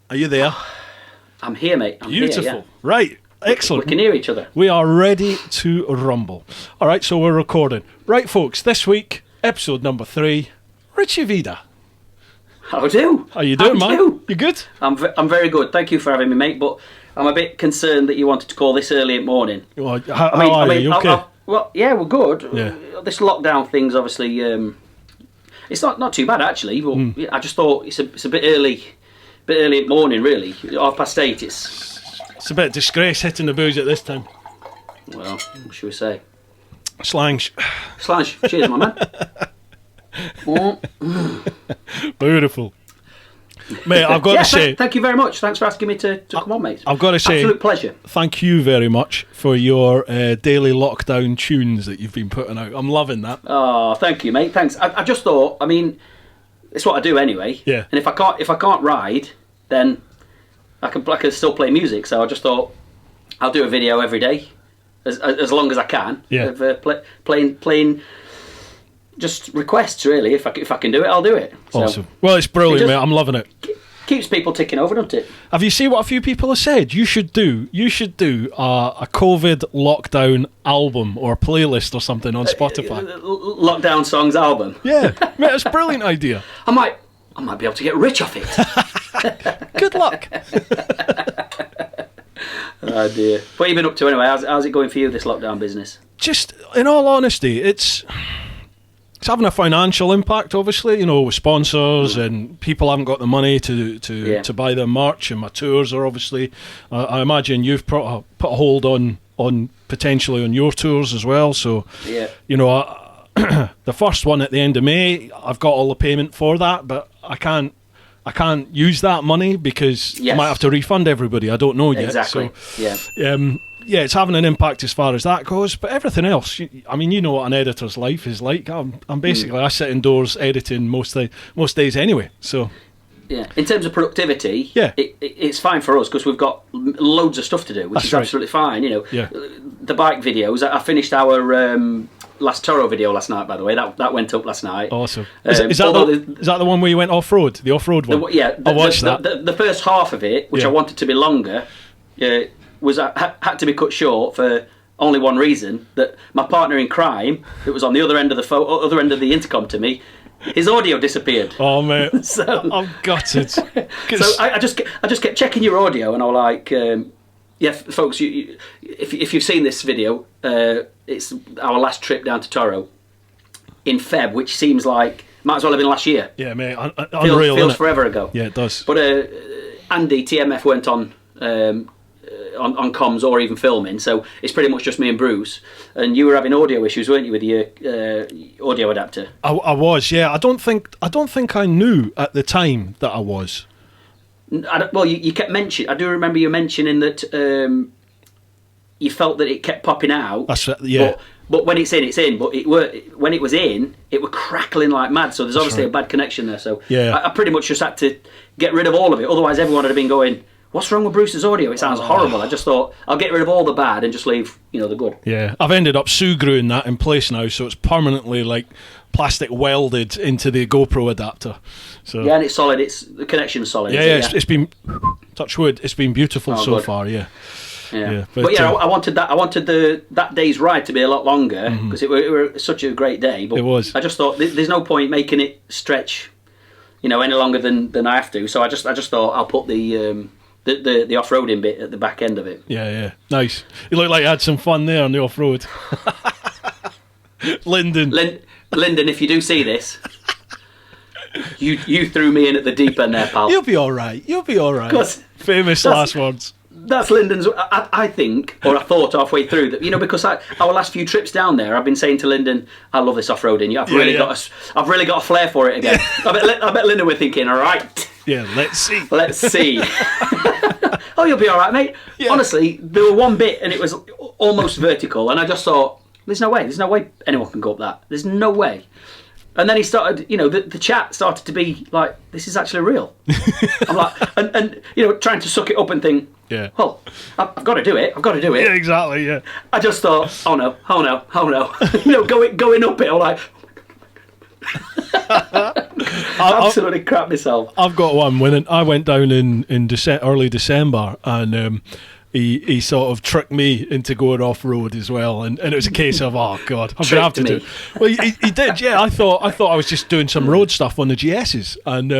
Are you there? I'm here, mate. I'm Beautiful. here, yeah. Right. Excellent. We can hear each other. We are ready to rumble. All right, so we're recording. Right, folks, this week, episode number 3, Richy Vida. How do? How you doing, man? You good? I'm very good. Thank you for having me, mate, but I'm a bit concerned that you wanted to call this early in the morning. Well, how are you? You okay? Well, yeah, we're good. Yeah. This lockdown thing's obviously... it's not too bad, actually, but I just thought it's a bit early in the morning, really. 8:30, It's a bit of disgrace hitting the booze at this time. Well, what should we say? Slange. Cheers, my man. Beautiful. Mate, I've got to say... Thank you very much. Thanks for asking me to come on, mate. I've got to say... Absolute pleasure. Thank you very much for your daily lockdown tunes that you've been putting out. I'm loving that. Oh, thank you, mate. Thanks. I just thought, I mean, it's what I do anyway. Yeah. And if I can't ride, then I can still play music. So I just thought I'll do a video every day, as long as I can. Yeah. Of playing just requests, really. If I can do it, I'll do it. So awesome. Well, it's brilliant, mate. I'm loving it. Keeps people ticking over, doesn't it? Have you seen what a few people have said? You should do a COVID lockdown album or playlist or something on Spotify. Lockdown songs album. Yeah, mate, it's a brilliant idea. I might be able to get rich off it. Good luck. Oh dear. What have you been up to anyway? How's it going for you, this lockdown business? Just, in all honesty, it's having a financial impact, obviously, you know, with sponsors and people haven't got the money to buy their merch, and my tours are obviously... I imagine you've put a hold on potentially on your tours as well, so, you know, the first one at the end of May, I've got all the payment for that, but I can't use that money because I might have to refund everybody. I don't know yet. Exactly, so, yeah, it's having an impact as far as that goes, but everything else, I mean, you know what an editor's life is like. I'm basically, I sit indoors editing most days anyway, so... Yeah, in terms of productivity, yeah, it's fine for us because we've got loads of stuff to do, which is absolutely fine, you know. Yeah. The bike videos, I finished our last Toro video last night, by the way. That went up last night. Awesome. Is that the one where you went off-road, the off-road one? I watched that. The first half of it, which I wanted to be longer, had to be cut short for only one reason, that my partner in crime, that was on the other end of the intercom to me, his audio disappeared. Oh mate, so I'm gutted. So I just kept checking your audio, and I was like, folks, if you've seen this video, it's our last trip down to Toro in Feb, which seems like might as well have been last year. Yeah, mate, unreal. Feels forever ago. Yeah, it does. But Andy TMF went on comms or even filming, so it's pretty much just me and Bruce. And you were having audio issues, weren't you, with your audio adapter? I was, yeah. I don't think I knew at the time that I was. Well, you kept mentioning. I do remember you mentioning that you felt that it kept popping out. That's right, yeah. But when it's in, it's in. But when it was in, it were crackling like mad. So there's obviously a bad connection there. So yeah. I pretty much just had to get rid of all of it. Otherwise, everyone would have been going, "What's wrong with Bruce's audio? It sounds horrible." I just thought I'll get rid of all the bad and just leave, the good. Yeah, I've ended up screwing that in place now, so it's permanently like plastic welded into the GoPro adapter. So yeah, and it's solid. The connection's solid. Yeah, it's been, touch wood, it's been beautiful so far. Yeah. Yeah. But I wanted that. I wanted that day's ride to be a lot longer because it were such a great day. But it was. I just thought there's no point making it stretch, any longer than I have to. So I just thought I'll put the off-roading bit at the back end of it. Yeah, nice. You look like you had some fun there on the off-road. Lyndon, if you do see this, you threw me in at the deep end there, pal. You'll be all right. Famous last words. That's Lyndon's. I think, or I thought halfway through that, because our last few trips down there, I've been saying to Lyndon, "I love this off-roading. I've really got a flair for it again." I bet Lyndon were thinking, "All right, yeah, let's see." Oh, you'll be all right, mate. Yeah. Honestly, there were one bit and it was almost vertical, and I just thought, "There's no way anyone can go up that. There's no way." And then he started, the chat started to be like, "This is actually real." I'm like, and trying to suck it up and think, yeah, well, I've got to do it. Yeah, exactly. Yeah. I just thought, oh no, going up it, I'm like, Absolutely crap myself. I've got one. When I went down in early December, and he sort of tricked me into going off road as well, and it was a case of, oh god, I'm gonna have to do it. Well, he did, yeah. I thought I was just doing some road stuff on the GSs, and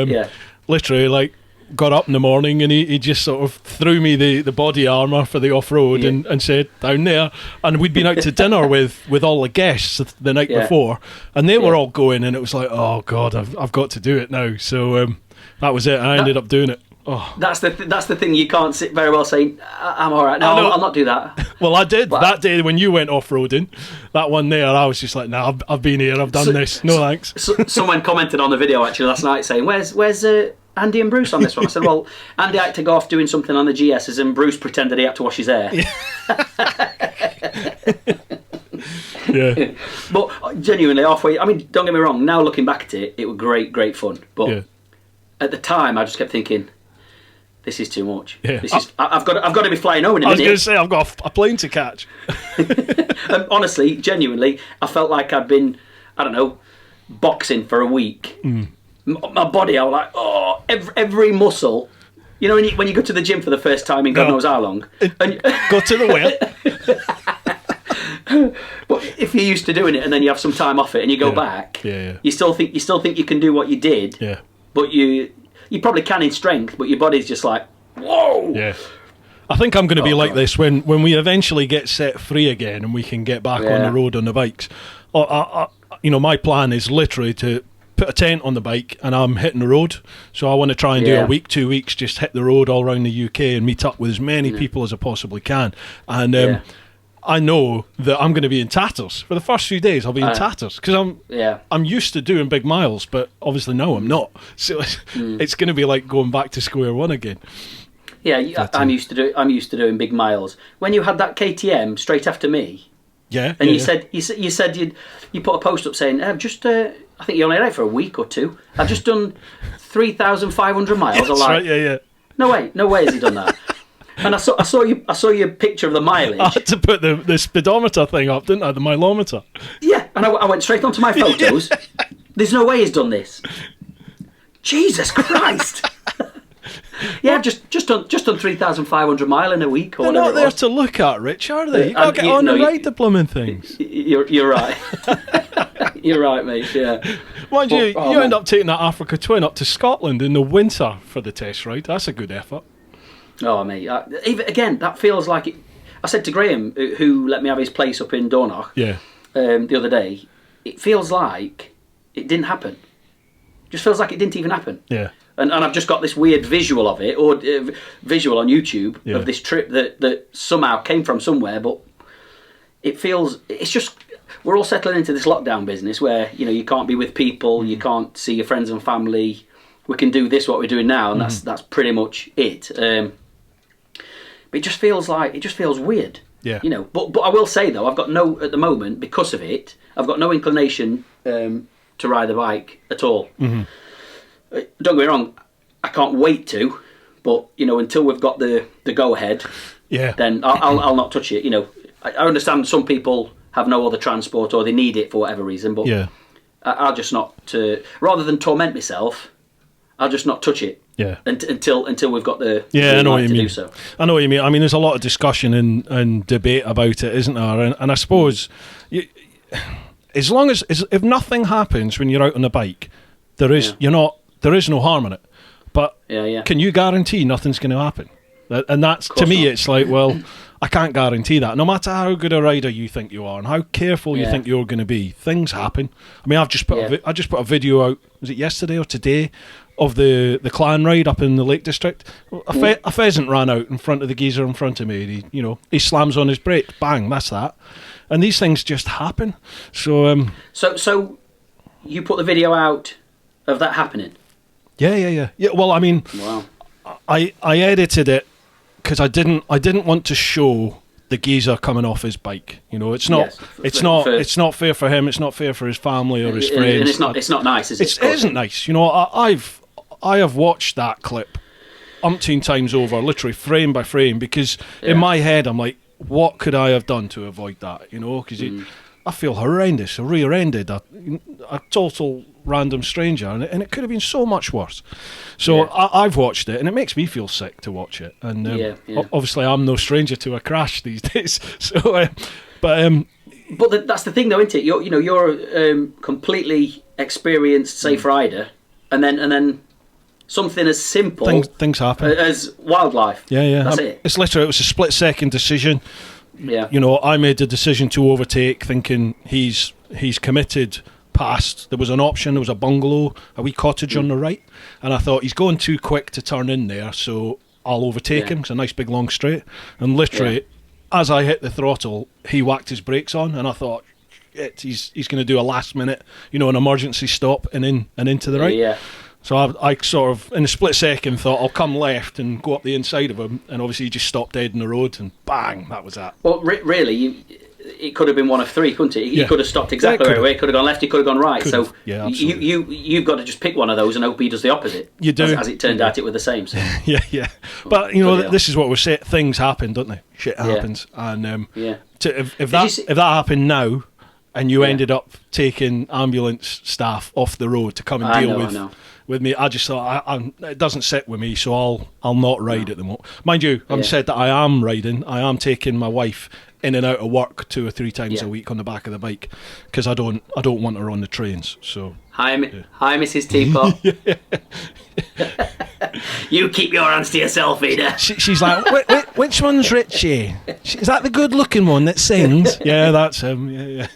literally like got up in the morning, and he just sort of threw me the body armour for the off road, and said, down there. And we'd been out to dinner with all the guests the night before, and they were all going, and it was like, oh god, I've got to do it now. So that was it. I ended up doing it. Oh. That's the thing. You can't sit very well saying, I'm all right. No, I'll not do that. Well, I did that day when you went off-roading. That one there, I was just like, nah, I've been here. I've done this. No thanks. Someone commented on the video actually last night saying, where's Andy and Bruce on this one? I said, well, Andy had to go off doing something on the GSs, and Bruce pretended he had to wash his hair. Yeah. But genuinely, halfway, I mean, don't get me wrong, now looking back at it, it was great fun. But at the time, I just kept thinking, this is too much. Yeah. I've got to be flying home in a minute. I was going to say, I've got a plane to catch. And honestly, genuinely, I felt like I'd been, I don't know, boxing for a week. My body, I was like, oh, every muscle. You know, when you go to the gym for the first time in God knows how long. And go to the well. But if you're used to doing it and then you have some time off it and you go back, you still think you can do what you did. Yeah. But you probably can in strength, but your body's just like, whoa. Yeah. I think I'm going to be like this when we eventually get set free again and we can get back on the road on the bikes. My plan is literally to put a tent on the bike and I'm hitting the road. So I want to try and do a week, 2 weeks, just hit the road all around the UK and meet up with as many people as I possibly can. And I know that I'm going to be in tatters for the first few days. I'll be in tatters because I'm used to doing big miles, but obviously now I'm not. So it's going to be like going back to square one again. Yeah, I'm used to doing big miles. When you had that KTM straight after me, and you said you put a post up saying, I think you only had it for a week or two. I've just done 3,500 miles. That's right. No way has he done that. And I saw your picture of the mileage. I had to put the speedometer thing up, didn't I? The mileometer. Yeah, and I went straight onto my photos. There's no way he's done this. Jesus Christ. Yeah, just done 3,500 mile in a week. Or they're not there to look at, Rich, are they? You got to get on and ride the blooming things. You're right. You're right, mate. Yeah. Mind you end up taking that Africa Twin up to Scotland in the winter for the test ride. That's a good effort. Oh, mate. Even again, that feels like it. I said to Graham, who let me have his place up in Dornoch, the other day, it feels like it didn't happen. Just feels like it didn't even happen. Yeah. And I've just got this weird visual of it, or visual on YouTube of this trip that somehow came from somewhere, but it's just, we're all settling into this lockdown business where, you can't be with people, you can't see your friends and family. We can do what we're doing now, and that's pretty much it. But it just feels weird. Yeah. But I will say though, at the moment, because of it, I've got no inclination to ride the bike at all. Mm-hmm. Don't get me wrong, I can't wait to, but until we've got the go ahead, then I'll not touch it. I understand some people have no other transport or they need it for whatever reason, but I'll just not rather than torment myself, I'll just not touch it. Yeah. Until we've got the I know what you mean. Do so. I know what you mean. I mean, there's a lot of discussion and debate about it, isn't there? And I suppose as long as if nothing happens when you're out on a bike, there is no harm in it. But can you guarantee nothing's going to happen? And that's, to me, it's like, well, I can't guarantee that. No matter how good a rider you think you are and how careful you think you're going to be, things happen. I mean, I've just put a video out. Was it yesterday or today? Of the clan ride up in the Lake District. A pheasant ran out in front of the geezer in front of me. He slams on his brake, bang, that's that. And these things just happen. So you put the video out of that happening? Yeah. Well, I mean, wow. I edited it because I didn't want to show the geezer coming off his bike. It's not fair for him. It's not fair for his family or his friends. And it's not nice, is it? It isn't nice. I have watched that clip umpteen times over, literally frame by frame, because in my head I'm like, what could I have done to avoid that? Because I feel horrendous, rear-ended, a total random stranger, and it could have been so much worse. So I've watched it, and it makes me feel sick to watch it. And obviously, I'm no stranger to a crash these days. So, but that's the thing, though, isn't it? You're a completely experienced safe rider, and then something as simple things happen as wildlife. Yeah. That's it. It's literally, it was a split-second decision. Yeah. I made the decision to overtake, thinking he's committed past. There was an option. There was a bungalow, a wee cottage on the right, and I thought he's going too quick to turn in there, so I'll overtake him. It's a nice big long straight, and literally, as I hit the throttle, he whacked his brakes on, and I thought, he's going to do a last minute, an emergency stop and into the right. Yeah. So I sort of, in a split second, thought I'll come left and go up the inside of him, and obviously he just stopped dead in the road, and bang, that was that. Well, really, it could have been one of three, couldn't it? He could have stopped exactly right away. He could have gone left. He could have gone right. So you've got to just pick one of those and hope he does the opposite. You do, as it turned out, it were the same. So. Yeah. But this is what we're saying. Things happen, don't they? Shit happens, and if that happened now, and you ended up taking ambulance staff off the road to come and deal with me, I just thought it doesn't sit with me, so I'll not ride at the moment. Mind you, I've said that I am riding. I am taking my wife in and out of work 2 or 3 times a week on the back of the bike, because I don't want her on the trains. So hi, Mrs. Teapot. You keep your hands to yourself, Vida. She's like, which one's Richie? Is that the good-looking one that sings? Yeah, that's him. Yeah.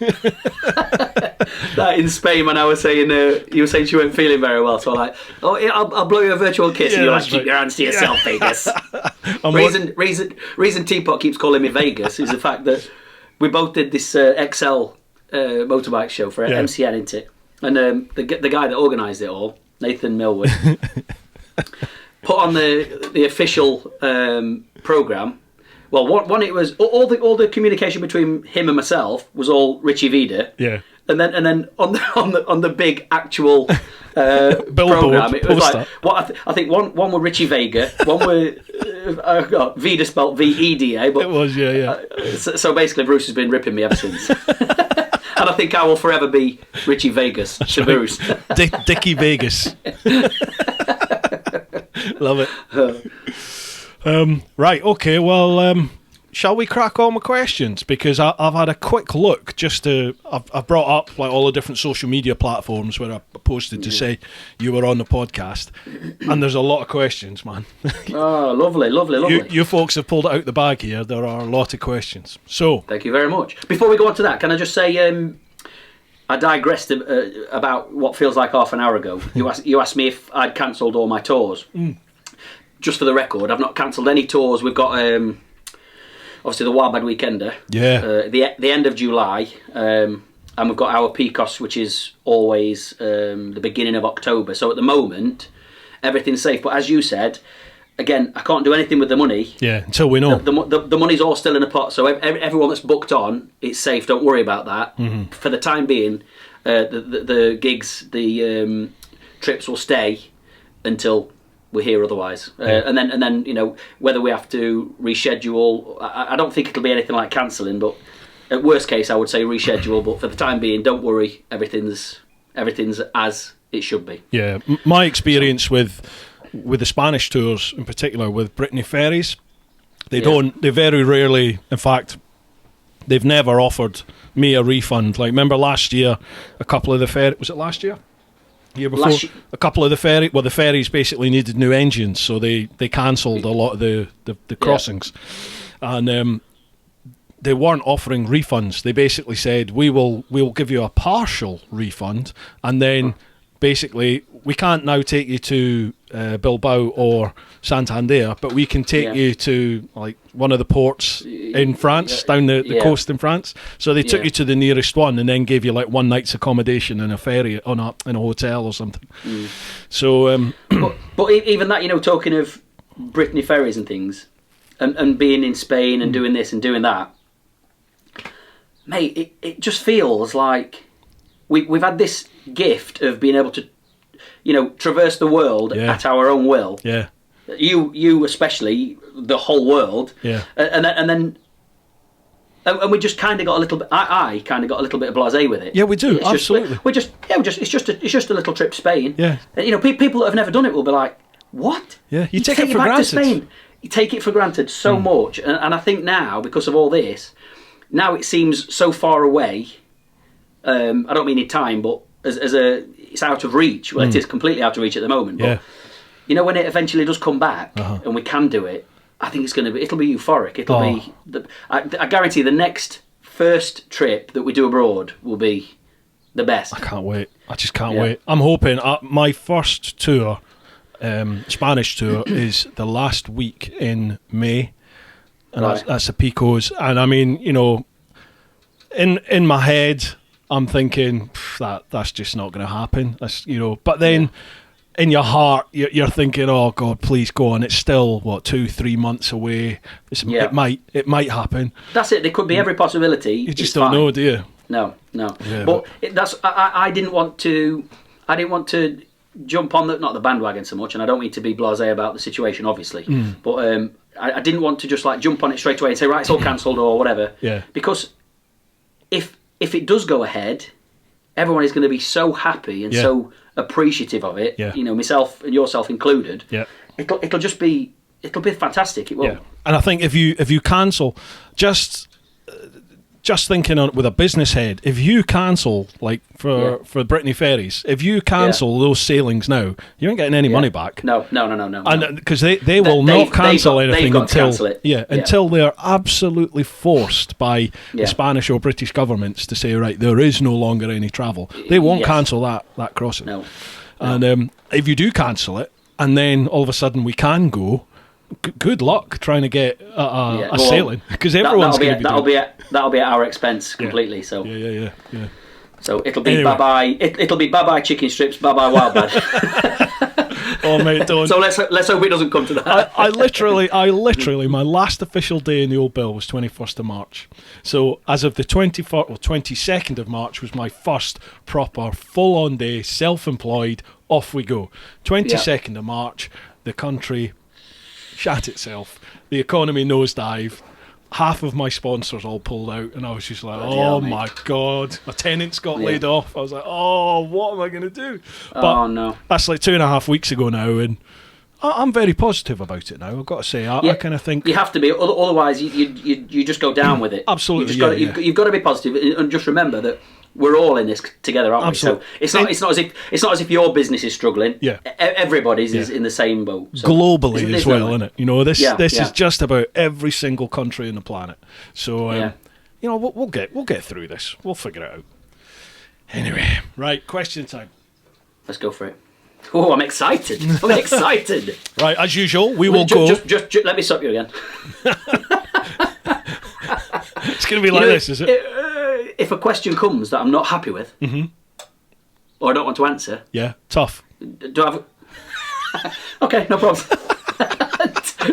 That in Spain, when I was saying, you were saying she weren't feeling very well, so I'm like, I'll blow you a virtual kiss, and you're like, keep your hands to yourself, Vegas. Reason Teapot keeps calling me Vegas is the fact that we both did this XL motorbike show for MCN, isn't it? And the guy that organised it all, Nathan Millwood, put on the official programme. Well, one it was all the communication between him and myself was all Richy Vida. Yeah. And then on the big actual program, it was like I think one were Richie Vega, one were Vida spelt Veda, but it was so basically Bruce has been ripping me ever since. And I think I will forever be Richie Vegas to Bruce. Dickie Vegas. Love it. Right, okay, well, shall we crack on with questions? Because I've had a quick look I've brought up like all the different social media platforms where I posted to say you were on the podcast, and there's a lot of questions, man. Oh, lovely. You folks have pulled it out the bag here. There are a lot of questions. So thank you very much. Before we go on to that, can I just say I digressed about what feels like half an hour ago. You asked me if I'd cancelled all my tours. Just for the record, I've not cancelled any tours. We've got obviously the Wildbad Weekender, the end of July, and we've got our PCOS, which is always the beginning of October. So at the moment, everything's safe. But as you said, again, I can't do anything with the money. Yeah, until we know. The money's all still in a pot. So everyone that's booked on, it's safe. Don't worry about that. Mm-hmm. For the time being, the gigs, the trips will stay until we're here otherwise. And then whether we have to reschedule, I don't think it'll be anything like cancelling, but at worst case I would say reschedule. But for the time being, don't worry, everything's as it should be. Yeah, my experience with the Spanish tours in particular, with Brittany Ferries, they very rarely, in fact they've never offered me a refund. Like, remember last year, a couple of the ferries, was it last year? Year before, a couple of the ferries basically needed new engines, so they cancelled a lot of the crossings, and they weren't offering refunds. They basically said we will give you a partial refund, and then basically we can't now take you to Bilbao or Santander, but we can take you to like one of the ports in France, down the coast in France. So they took you to the nearest one and then gave you like one night's accommodation in a ferry in a hotel or something. So but even that, talking of Brittany ferries and things, and being in Spain and doing this and doing that, mate, it just feels like we've had this gift of being able to traverse the world at our own will. Yeah. You especially, the whole world. Yeah. And then And we just kind of got a little bit. I kind of got a little bit of blasé with it. Yeah, we do, absolutely. It's just a little trip to Spain. Yeah. And, people that have never done it will be like, "What?" Yeah, you take it for back granted. To Spain. You take it for granted so much, and I think now, because of all this, now it seems so far away. I don't mean in time, but it's out of reach. Well, it is completely out of reach at the moment. But when it eventually does come back and we can do it, I think it'll be euphoric. I guarantee the next first trip that we do abroad will be the best. I can't wait. I just can't wait. I'm hoping my first tour, Spanish tour, is the last week in May, and that's the Picos. And I mean, in my head, I'm thinking that's just not going to happen. But then in your heart, you're thinking, oh God, please go on. It's still 2-3 months away. It might happen. That's it. There could be every possibility. You just don't know, do you? No. Yeah, but I didn't want to jump on not the bandwagon so much, and I don't mean to be blasé about the situation, obviously. But I didn't want to just jump on it straight away and say, right, it's all cancelled or whatever. Yeah. Because if it does go ahead, everyone is going to be so happy and so appreciative of it. Yeah. Myself and yourself included. Yeah. It'll be fantastic. It will. Yeah. And I think if you cancel, just thinking on it with a business head, if you cancel for Brittany Ferries, if you cancel those sailings now, you ain't getting any money back. No. And because they will not cancel anything until they're absolutely forced by the Spanish or British governments to say, right, there is no longer any travel. They won't cancel that crossing. No. And if you do cancel it, and then all of a sudden we can go, good luck trying to get a sailing, because everyone's going to be that'll be at our expense completely. Yeah. So yeah. So it'll be bye-bye. It'll be bye-bye chicken strips, bye-bye wild bad. Oh mate, don't. So let's hope it doesn't come to that. I literally, my last official day in the old bill was 21st of March. So as of the 22nd of March was my first proper full-on day, self-employed. Off we go. 22nd of March, the country shat itself. The economy nosedive. Half of my sponsors all pulled out, and I was just like, oh my God. My tenants got laid off. I was like, oh, what am I going to do? But no. That's 2.5 weeks ago now, and I'm very positive about it now. I've got to say, I kind of think you have to be. Otherwise, you just go down with it. Absolutely, you've got to be positive, and just remember that we're all in this together, aren't Absolutely. we? So it's not as if your business is struggling. Yeah, everybody's is in the same boat. So globally as well, isn't it? This is just about every single country on the planet. So we'll get through this. We'll figure it out. Anyway, right, question time. Let's go for it. Oh, I'm excited. I'm excited. Right, as usual, we will go. Just let me stop you again. It's going to be like this, is it? If a question comes that I'm not happy with, or I don't want to answer, tough. Do I have? Okay, no problem.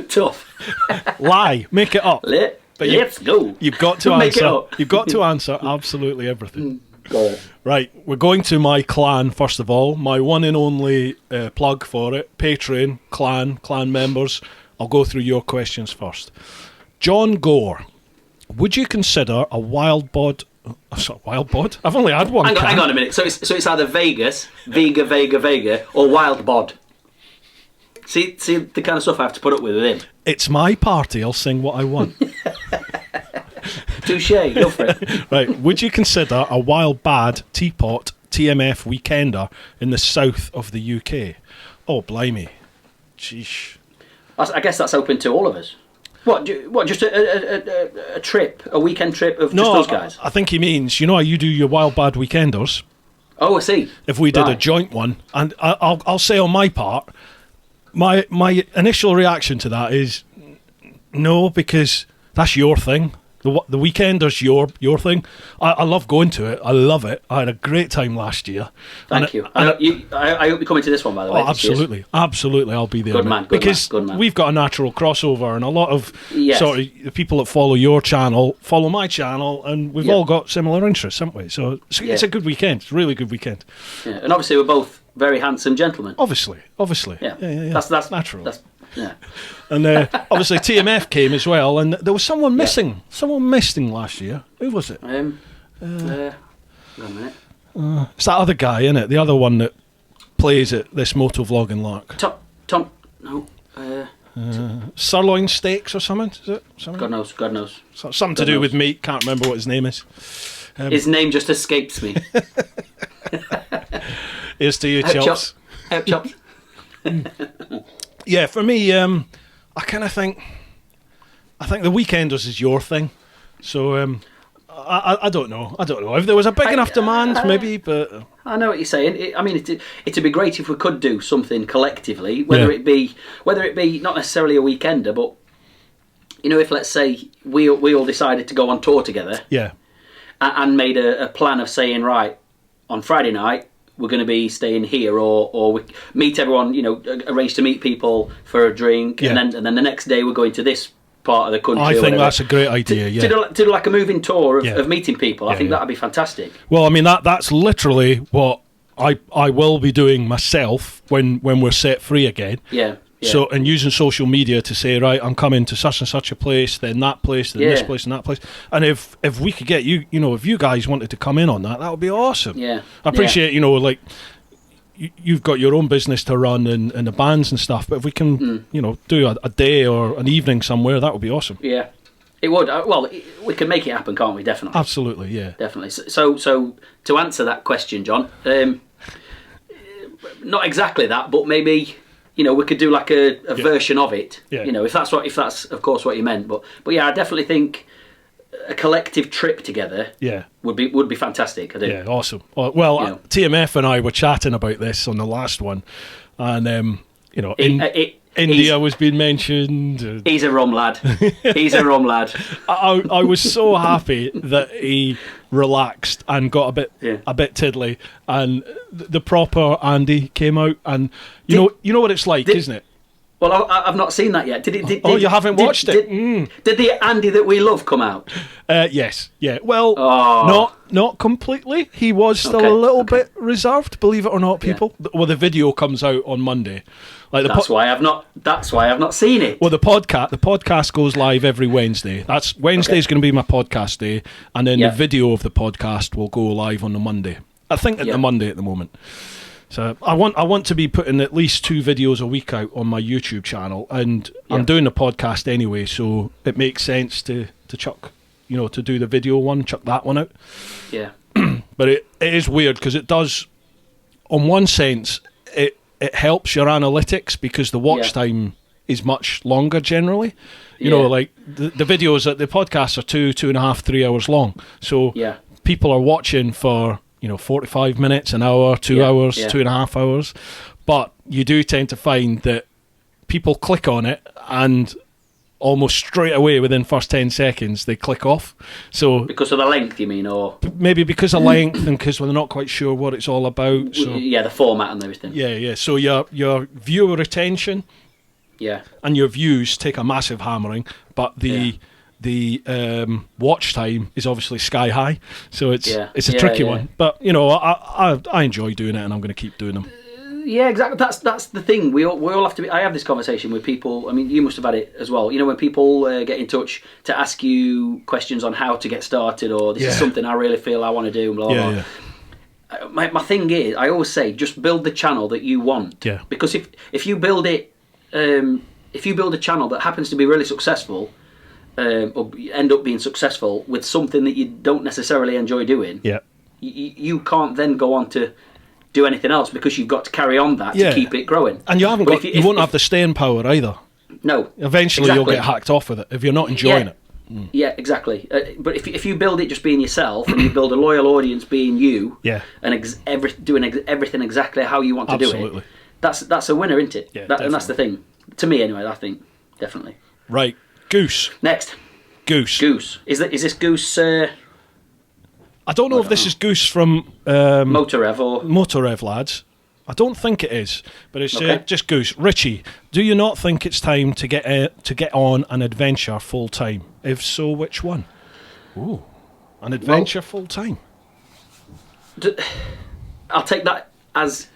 Tough. Lie, make it up. Let's go. You've got to answer. You've got to answer absolutely everything. Go on. Right, we're going to my clan first of all. My one and only plug for it. Patreon, clan members. I'll go through your questions first. John Gore, would you consider a wild bod? I've only had one. Hang on a minute. So it's either Vegas, Vega, or wild bod. See the kind of stuff I have to put up with him. It's my party. I'll sing what I want. Touche. Go for it. Right. Would you consider a wild bad teapot TMF weekender in the south of the UK? Oh, blimey. Sheesh. I guess that's open to all of us. What? Just a trip, a weekend trip of just those guys? I think he means, how you do your wild bad weekenders. Oh, I see. If we did a joint one, and I'll say on my part, my initial reaction to that is no, because that's your thing. The weekender's your thing. I love going to it. I love it. I had a great time last year. Thank you. I hope you're coming to this one, by the way. Oh, absolutely. Absolutely, I'll be there. Good man. Because we've got a natural crossover, and a lot of sort of the people that follow your channel follow my channel, and we've all got similar interests, haven't we? So it's a good weekend. It's a really good weekend. Yeah. And obviously we're both very handsome gentlemen. Obviously. Yeah. That's That's natural. Yeah. And obviously TMF came as well, and there was someone missing. Yeah. Someone missing last year. Who was it? Wait a minute. It's that other guy, isn't it? The other one that plays at this motovlogging lark. Tom. No. Sirloin steaks or something? Is it? Something? God knows. Something to do with meat. Can't remember what his name is. His name just escapes me. Here's to you, Chops. Chops. Yeah, for me, I kind of think the Weekenders is your thing. So I don't know. If there was a big enough demand, maybe, but I know what you're saying. It'd be great if we could do something collectively, whether it be not necessarily a weekender, but if let's say we all decided to go on tour together, and made a plan of saying, right, on Friday night we're going to be staying here, or we meet everyone, arrange to meet people for a drink, and then the next day we're going to this part of the country. I think that's a great idea. To do like a moving tour of meeting people. I think that'd be fantastic. Well, I mean that's literally what I will be doing myself when we're set free again. Yeah. So, and using social media to say, right, I'm coming to such and such a place, then that place, then this place and that place. And if we could get you, if you guys wanted to come in on that would be awesome. Yeah. I appreciate, like, you've got your own business to run and the bands and stuff, but if we can, do a day or an evening somewhere, that would be awesome. Yeah. It would. Well, we can make it happen, can't we? Definitely. Absolutely, yeah. Definitely. So to answer that question, John, not exactly that, but maybe... we could do like a version of it. Yeah. If that's of course what you meant. But yeah, I definitely think a collective trip together. Would be fantastic. I do. Yeah, awesome. Well, TMF and I were chatting about this on the last one, and India was being mentioned. He's a rum lad. He's a rum lad. I was so happy that he relaxed and got a bit tiddly, and the proper Andy came out, and you know what it's like, isn't it? Well, I've not seen that yet. You haven't watched it? Did the Andy that we love come out? Yes. Yeah. Well, not completely. He was still a little bit reserved, believe it or not, people. Yeah. Well, the video comes out on Monday. That's why I've not seen it. Well, the podcast goes live every Wednesday. Wednesday's going to be my podcast day, and then the video of the podcast will go live on the Monday. I think the Monday at the moment. So I want to be putting at least 2 videos a week out on my YouTube channel, and I'm doing the podcast anyway, so it makes sense to chuck, to do the video one, chuck that one out. Yeah. But it is weird because it does, on one sense, it helps your analytics because the watch time is much longer generally. Like the videos, the podcasts are 2.5, 3 hours long. So people are watching for 45 minutes, an hour, 2 hours, 2.5 hours. But you do tend to find that people click on it and almost straight away within first 10 seconds they click off. So because of the length, you mean, or maybe because of length and because they're not quite sure what it's all about. So the format and everything. Yeah. So your viewer retention, and your views take a massive hammering, but the watch time is obviously sky high, so it's a tricky one. But I enjoy doing it, and I'm going to keep doing them. Yeah, exactly. That's the thing. We all have to. I have this conversation with people. I mean, you must have had it as well. When people get in touch to ask you questions on how to get started, or this is something I really feel I want to do, blah blah. My thing is, I always say, just build the channel that you want. Yeah. Because if you build it, if you build a channel that happens to be really successful, or end up being successful with something that you don't necessarily enjoy doing, you can't then go on to do anything else because you've got to carry on that to keep it growing. And you won't have the staying power either. No. Eventually you'll get hacked off with it if you're not enjoying it. Yeah, exactly. But if you build it just being yourself, and you build a loyal audience being you, and doing everything exactly how you want to do it, that's a winner, isn't it? Yeah, and that's the thing. To me, anyway, I think definitely. Right, Goose. Next, Goose. Is this Goose? I don't know if this is Goose from Motorrev or Motorrev lads. I don't think it is, but it's just Goose. Richie, do you not think it's time to get on an adventure full time? If so, which one? Ooh, an adventure full time. I'll take that as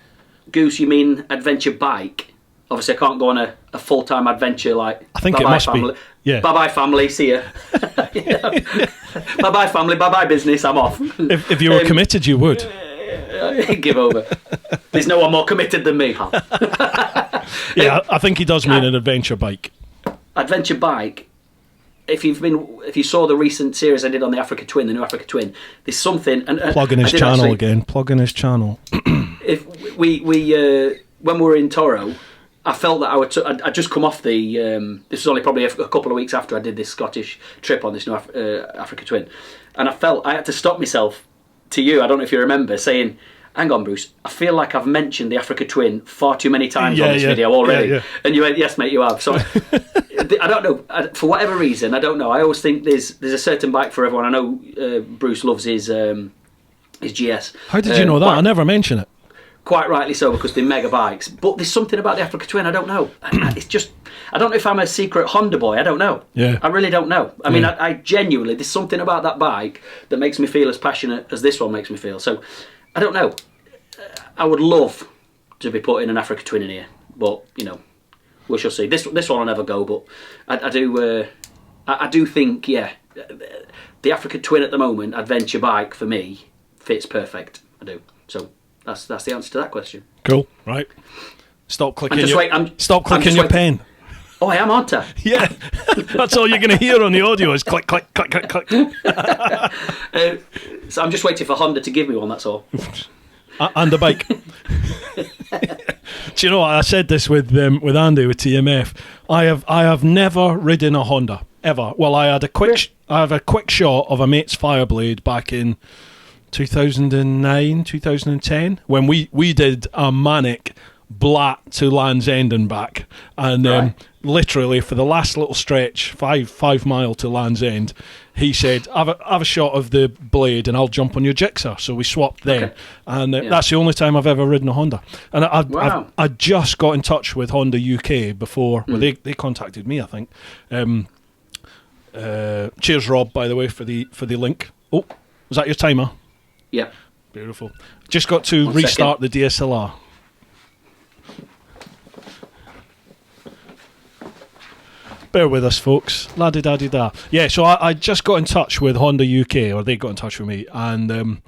Goose. You mean adventure bike obviously I can't go on a full-time adventure like. I think it must family. be. Yeah. Bye-bye family, see ya. Bye-bye family, bye-bye business, I'm off. If you were committed, you would. Give over. There's no one more committed than me, pal. Yeah, I think he does mean an adventure bike. Adventure bike. If you saw the recent series I did on the Africa Twin, the new Africa Twin, there's something. And plugging his channel again. Plugging his channel. If we when we were in Toro, I felt that I'd just come off the. This was only probably a couple of weeks after I did this Scottish trip on this new Africa Twin, and I felt I had to stop myself. To you, I don't know if you remember saying, "Hang on, Bruce. I feel like I've mentioned the Africa Twin far too many times on this video already." Yeah. And you went, "Yes, mate, you have." So I don't know, for whatever reason, I don't know. I always think there's a certain bike for everyone. I know Bruce loves his GS. How did you know that? I never mention it. Quite rightly so, because they're mega bikes. But there's something about the Africa Twin, I don't know. It's just, I don't know if I'm a secret Honda boy, I don't know. Yeah. I really don't know. I mean, I genuinely, there's something about that bike that makes me feel as passionate as this one makes me feel. So, I don't know. I would love to be putting an Africa Twin in here, but, you know, we shall see. This one will never go, but I do think, yeah, the Africa Twin at the moment, adventure bike, for me, fits perfect. I do. So, that's the answer to that question. Cool. Right. Stop clicking your pen. Oh, I am, aren't I? Yeah. That's all you're going to hear on the audio is click, click, click, click, click. So I'm just waiting for Honda to give me one, that's all. And a bike. Do you know what? I said this with Andy with TMF. I have never ridden a Honda ever. Well, I have a quick shot of a mate's Fireblade back in 2009, 2010, when we did a manic Blatt to Land's End and back, and literally for the last little stretch, 5 mile to Land's End, he said, have a shot of the blade and I'll jump on your Gixxer. So we swapped then, and that's the only time I've ever ridden a Honda. And I just got in touch with Honda UK before. Well, they contacted me, I think. Cheers, Rob, by the way, for the link. Oh, was that your timer? Yeah. Beautiful. Just got to restart the DSLR. Bear with us, folks. La-di-da-di-da. Yeah, so I just got in touch with Honda UK, or they got in touch with me, and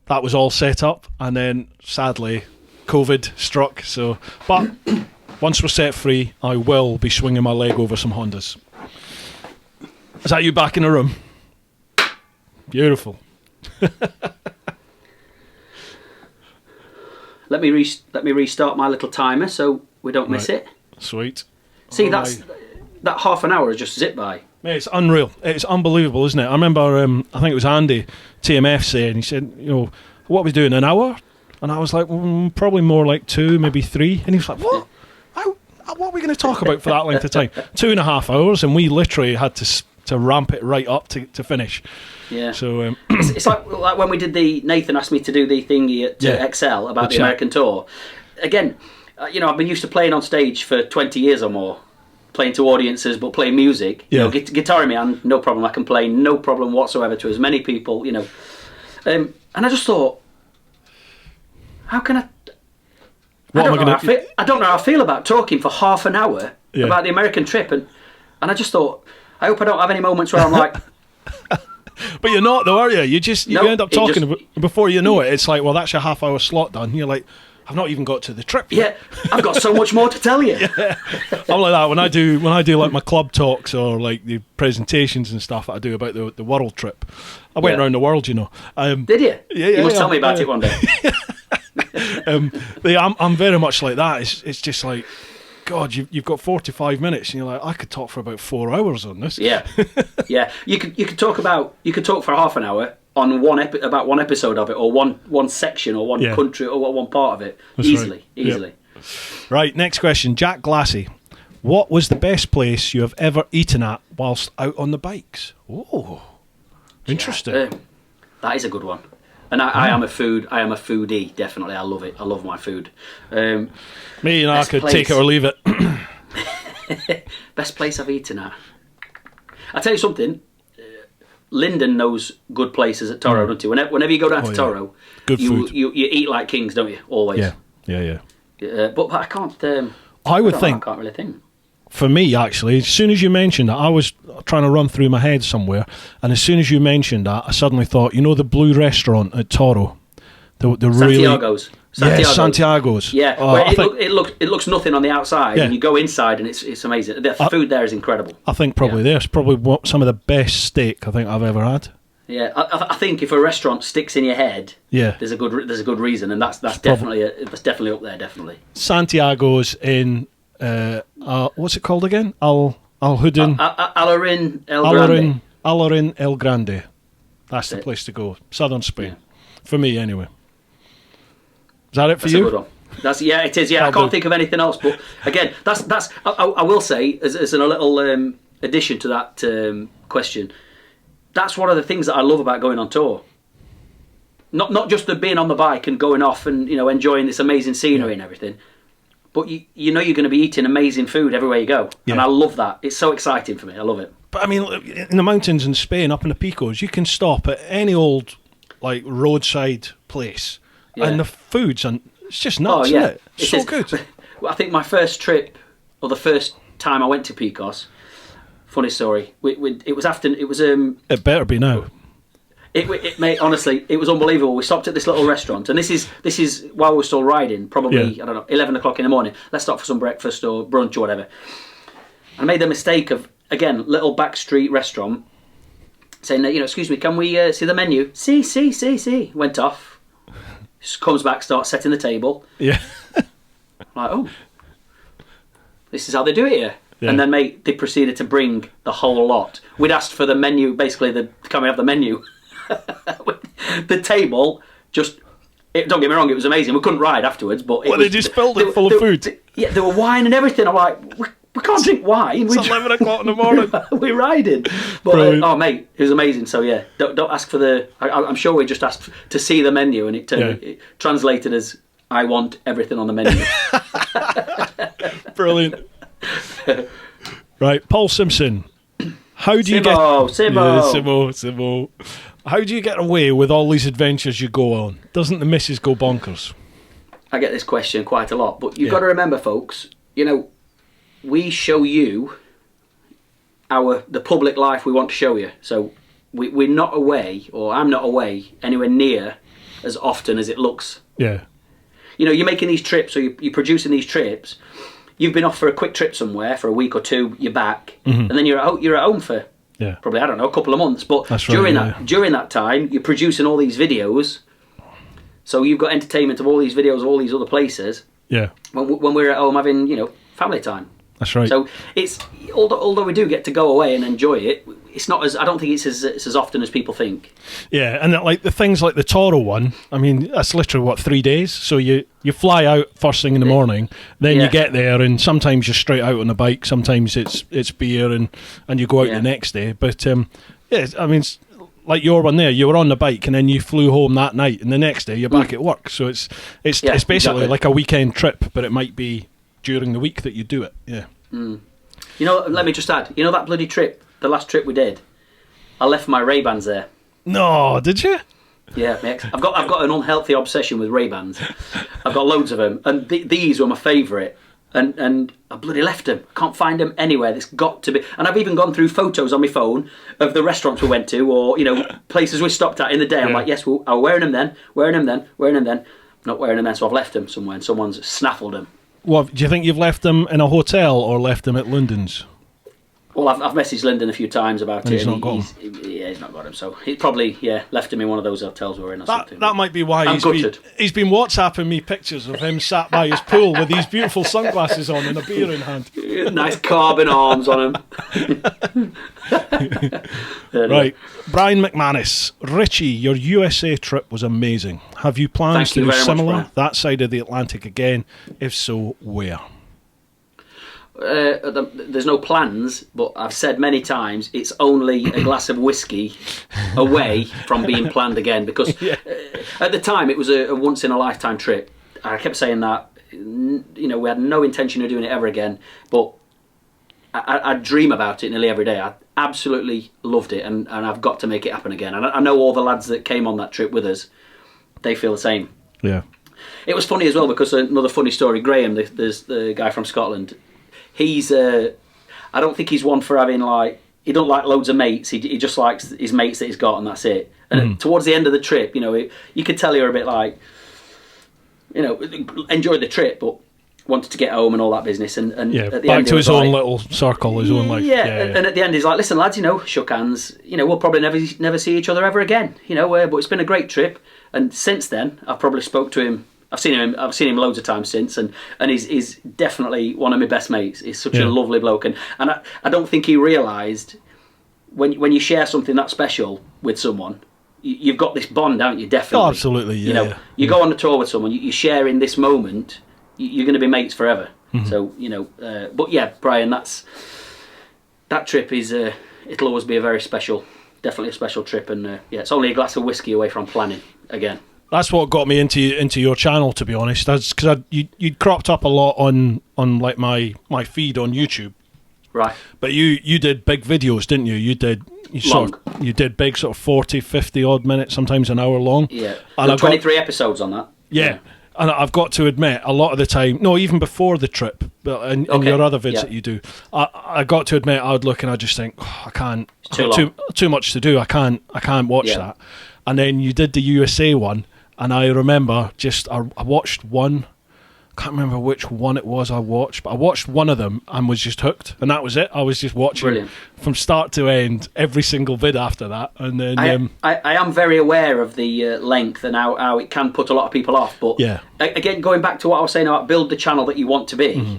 that was all set up. And then, sadly, COVID struck. So, but once we're set free, I will be swinging my leg over some Hondas. Is that you back in the room? Beautiful. Let me restart my little timer so we don't miss it. Sweet. See, that half an hour has just zipped by. Mate, it's unreal. It's unbelievable, isn't it? I remember, I think it was Andy, TMF, saying, he said, you know, what are we doing, an hour? And I was like, probably more like 2, maybe 3. And he was like, what? What are we going to talk about for that length of time? 2.5 hours, and we literally had to ramp it right up to finish. Yeah. So it's like when we did Nathan asked me to do the thingy at Excel about the American tour. Again, you know, I've been used to playing on stage for 20 years or more, playing to audiences, but playing music. You know, guitar in my hand, no problem. I can play, no problem whatsoever, to as many people. You know, and I just thought, how can I? I don't know how I feel about talking for half an hour about the American trip, and I just thought, I hope I don't have any moments where I'm like. But you're not, though, are you? You end up talking before you know it. It's like, well, that's your half-hour slot done. You're like, I've not even got to the trip yet. Yeah, I've got so much more to tell you. Yeah. I'm like that when I do like my club talks or like the presentations and stuff that I do about the world trip. I went around the world, you know. Did you? Yeah. You must tell me about it one day. I'm very much like that. It's just like, God, you've got 45 minutes, and you're like, I could talk for about 4 hours on this. Yeah, yeah. You could talk for half an hour on about one episode of it, or one section, or one country, or one part of it. That's easily. Yep. Right. Next question, Jack Glassy. What was the best place you have ever eaten at whilst out on the bikes? Oh, interesting. That is a good one. And I am a foodie, definitely. I love it. I love my food. Me and I could take it or leave it. Best place I've eaten at. I'll tell you something. Lyndon knows good places at Toro, don't you? Whenever you go down to Toro, good food. You eat like kings, don't you? Always. Yeah. But I can't. I would I think. can't really think. For me, actually, as soon as you mentioned that, I was trying to run through my head somewhere, and as soon as you mentioned that, I suddenly thought, the Blue Restaurant at Toro, the Santiago's. Yeah, Santiago's. Yeah, where it looks nothing on the outside, and you go inside, and it's amazing. The food there is incredible. I think probably there's probably some of the best steak I think I've ever had. Yeah, I think if a restaurant sticks in your head, there's a good reason, and that's definitely up there, definitely. Santiago's in what's it called again? Alarin El Grande. That's the place to go. Southern Spain, for me anyway. Is that it for you? That's a good one. It is. Yeah, I can't think of anything else. But again, that's. I will say, as a little addition to that question, that's one of the things that I love about going on tour. Not just the being on the bike and going off and enjoying this amazing scenery and everything, but you're going to be eating amazing food everywhere you go, and I love that. It's so exciting for me. I love it. But I mean, in the mountains in Spain, up in the Picos, you can stop at any old roadside place. Yeah. And the food's it's just nuts, isn't it? It's so good. I think my first trip, or the first time I went to Picos, funny story. It was after. It was. It better be now. Mate, honestly, it was unbelievable. We stopped at this little restaurant, and this is while we're still riding. Probably I don't know, 11 o'clock in the morning. Let's stop for some breakfast or brunch or whatever. I made the mistake of, again, little backstreet restaurant, saying, excuse me, can we see the menu? See. Went off. Comes back, starts setting the table. Yeah. Like, oh, this is how they do it here. Yeah. And then, mate, they proceeded to bring the whole lot. We'd asked for the menu, basically, can we have the menu? The table, don't get me wrong, it was amazing. We couldn't ride afterwards, but they just filled it full of food. There were wine and everything. I'm like, we can't drink wine. It's 11 o'clock in the morning. We're riding. But, oh, mate, it was amazing. So, yeah, don't ask for I'm sure we just asked to see the menu, and it translated as, I want everything on the menu. Brilliant. Right, Paul Simpson. How do you Simo. How do you get away with all these adventures you go on? Doesn't the missus go bonkers? I get this question quite a lot, but you've got to remember, folks, we show you the public life we want to show you. So we're not away, or I'm not away anywhere near as often as it looks. Yeah. You're making these trips, or you're producing these trips. You've been off for a quick trip somewhere for a week or two. You're back, and then you're at home for probably, I don't know, a couple of months. But during that time, you're producing all these videos. So you've got entertainment of all these videos of all these other places. Yeah. When we're at home having family time. That's right. So it's although we do get to go away and enjoy it, it's not as, I don't think it's as often as people think. Yeah, and like the things like the Toro one, I mean, that's literally 3 days. So you fly out first thing in the morning, then you get there, and sometimes you're straight out on the bike, sometimes it's beer, and you go out the next day. But I mean, like your one there, you were on the bike and then you flew home that night, and the next day you're back at work. So it's basically like a weekend trip, but it might be during the week that you do it. Yeah. Let me just add, that bloody trip, the last trip we did, I left my Ray-Bans there. No, did you? Yeah, mate. I've got an unhealthy obsession with Ray-Bans. I've got loads of them, and these were my favourite. And I bloody left them. I can't find them anywhere. There's got to be. And I've even gone through photos on my phone of the restaurants we went to, or places we stopped at in the day. I'm like, yes, I was wearing them then. Not wearing them then, so I've left them somewhere, and someone's snaffled them. Well, do you think you've left them in a hotel or left them at London's? Well, I've messaged Lyndon a few times about it. He's not got them. He's not got them. So he probably left him in one of those hotels we're in or something. That might be why he's been WhatsApping me pictures of him sat by his pool with these beautiful sunglasses on and a beer in hand. Nice carbon arms on him. Right, Brian McManus, Richie, your USA trip was amazing. Have you plans to do similar that side of the Atlantic again? If so, where? There's no plans, but I've said many times it's only a glass of whiskey away from being planned again, because at the time it was a once in a lifetime trip. I kept saying that we had no intention of doing it ever again, but I dream about it nearly every day. I absolutely loved it, and I've got to make it happen again. And I know all the lads that came on that trip with us, they feel the same. Yeah. It was funny as well because another funny story. Graham, there's the guy from Scotland. He's I don't think he's one for having like, he don't like loads of mates. He just likes his mates that he's got, and that's it. And towards the end of the trip, you could tell he were a bit like, enjoyed the trip, but wanted to get home and all that business. And at the back end, to his own little circle, his own life. Yeah, and at the end, he's like, "Listen, lads, shook hands. We'll probably never see each other ever again. But it's been a great trip." And since then, I've probably spoke to him. I've seen him loads of times since, and he's definitely one of my best mates. He's such a lovely bloke, and I don't think he realised when you share something that special with someone, you've got this bond, haven't you? Definitely. Oh, absolutely. Yeah. You go on a tour with someone, you're sharing this moment. You're going to be mates forever. So but yeah, Brian, that trip is it'll always be a very special, definitely a special trip, and it's only a glass of whiskey away from planning again. That's what got me into your channel, to be honest. That's because you'd cropped up a lot on like my feed on YouTube, right? But you did big videos, didn't you? You did big sort of 40, 50 odd minutes, sometimes an hour long. Yeah, and 23 episodes on that. Yeah. And I've got to admit, a lot of the time, no, even before the trip, but in your other vids that you do, I got to admit, I would look and I just think, I can't. It's too much to do. I can't watch that. And then you did the USA one. And I remember I watched one, I can't remember which one it was I watched, but I watched one of them and was just hooked. And that was it. I was just watching from start to end, every single vid after that. And then I am very aware of the length and how it can put a lot of people off. But again, going back to what I was saying about build the channel that you want to be. Mm-hmm.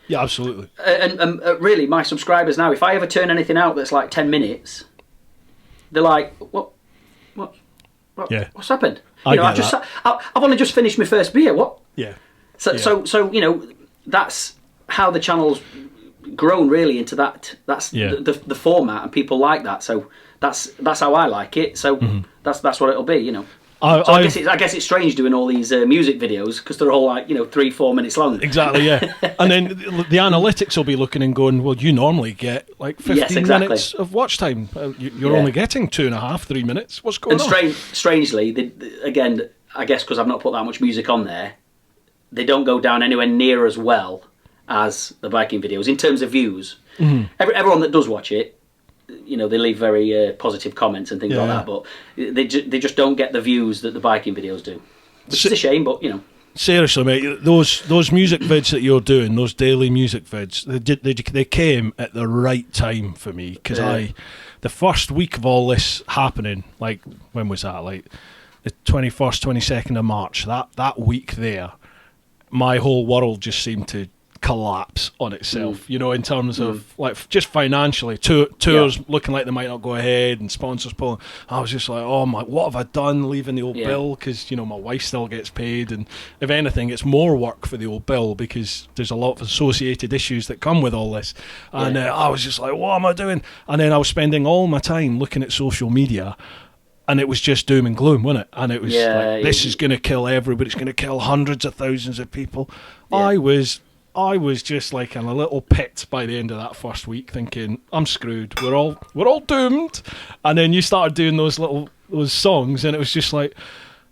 Yeah, absolutely. And really, my subscribers now, if I ever turn anything out that's like 10 minutes, they're like, what's happened? I've only just finished my first beer. What? Yeah. So that's how the channel's grown really into that. That's the format, and people like that. So that's how I like it. So that's what it'll be. I guess it's strange doing all these music videos because they're all like 3-4 minutes long. Exactly, yeah. And then the analytics will be looking and going, well, you normally get like 15 minutes of watch time. You're only getting 2.5, 3 minutes. What's going on? And strangely, again, I guess because I've not put that much music on there, they don't go down anywhere near as well as the biking videos in terms of views. Everyone that does watch it, they leave very positive comments and things like that, but they just don't get the views that the biking videos do, which is a shame. But seriously, mate, those music vids that you're doing, those daily music vids, they came at the right time for me because the first week of all this happening, like when was that? Like the 21st, 22nd of March. That week there, my whole world just seemed to collapse on itself, in terms of like just financially, tours looking like they might not go ahead and sponsors pulling. I was just like, oh my, what have I done leaving the old bill? Because my wife still gets paid, and if anything, it's more work for the old bill because there's a lot of associated issues that come with all this. And I was just like, what am I doing? And then I was spending all my time looking at social media. And it was just doom and gloom, wasn't it? And it was this is going to kill everybody. It's going to kill hundreds of thousands of people. I was just like in a little pit by the end of that first week, thinking, I'm screwed. We're all doomed. And then you started doing those songs, and it was just like,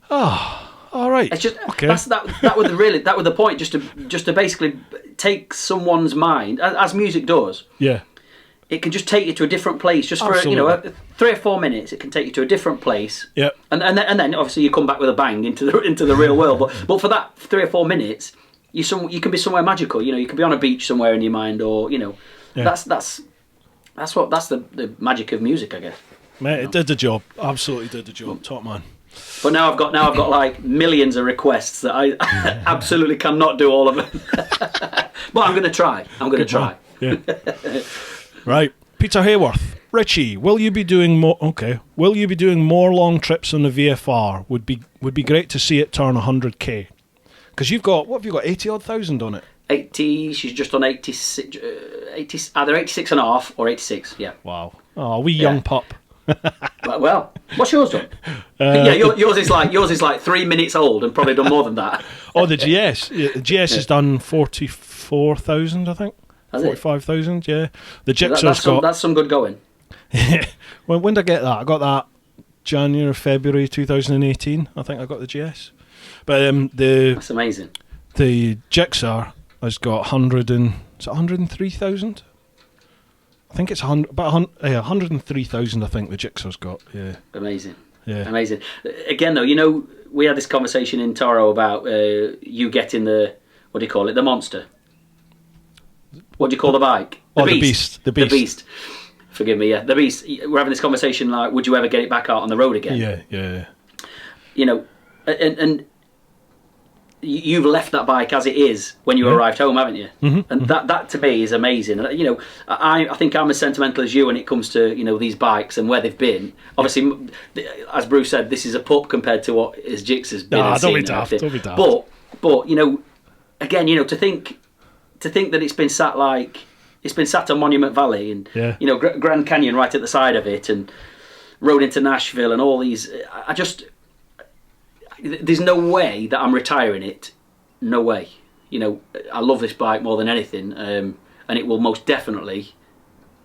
all right. It's just okay. That was the point. Just to basically take someone's mind, as music does. Yeah. It can just take you to a different place, just for 3 or 4 minutes. It can take you to a different place. Yeah. And then obviously you come back with a bang into the real world. But for that 3 or 4 minutes, you can be somewhere magical. You can be on a beach somewhere in your mind, or that's the magic of music, I guess. Mate, it did the job. Absolutely did the job. Top man. But now I've got like millions of requests that I absolutely cannot do all of them. But I'm going to try. Yeah. Right, Peter Hayworth. Richie, will you be doing more? Okay, will you be doing more long trips on the VFR? Would be great to see it turn 100k. Because you've got, what have you got, 80 odd thousand on it? 80. She's just on 86. Either 86 and a half or 86. Yeah. Wow. Oh, wee young pup. Well, what's yours done? Yours is like 3 minutes old and probably done more than that. Oh, the GS. The GS has done 44,000, I think. 45,000, yeah. The Gypsar's that's some good going. When did I get that? I got that January, February 2018. I think I got the GS. But that's amazing. The Jigsaw has got 103,000. I think it's 103,000. I think the Jigsaw's got. Yeah. Amazing. Yeah. Amazing. Again, though, we had this conversation in Toro about you getting the, what do you call it, the monster. What do you call the bike? The beast. The beast. Forgive me, yeah. The beast. We're having this conversation like, would you ever get it back out on the road again? Yeah. And you've left that bike as it is when you arrived home, haven't you? Mm-hmm. And that to me is amazing. And, I think I'm as sentimental as you when it comes to these bikes and where they've been. Obviously, as Bruce said, this is a pup compared to what his Jigs has been. Don't be daft. But again, to think that it's been sat on Monument Valley and Grand Canyon right at the side of it, and rode into Nashville and all these. There's no way that I'm retiring it. No way. I love this bike more than anything, and it will most definitely,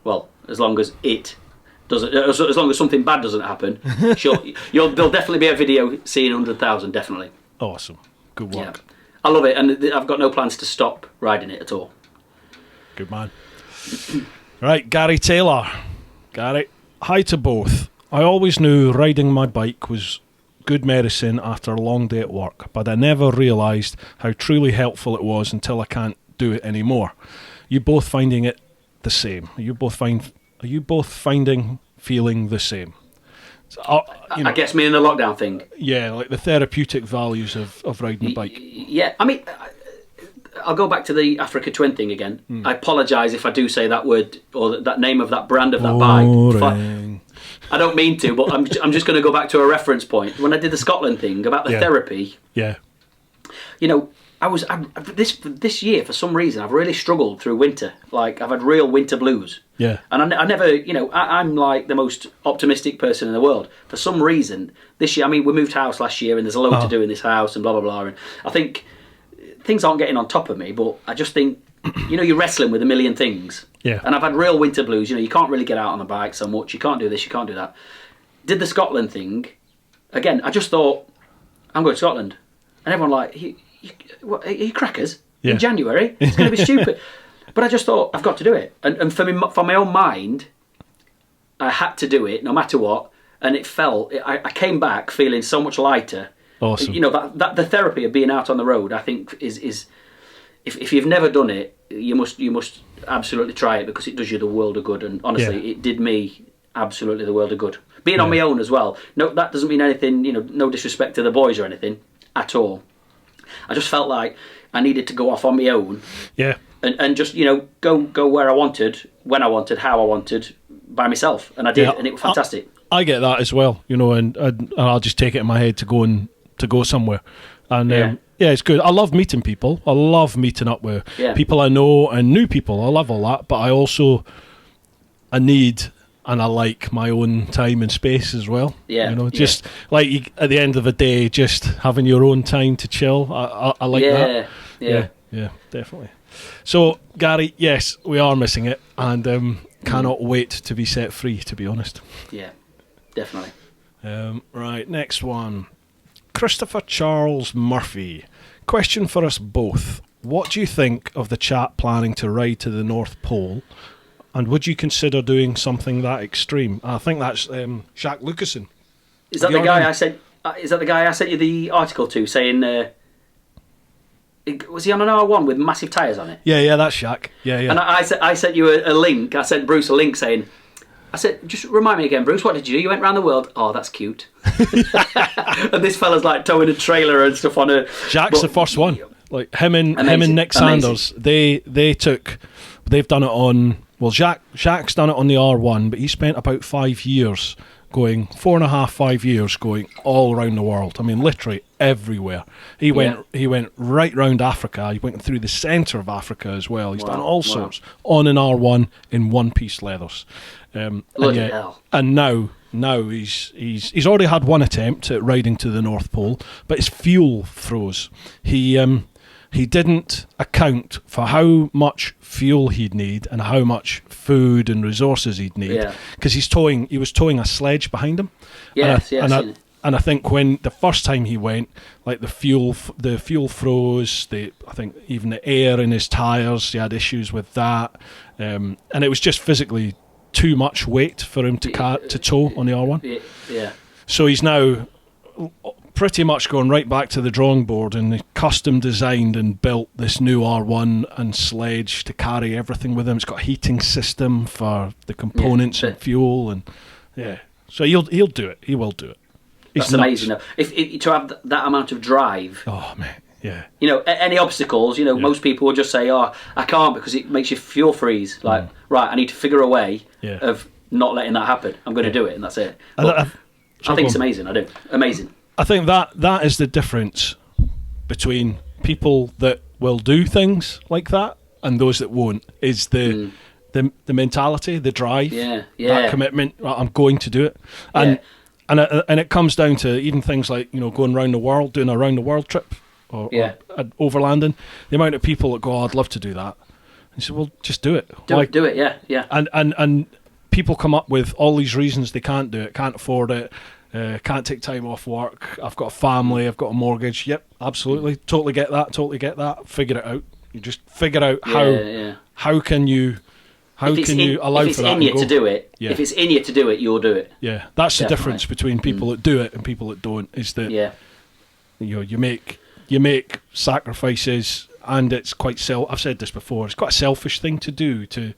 well, as long as it doesn't, as long as something bad doesn't happen, there'll definitely be a video seeing 100,000. Definitely. Awesome. Good work. Yeah. I love it, and I've got no plans to stop riding it at all. Good man. Right, Gary Taylor. Gary, hi to both. I always knew riding my bike was good medicine after a long day at work, but I never realised how truly helpful it was until I can't do it anymore. You both finding it the same? Are you both finding feeling the same? So, I guess me in the lockdown thing. Yeah, like the therapeutic values of riding a bike. Yeah, I mean, I'll go back to the Africa Twin thing again. I apologise if I do say that word or that name of that brand of that bike. I don't mean to, but I'm just going to go back to a reference point. When I did the Scotland thing about the therapy, this year for some reason I've really struggled through winter. Like I've had real winter blues. Yeah, and I never, I'm like the most optimistic person in the world. For some reason this year, I mean, we moved house last year, and there's a lot to do in this house, and blah blah blah. And I think things aren't getting on top of me, but I just think, you're wrestling with a million things. Yeah. And I've had real winter blues. You can't really get out on the bike so much. You can't do this, you can't do that. Did the Scotland thing. Again, I just thought, I'm going to Scotland. And everyone like, are you crackers? Yeah. In January? It's going to be stupid. But I just thought, I've got to do it. And for my own mind, I had to do it no matter what. And I came back feeling so much lighter. Awesome. That the therapy of being out on the road, I think is if you've never done it, you must absolutely try it, because it does you the world of good. And honestly, it did me absolutely the world of good. Being on my own as well. No, that doesn't mean anything. No disrespect to the boys or anything at all. I just felt like I needed to go off on my own. Yeah. And just go where I wanted, when I wanted, how I wanted, by myself, and I did, and it was fantastic. I get that as well, and I'll just take it in my head to go somewhere, and it's good. I love meeting people. I love meeting up with people I know and new people. I love all that, but I need and I like my own time and space as well. Yeah, just like at the end of the day, just having your own time to chill. I like that. Yeah, definitely. So, Gary, yes, we are missing it, and cannot wait to be set free, to be honest. Yeah, definitely. Right, next one. Christopher Charles Murphy. Question for us both. What do you think of the chap planning to ride to the North Pole, and would you consider doing something that extreme? I think that's Jacques Lucassen. Is that the guy I sent? Is that the guy I sent you the article to, saying... was he on an R1 with massive tyres on it? Yeah, that's Jacques. Yeah. And I sent you a link. I sent Bruce a link saying... I said, just remind me again, Bruce, what did you do? You went around the world. Oh, that's cute. And this fella's like towing a trailer and stuff on a... Jacques the first one. Like him and Nick Sanders, they've done it on... Well, Jacques done it on the R1, but he spent about 5 years going, 5 years going all around the world. I mean, literally everywhere. He went right round Africa. He went through the centre of Africa as well. He's done all sorts on an R1 in one-piece leathers. Bloody hell. And now he's already had one attempt at riding to the North Pole, but his fuel froze. He didn't account for how much fuel he'd need and how much food and resources he'd need, because he was towing a sledge behind him. And I think when the first time he went, like the fuel froze. I think even the air in his tires, he had issues with that, and it was just physically too much weight for him to tow on the R1. Yeah. So he's now pretty much going right back to the drawing board and custom designed and built this new R1 and sledge to carry everything with him. It's got a heating system for the components and fuel, and so he'll do it. He will do it. That's amazing. Though. If to have that amount of drive. Oh man, yeah. Any obstacles. Most people will just say, "Oh, I can't," because it makes you fuel freeze. Like, right, I need to figure a way of not letting that happen. I'm going to do it, and that's it. I think it's amazing. I do. Amazing. I think that is the difference between people that will do things like that and those that won't. Is the mentality, the drive, that commitment. I'm going to do it, and it comes down to even things like going around the world, doing a round the world trip, or overlanding. The amount of people that go, "Oh, I'd love to do that," and you say, "Well, just do it. Do it, yeah." And people come up with all these reasons they can't do it, can't afford it. Can't take time off work. I've got a family. I've got a mortgage. Yep, absolutely, totally get that. Figure it out. You just figure out how can you allow for that. If it's in you to do it, if it's in you to do it, you'll do it. Yeah, that's the difference between people that do it and people that don't. Is that you make sacrifices, and it's quite I've said this before. It's quite a selfish thing to do to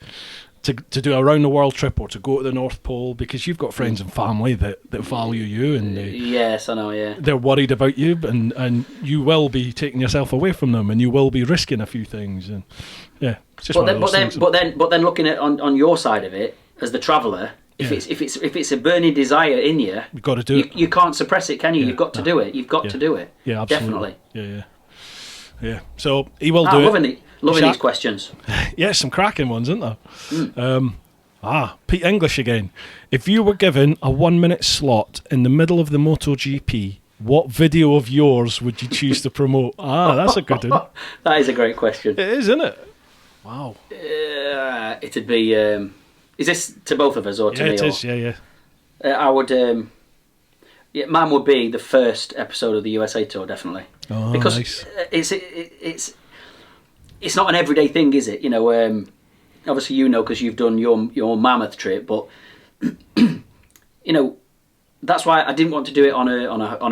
do a round the world trip or to go to the North Pole, because you've got friends and family that value you, and yes, I know, they're worried about you, and you will be taking yourself away from them, and you will be risking a few things, and it's just but then looking at on your side of it as the traveller, if it's a burning desire in you, you've got to do it. You can't suppress it, can you? You've got to do it. You've got to do it. Yeah, absolutely. Definitely. Yeah. So he will do it. Loving these questions. Yeah, some cracking ones, isn't there? Pete English again. If you were given a 1 minute slot in the middle of the MotoGP, what video of yours would you choose to promote? That's a good one. That is a great question. It is, isn't it? Wow. It'd be... is this to both of us or to me? It is, yeah. I would... mine would be the first episode of the USA Tour, definitely. Oh, because nice. It's not an everyday thing, is it? Obviously because you've done your mammoth trip, but that's why I didn't want to do it on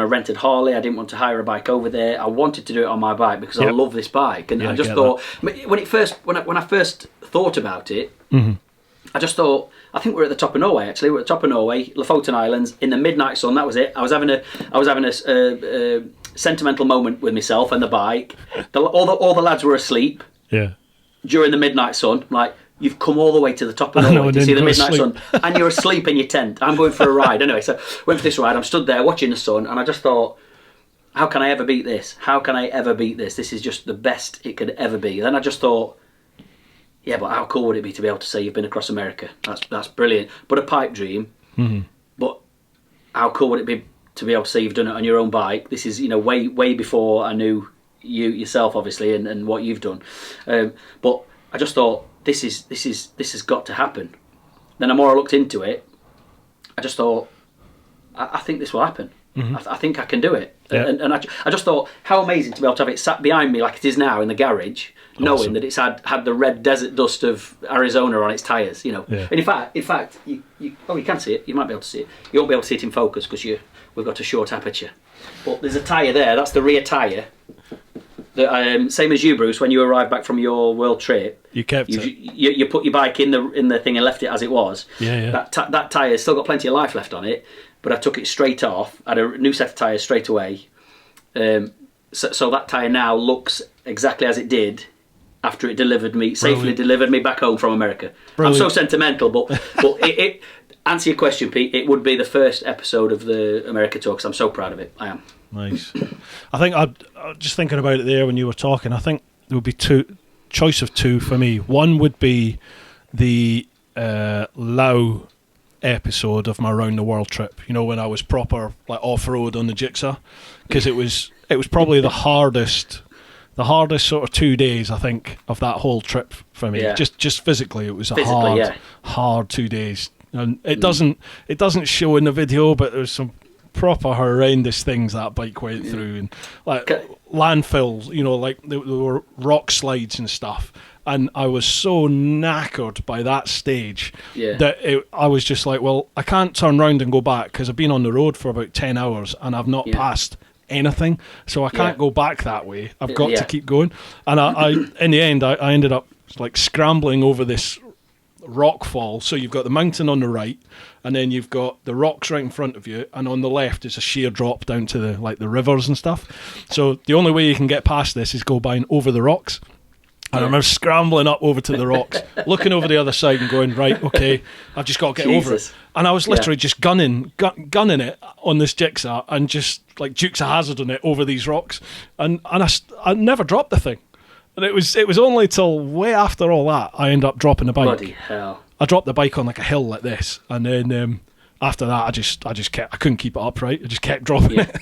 a rented Harley. I didn't want to hire a bike over there. I wanted to do it on my bike because I love this bike, and I just thought when I first thought about it, I just thought, I think we're at the top of Norway. Actually, we're at the top of Norway, Lofoten Islands, in the midnight sun. That was it. I was having a sentimental moment with myself and the bike. All the lads were asleep. Yeah. During the midnight sun, like, you've come all the way to the top of Norway to see the midnight sun, and you're asleep in your tent. I'm going for a ride anyway. So went for this ride. I'm stood there watching the sun, and I just thought, how can I ever beat this? How can I ever beat this? This is just the best it could ever be. Then I just thought, yeah, but how cool would it be to be able to say you've been across America? That's brilliant. But a pipe dream. Mm-hmm. But how cool would it be to be able to say you've done it on your own bike? This is way before I knew you yourself, obviously, and what you've done. But I just thought this has got to happen. Then the more I looked into it, I just thought I think this will happen. Mm-hmm. I think I can do it. Yeah. And I just thought, how amazing to be able to have it sat behind me like it is now in the garage, knowing that it's had the red desert dust of Arizona on its tyres, Yeah. And in fact, you can see it. You might be able to see it. You won't be able to see it in focus because we've got a short aperture. But there's a tyre there. That's the rear tyre. That same as you, Bruce. When you arrived back from your world trip, you kept it. You put your bike in the thing and left it as it was. Yeah. That tyre's still got plenty of life left on it. But I took it straight off. I had a new set of tyres straight away. So that tyre now looks exactly as it did after it safely delivered me back home from America. Brilliant. I'm so sentimental, but it answer your question, Pete. It would be the first episode of the America Tour because I'm so proud of it. I am. Nice. I think I just thinking about it there when you were talking. I think there would be choice of two for me. One would be the Lao episode of my round the world trip, when I was proper like off-road on the Jigsaw, because it was probably the hardest sort of 2 days I think of that whole trip for me. Just physically it was a hard 2 days, and it doesn't show in the video, but there's some proper horrendous things that bike went through, and like landfills, you know, like there were rock slides and stuff. And I was so knackered by that stage that I was just like, well, I can't turn round and go back because I've been on the road for about 10 hours and I've not passed anything. So I can't go back that way. I've got to keep going. And I in the end, I ended up like scrambling over this rock fall. So you've got the mountain on the right, and then you've got the rocks right in front of you, and on the left is a sheer drop down to the rivers and stuff. So the only way you can get past this is go by and over the rocks. And I remember scrambling up over to the rocks, looking over the other side and going, right, okay, I've just got to get over it. And I was literally just gunning it on this jigsaw and just like Dukes of Hazzard on it over these rocks. And I never dropped the thing. And it was only till way after all that I ended up dropping the bike. Bloody hell. I dropped the bike on like a hill like this. And then after that, I couldn't keep it upright. I just kept dropping it.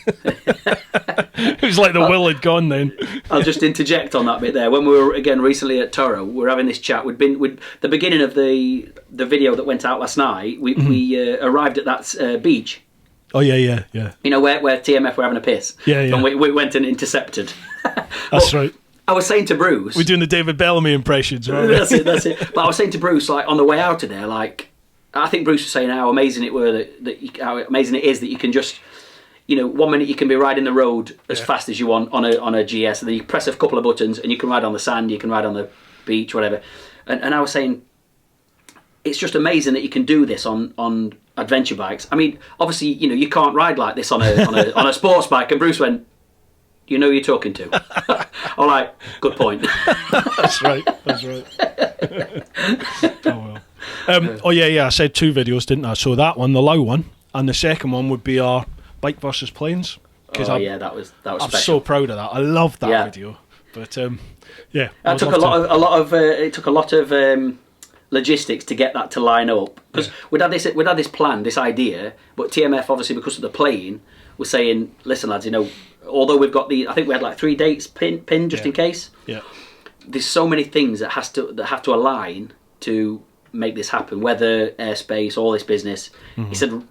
It was like the will had gone then. I'll just interject on that bit there. When we were again recently at Toro, we were having this chat. We'd the beginning of the video that went out last night. We arrived at that beach. Oh yeah. You know where TMF were having a piss. Yeah. And we went and intercepted. That's right. I was saying to Bruce, we're doing the David Bellamy impressions, right? That's it. But I was saying to Bruce, like on the way out of there, like I think Bruce was saying how amazing it how amazing it is that you can just, you know, 1 minute you can be riding the road as fast as you want on a GS, and then you press a couple of buttons and you can ride on the sand, you can ride on the beach, whatever. And I was saying, it's just amazing that you can do this on adventure bikes. I mean, obviously, you know, you can't ride like this on a sports bike. And Bruce went, you know who you're talking to. All right, good point. That's right. Oh well. I said 2 videos, didn't I? So that one, the Low one, and the second one would be our bike versus planes. That was I'm special. so proud of that. I love that video. But it took a lot of logistics to get that to line up, because we'd had this plan, this idea, but TMF obviously, because of the plane, was saying, listen lads, you know, although we've got I think we had like 3 dates pinned just in case. Yeah. There's so many things that have to align to make this happen. Weather, airspace, all this business. Mm-hmm. He said,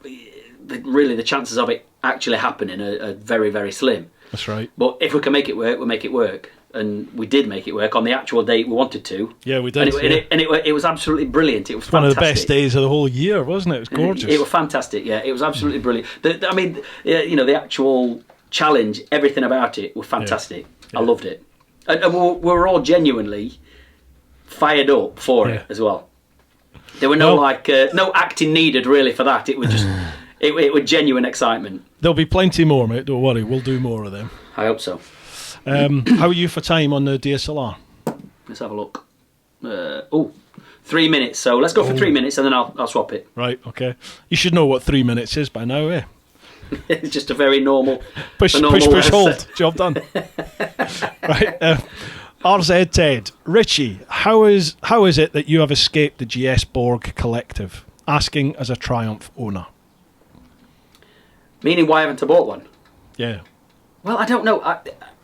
really, the chances of it actually happening are very, very slim. That's right. But if we can make it work, we'll make it work. And we did make it work on the actual date we wanted to. Yeah, we did. And it was absolutely brilliant. It was fantastic. One of the best days of the whole year, wasn't it? It was gorgeous. It was fantastic. Yeah, it was absolutely brilliant. The actual challenge, everything about it was fantastic. Yeah. I loved it, and we were all genuinely fired up for it as well. There were no acting needed really for that. It was just it was genuine excitement. There'll be plenty more, mate. Don't worry, we'll do more of them. I hope so. How are you for time on the DSLR? Let's have a look. 3 minutes. So let's go for 3 minutes, and then I'll swap it. Right. Okay. You should know what 3 minutes is by now, eh? It's just a very normal push, hold. Job done. Right. RZ Ted, Richie, how is it that you have escaped the GS Borg collective? Asking as a Triumph owner. Meaning, why haven't I bought one? Yeah. Well, I don't know.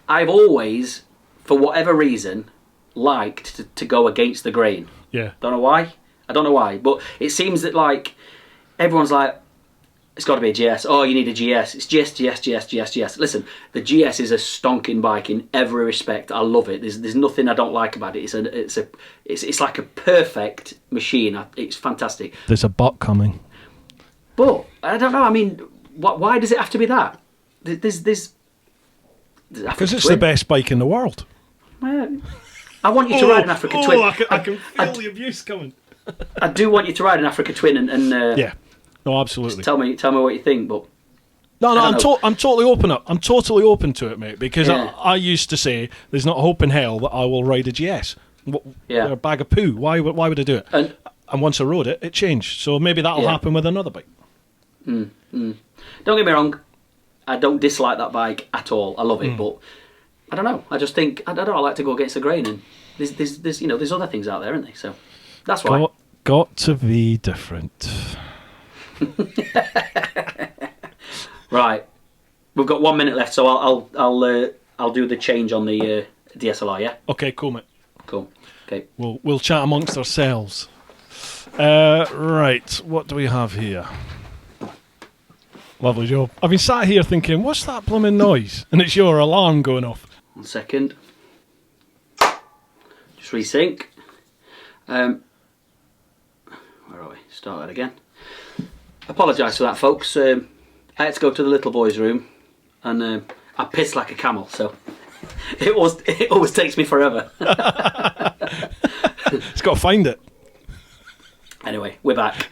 I've always, for whatever reason, liked to go against the grain. Yeah. Don't know why. I don't know why, but it seems that like everyone's like, it's got to be a GS. Oh, you need a GS. It's GS. Listen, the GS is a stonking bike in every respect. I love it. There's nothing I don't like about it. It's like a perfect machine. It's fantastic. There's a bot coming. But I don't know. I mean, why does it have to be that? There's because it's the best bike in the world. I want you to ride an Africa Twin. I can feel the abuse coming. I do want you to ride an Africa Twin and yeah. No, absolutely. Tell me what you think, but no, I'm totally open up. I'm totally open to it, mate. Because I used to say there's not a hope in hell that I will ride a GS. A bag of poo. Why would I do it? And once I rode it, it changed. So maybe that'll happen with another bike. Don't get me wrong. I don't dislike that bike at all. I love it, but I don't know. I just think I like to go against the grain, and there's other things out there, aren't there? So that's why. Got to be different. Right, we've got 1 minute left, so I'll do the change on the DSLR. Yeah. Okay, cool, mate. Cool. Okay. We'll chat amongst ourselves. Right, what do we have here? Lovely job. I've been sat here thinking, what's that blooming noise? And it's your alarm going off. 1 second. Just resync. Where are we? Start that again. Apologise for that, folks. I had to go to the little boy's room, and I pissed like a camel, so it always takes me forever. It's got to find it. Anyway, we're back.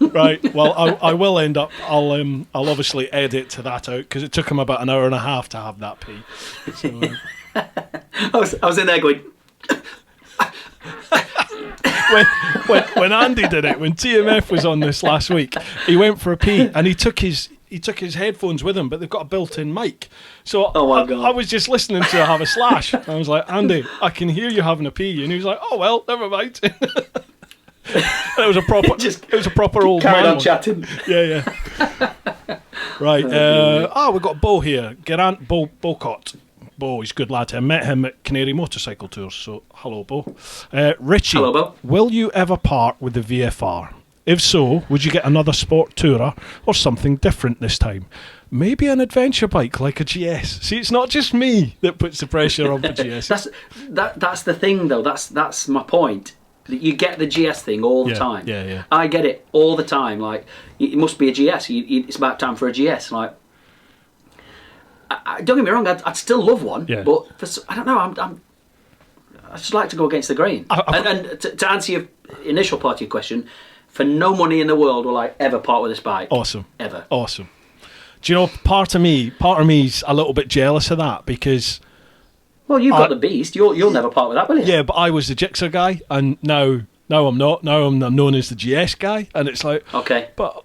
Right. Well, I will end up. I'll obviously edit to that out because it took him about an hour and a half to have that pee. So, I was in there going. when Andy did it, when TMF was on this last week, he went for a pee and he took his headphones with him, but they've got a built-in mic. So I was just listening to have a slash. I was like, Andy, I can hear you having a pee, and he was like, oh well, never mind. It was a proper old carried man on chatting. Yeah. Right. We've got Bo here. Geraint Bocott. Bo, he's a good lad. I met him at Canary Motorcycle Tours, so hello, Bo. Richie, hello, Bo. Will you ever part with the VFR? If so, would you get another sport tourer or something different this time? Maybe an adventure bike like a GS. See, it's not just me that puts the pressure on the GS. That's the thing, though. That's my point. You get the GS thing all the time. Yeah. I get it all the time. Like, it must be a GS. It's about time for a GS. Like, don't get me wrong. I'd still love one, but I don't know. I just like to go against the grain. And to answer your initial part of your question, for no money in the world will I ever part with this bike. Awesome. Ever. Awesome. Do you know, part of me's a little bit jealous of that because. Well, you've got the beast. You'll never part with that, will you? Yeah, but I was the Gixxer guy, and now I'm not. Now I'm known as the GS guy, and it's like, okay, but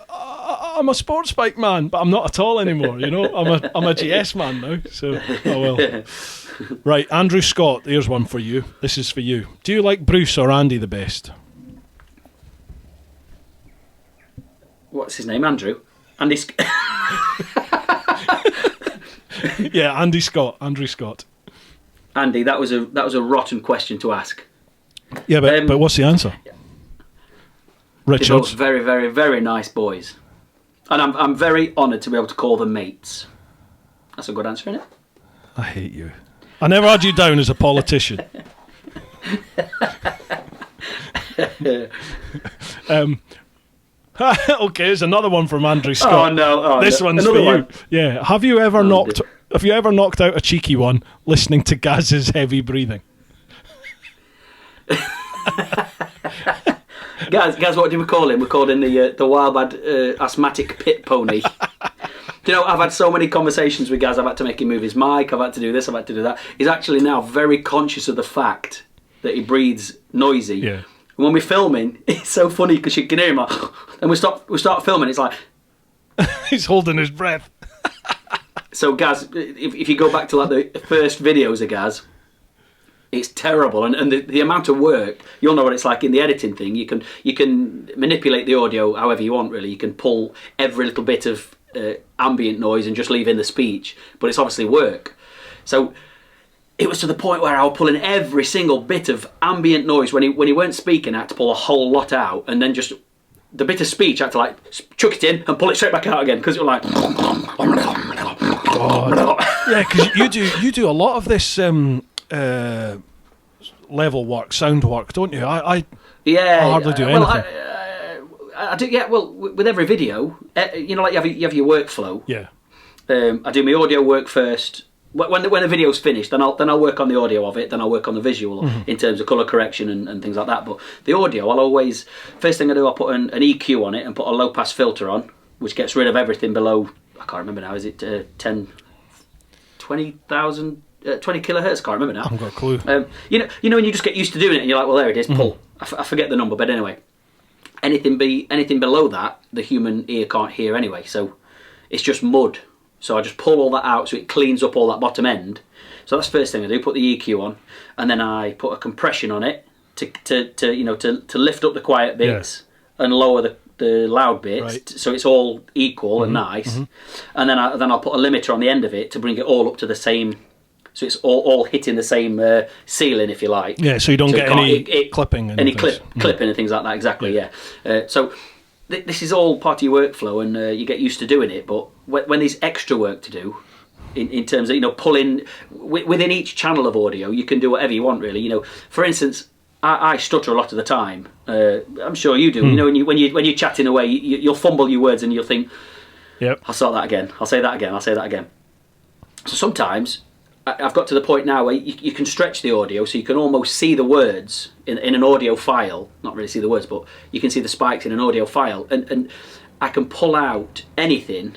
I'm a sports bike man, but I'm not at all anymore. You know, I'm a GS man now. So, oh well. Right, Andrew Scott. Here's one for you. This is for you. Do you like Bruce or Andy the best? What's his name? Andrew. Andy. Yeah, Andrew Scott. Andy, that was a rotten question to ask. Yeah, but what's the answer? Richard. They're both very, very, very nice boys, and I'm very honoured to be able to call them mates. That's a good answer, isn't it? I hate you. I never had you down as a politician. Okay, there's another one from Andrew Scott. Oh no! This one's another for you. One. Yeah. Have you ever knocked out a cheeky one listening to Gaz's heavy breathing? Gaz, what do we call him? We called him the wild bad asthmatic pit pony. Do you know, I've had so many conversations with Gaz. I've had to make him move his mic. I've had to do this. I've had to do that. He's actually now very conscious of the fact that he breathes noisy. Yeah. And when we're filming, it's so funny because you can hear him like, and we start filming. It's like he's holding his breath. So Gaz, if you go back to like the first videos of Gaz, it's terrible, and the amount of work, you'll know what it's like in the editing thing. You can manipulate the audio however you want. Really, you can pull every little bit of ambient noise and just leave in the speech, but it's obviously work. So it was to the point where I was pulling every single bit of ambient noise when he weren't speaking. I had to pull a whole lot out, and then just the bit of speech I had to like chuck it in and pull it straight back out again because it was like. Yeah, because you do a lot of this level work, sound work, don't you? I hardly do anything. I do. Yeah, well, with every video, you know, like you have your workflow. Yeah. I do my audio work first. When the video's finished, then I'll work on the audio of it. Then I'll work on the visual in terms of colour correction and things like that. But the audio, I'll always first thing I do, I'll put an EQ on it and put a low pass filter on, which gets rid of everything below. I can't remember now. Is it 20,000? 20 kilohertz, I can't remember now. I haven't got a clue. You know when you just get used to doing it and you're like, well, there it is, pull. I forget the number, but anyway, anything below that, the human ear can't hear anyway, so it's just mud. So I just pull all that out so it cleans up all that bottom end. So that's the first thing I do, put the EQ on, and then I put a compression on it to lift up the quiet bits and lower the loud bits, right, so it's all equal and nice. And then I'll put a limiter on the end of it to bring it all up to the same. So it's all hitting the same ceiling, if you like. Yeah, so you don't get any clipping. Clipping and things like that, exactly, yeah. So this is all part of your workflow, and you get used to doing it. But when there's extra work to do, in terms of pulling within each channel of audio, you can do whatever you want really. For instance, I stutter a lot of the time. I'm sure you do. When you're chatting away, you'll fumble your words and you'll think, "Yep, I'll start that again. I'll say that again. I'll say that again." So sometimes I've got to the point now where you can stretch the audio, so you can almost see the words in an audio file. Not really see the words, but you can see the spikes in an audio file, and I can pull out anything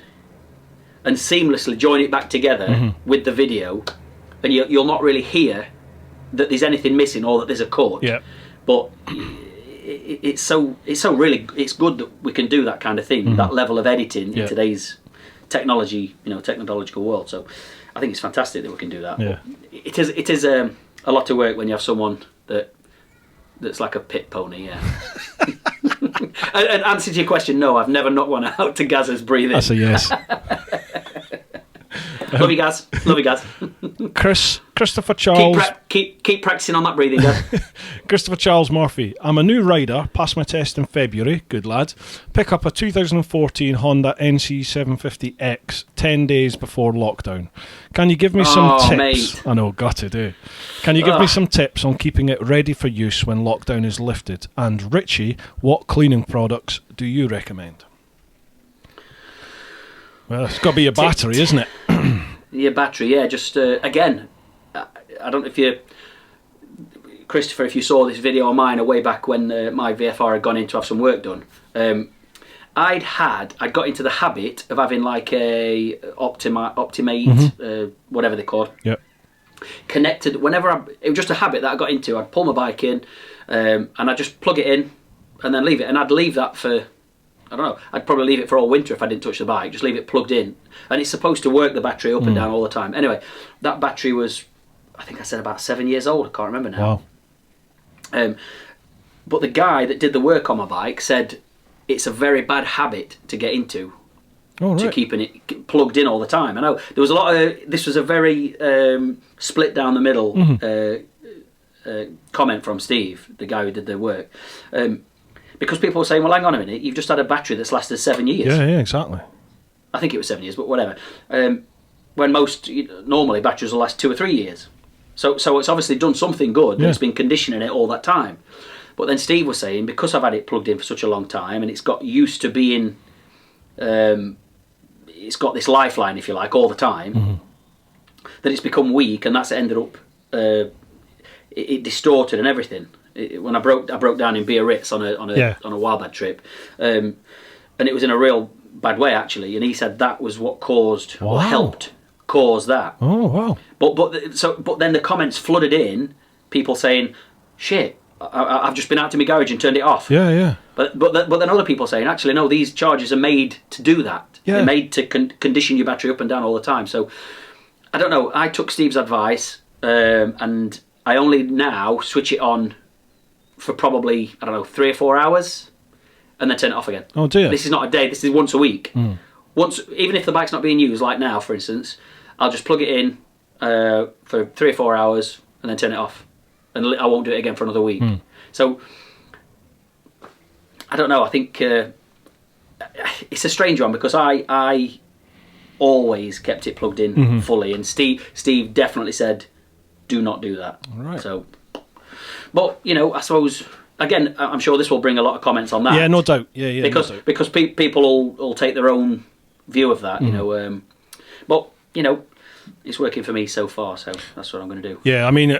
and seamlessly join it back together with the video, and you'll not really hear that there's anything missing or that there's a cut. Yeah. But it's good that we can do that kind of thing, that level of editing in today's technological world. So I think it's fantastic that we can do that. Yeah. It is a lot of work when you have someone that's like a pit pony. Yeah. And answer to your question, no, I've never knocked one out to Gaz's breathing. That's a yes. Love you, Gaz. Love you, Gaz. Christopher Charles. Keep practicing on that breathing, Gaz. Christopher Charles Murphy. I'm a new rider. Passed my test in February. Good lad. Pick up a 2014 Honda NC750X 10 days before lockdown. Can you give me some tips? Mate. I know, got to do. Can you give me some tips on keeping it ready for use when lockdown is lifted? And Richie, what cleaning products do you recommend? Well, it's got to be your battery, isn't it? Your battery, yeah. Just again, I don't know if you, Christopher, if you saw this video of mine way back when my VFR had gone in to have some work done. I'd got into the habit of having like a Optimate, whatever they're called. Yep. Connected whenever it was just a habit that I got into. I'd pull my bike in, and I'd just plug it in, and then leave it, and I'd leave that for. I don't know, I'd probably leave it for all winter if I didn't touch the bike, just leave it plugged in. And it's supposed to work the battery up and down all the time. Anyway, that battery was, I think I said about 7 years old, I can't remember now. Wow. But the guy that did the work on my bike said it's a very bad habit to get into, to keeping it plugged in all the time. I know, there was a lot of, this was a very split down the middle comment from Steve, the guy who did the work. Because people were saying, well, hang on a minute, you've just had a battery that's lasted 7 years. Yeah, exactly. I think it was 7 years, but whatever. When normally batteries will last 2 or 3 years. So it's obviously done something good, and it's been conditioning it all that time. But then Steve was saying, because I've had it plugged in for such a long time, and it's got used to being, it's got this lifeline, if you like, all the time, that it's become weak, and that's ended up, it distorted and everything. When I broke down in Biarritz on a wildbad trip, and it was in a real bad way actually. And he said that was what caused or helped cause that. Oh wow! But then the comments flooded in, people saying, "Shit, I've just been out to my garage and turned it off." Yeah. But then other people saying, "Actually, no, these chargers are made to do that. Yeah. They're made to condition your battery up and down all the time." So I don't know. I took Steve's advice, and I only now switch it on for probably, 3 or 4 hours, and then turn it off again. Oh dear. This is not a day, this is once a week. Once, even if the bike's not being used, like now for instance, I'll just plug it in for 3 or 4 hours and then turn it off, and I won't do it again for another week. So I don't know, I think it's a strange one, because I always kept it plugged in fully, and Steve definitely said do not do that. Right. So, but I suppose again, I'm sure this will bring a lot of comments on that. Yeah, no doubt. Yeah, because people will take their own view of that, But it's working for me so far, so that's what I'm going to do. Yeah, I mean,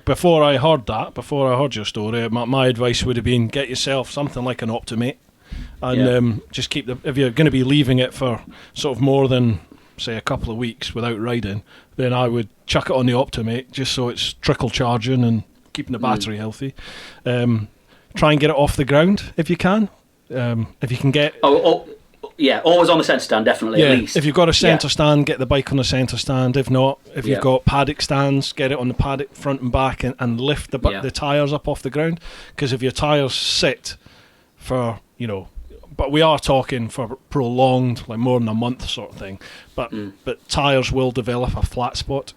before I heard your story, my advice would have been get yourself something like an Optimate, and just keep if you're going to be leaving it for sort of more than say a couple of weeks without riding, then I would chuck it on the Optimate just so it's trickle charging and keeping the battery healthy. Try and get it off the ground if you can. If you can get... always on the centre stand, definitely, at least. If you've got a centre stand, get the bike on the centre stand. If not, if you've got paddock stands, get it on the paddock front and back, and lift the tyres up off the ground. Because if your tyres sit for, but we are talking for prolonged, like more than a month sort of thing. But tyres will develop a flat spot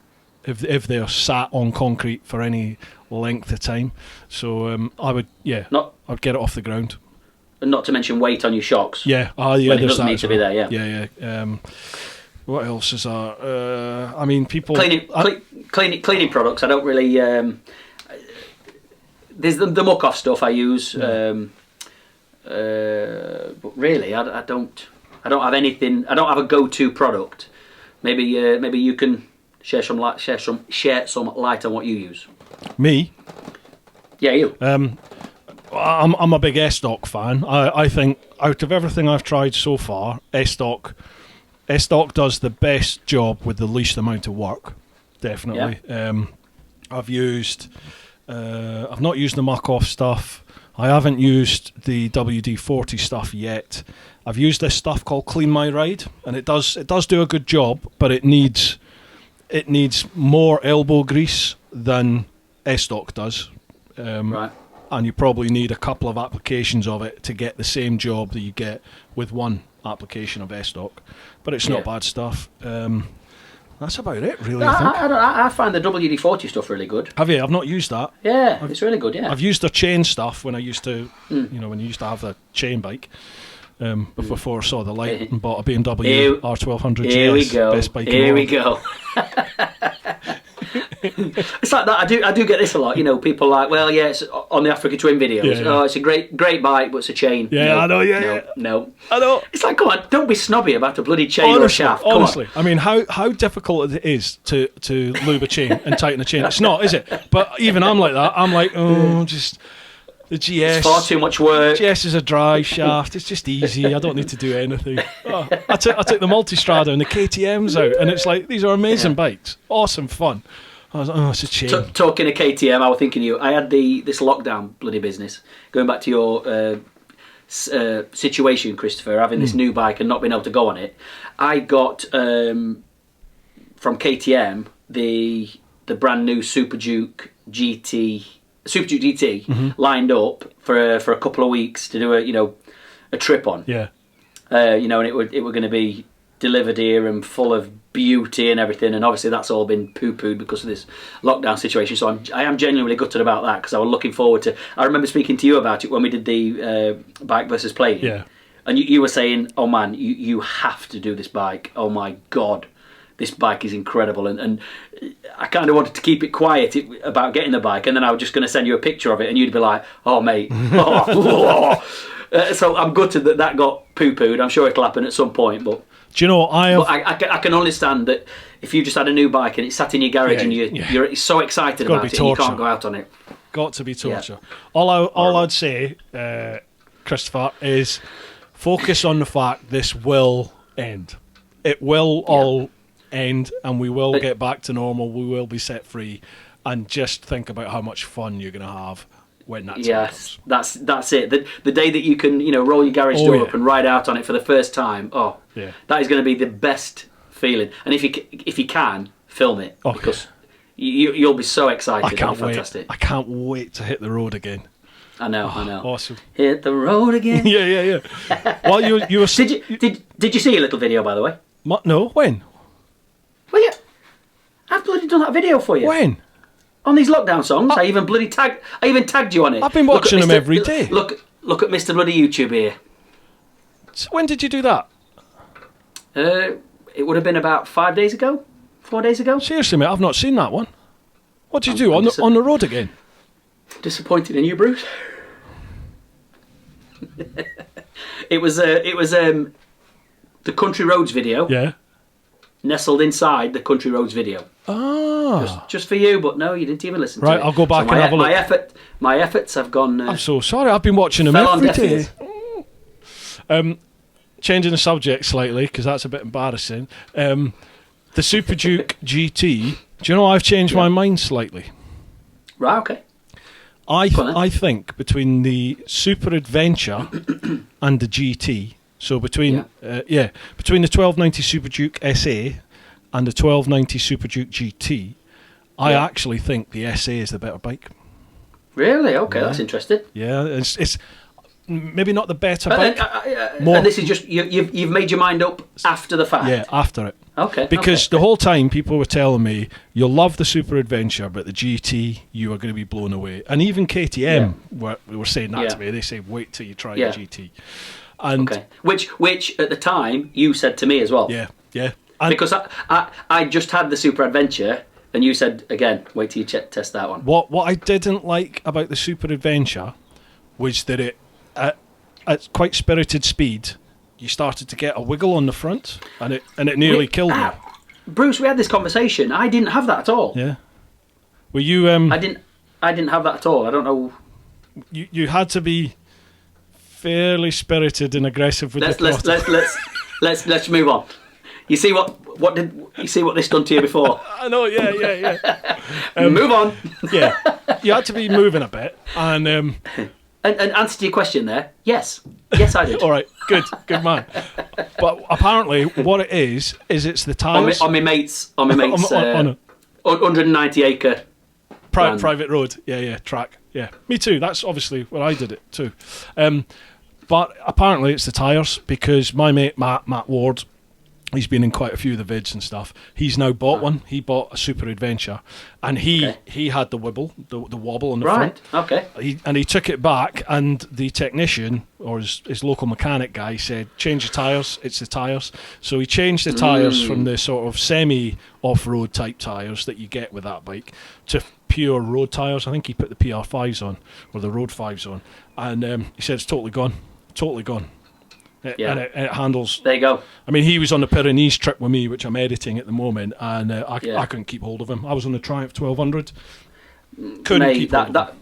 if they're sat on concrete for any length of time. So I would, I'd get it off the ground. and not to mention weight on your shocks. Yeah, when it there's doesn't that need as to well. be there. Yeah. Yeah. What else is there? I mean, people Cleaning products. I don't really. There's the muck off stuff I use, but really, I don't have anything. I don't have a go-to product. Maybe you can share some light on what you use. Me? Yeah, you. I'm a big S-Stock fan. I think out of everything I've tried so far, S-Stock does the best job with the least amount of work. Definitely. Yeah. I've not used the muck off stuff. I haven't used the WD-40 stuff yet. I've used this stuff called Clean My Ride, and it does do a good job, but it needs more elbow grease than S-Stock does. Right. And you probably need a couple of applications of it to get the same job that you get with one application of S-Stock. But it's not bad stuff. That's about it, really. I find the WD-40 stuff really good. Have you? I've not used that. Yeah, it's really good. Yeah, I've used the chain stuff when I used to, when you used to have the chain bike. Before I saw the light and bought a BMW R1200 GS. Here we go. Best bike Here we go. It's like that. I do get this a lot. People like, well, yeah, it's on the Africa Twin videos. Yeah. Oh, it's a great bike, but it's a chain. Yeah, no, I know. Yeah, no. I know. It's like, come on, don't be snobby about a bloody chain or a shaft. Honestly, I mean, how difficult it is to lube a chain and tighten a chain. It's not, is it? But even I'm like that. I'm like, just. The GS. It's far too much work. GS is a drive shaft. It's just easy. I don't need to do anything. I took the Multistrada and the KTMs out, and it's like, these are amazing bikes. Awesome fun. I was like, it's a shame. Talking of KTM, I was thinking I had this lockdown bloody business. Going back to your situation, Christopher, having this new bike and not being able to go on it. I got from KTM the brand new Super Duke GT lined up for a couple of weeks to do a trip on. Yeah. And it were going to be delivered here and full of beauty and everything, and obviously that's all been poo-pooed because of this lockdown situation. So I am genuinely gutted about that, because I was looking forward to. I remember speaking to you about it when we did the bike versus plane. Yeah. And you were saying, "Oh man, you have to do this bike. Oh my god, this bike is incredible." And I kind of wanted to keep it quiet about getting the bike, and then I was just going to send you a picture of it, and you'd be like, "Oh mate." So I'm gutted that got poo-pooed. I'm sure it'll happen at some point, but. Do you know what I can understand that if you just had a new bike and it's sat in your garage and you're so excited about it and you can't go out on it. Got to be torture. Yeah. All I'd say, Christopher, is focus on the fact this will end. It will all end, and we will get back to normal. We will be set free, and just think about how much fun you're going to have when that time comes. That's it. The day that you can roll your garage door up and ride out on it for the first time. That is going to be the best feeling. And if you can film it, because you'll be so excited. I can't wait. Fantastic. I can't wait to hit the road again. I know. Awesome. Hit the road again. Yeah. Well, you were. Did you see a little video, by the way? No. When? Well, yeah. I've bloody done that video for you. When? On these lockdown songs. I even tagged you on it. I've been watching them every day. Look at Mr. Bloody YouTube here. So when did you do that? It would have been about 4 days ago. Seriously, mate, I've not seen that one. What did you do on the road again? Disappointed in you, Bruce. It was the Country Roads video. Yeah. Nestled inside the Country Roads video. Just for you, but no, you didn't even listen to it. Right, I'll go back and have a look. My efforts have gone. I'm so sorry. I've been watching them every day. Changing the subject slightly, because that's a bit embarrassing. The Super Duke GT. Do you know I've changed my mind slightly? Right. Okay. I think between the Super Adventure and the GT. So between the 1290 Super Duke SA and the 1290 Super Duke GT, I actually think the SA is the better bike. Really? Okay, that's interesting. Yeah, it's maybe not the better bike. And this is just you've made your mind up after the fact. Yeah, after it. Okay. Because the whole time people were telling me, you'll love the Super Adventure, but the GT, you are going to be blown away. And even KTM were saying that to me. They say, wait till you try the GT. And which at the time you said to me as well. Yeah. And because I just had the Super Adventure, and you said again, wait till you test that one. What I didn't like about the Super Adventure was that it at quite spirited speed, you started to get a wiggle on the front, and it nearly killed me. Bruce, we had this conversation. I didn't have that at all. Yeah. Were you? I didn't have that at all. I don't know. You had to be fairly spirited and aggressive with the let's move on. You see what this done to you before? I know. Yeah. Move on. Yeah. You had to be moving a bit, and answer to your question there, yes, I did. All right, good man. But apparently, what it is it's the tyres on my mate's 190 acre private road. Yeah, track. Yeah, me too. That's obviously where I did it too. But apparently, it's the tyres because my mate Matt Ward. He's been in quite a few of the vids and stuff. He's now bought one. He bought a Super Adventure, and he had the wobble on the front. Right. Okay. He took it back, and the technician or his local mechanic guy said, "Change the tyres. It's the tyres." So he changed the tyres from the sort of semi off-road type tyres that you get with that bike to pure road tyres. I think he put the PR5s on or the Road 5s on, and he said it's totally gone. And it handles. There you go. I mean, he was on the Pyrenees trip with me, which I'm editing at the moment, and I couldn't keep hold of him. I was on the Triumph 1200. Couldn't keep hold of him.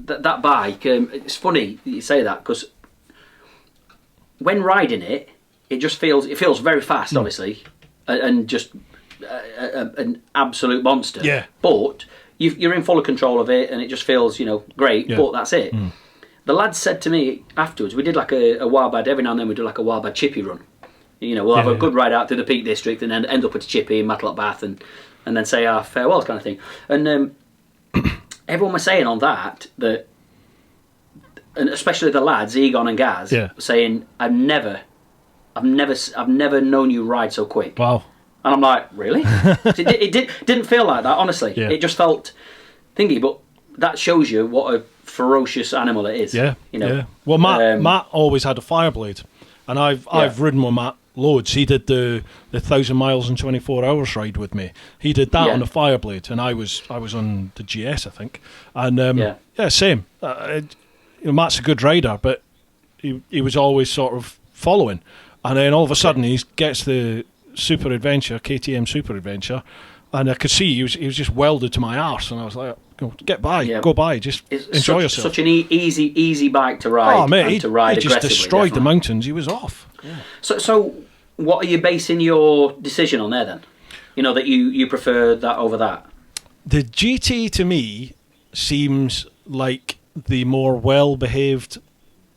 That bike. It's funny that you say that because when riding it, it feels very fast, obviously, and just an absolute monster. Yeah. But you're in full control of it, and it just feels great. Yeah. But that's it. The lads said to me afterwards, we did like a wildbad, every now and then we do like a wildbad chippy run. We'll have a good ride out through the Peak District and then end up at a chippy in Matlock Bath and then say our farewells kind of thing. And everyone was saying on that, and especially the lads, Egon and Gaz, saying, I've never known you ride so quick. Wow. And I'm like, really? it didn't feel like that, honestly. Yeah. It just felt thingy, but that shows you what a ferocious animal it is. Yeah. Well, Matt always had a Fireblade, and I've ridden with Matt loads. He did the 1,000 miles in 24 hours ride with me. He did that on a Fireblade, and I was on the GS, I think. And same. Matt's a good rider, but he was always sort of following, and then all of a sudden he gets the Super Adventure, KTM Super Adventure, and I could see he was just welded to my arse, and I was like, get by, go by, just enjoy yourself. Such an easy bike to ride. Oh mate, to ride he just destroyed the mountains. He was off. Yeah. So what are you basing your decision on there then? That you prefer that over that? The GT to me seems like the more well-behaved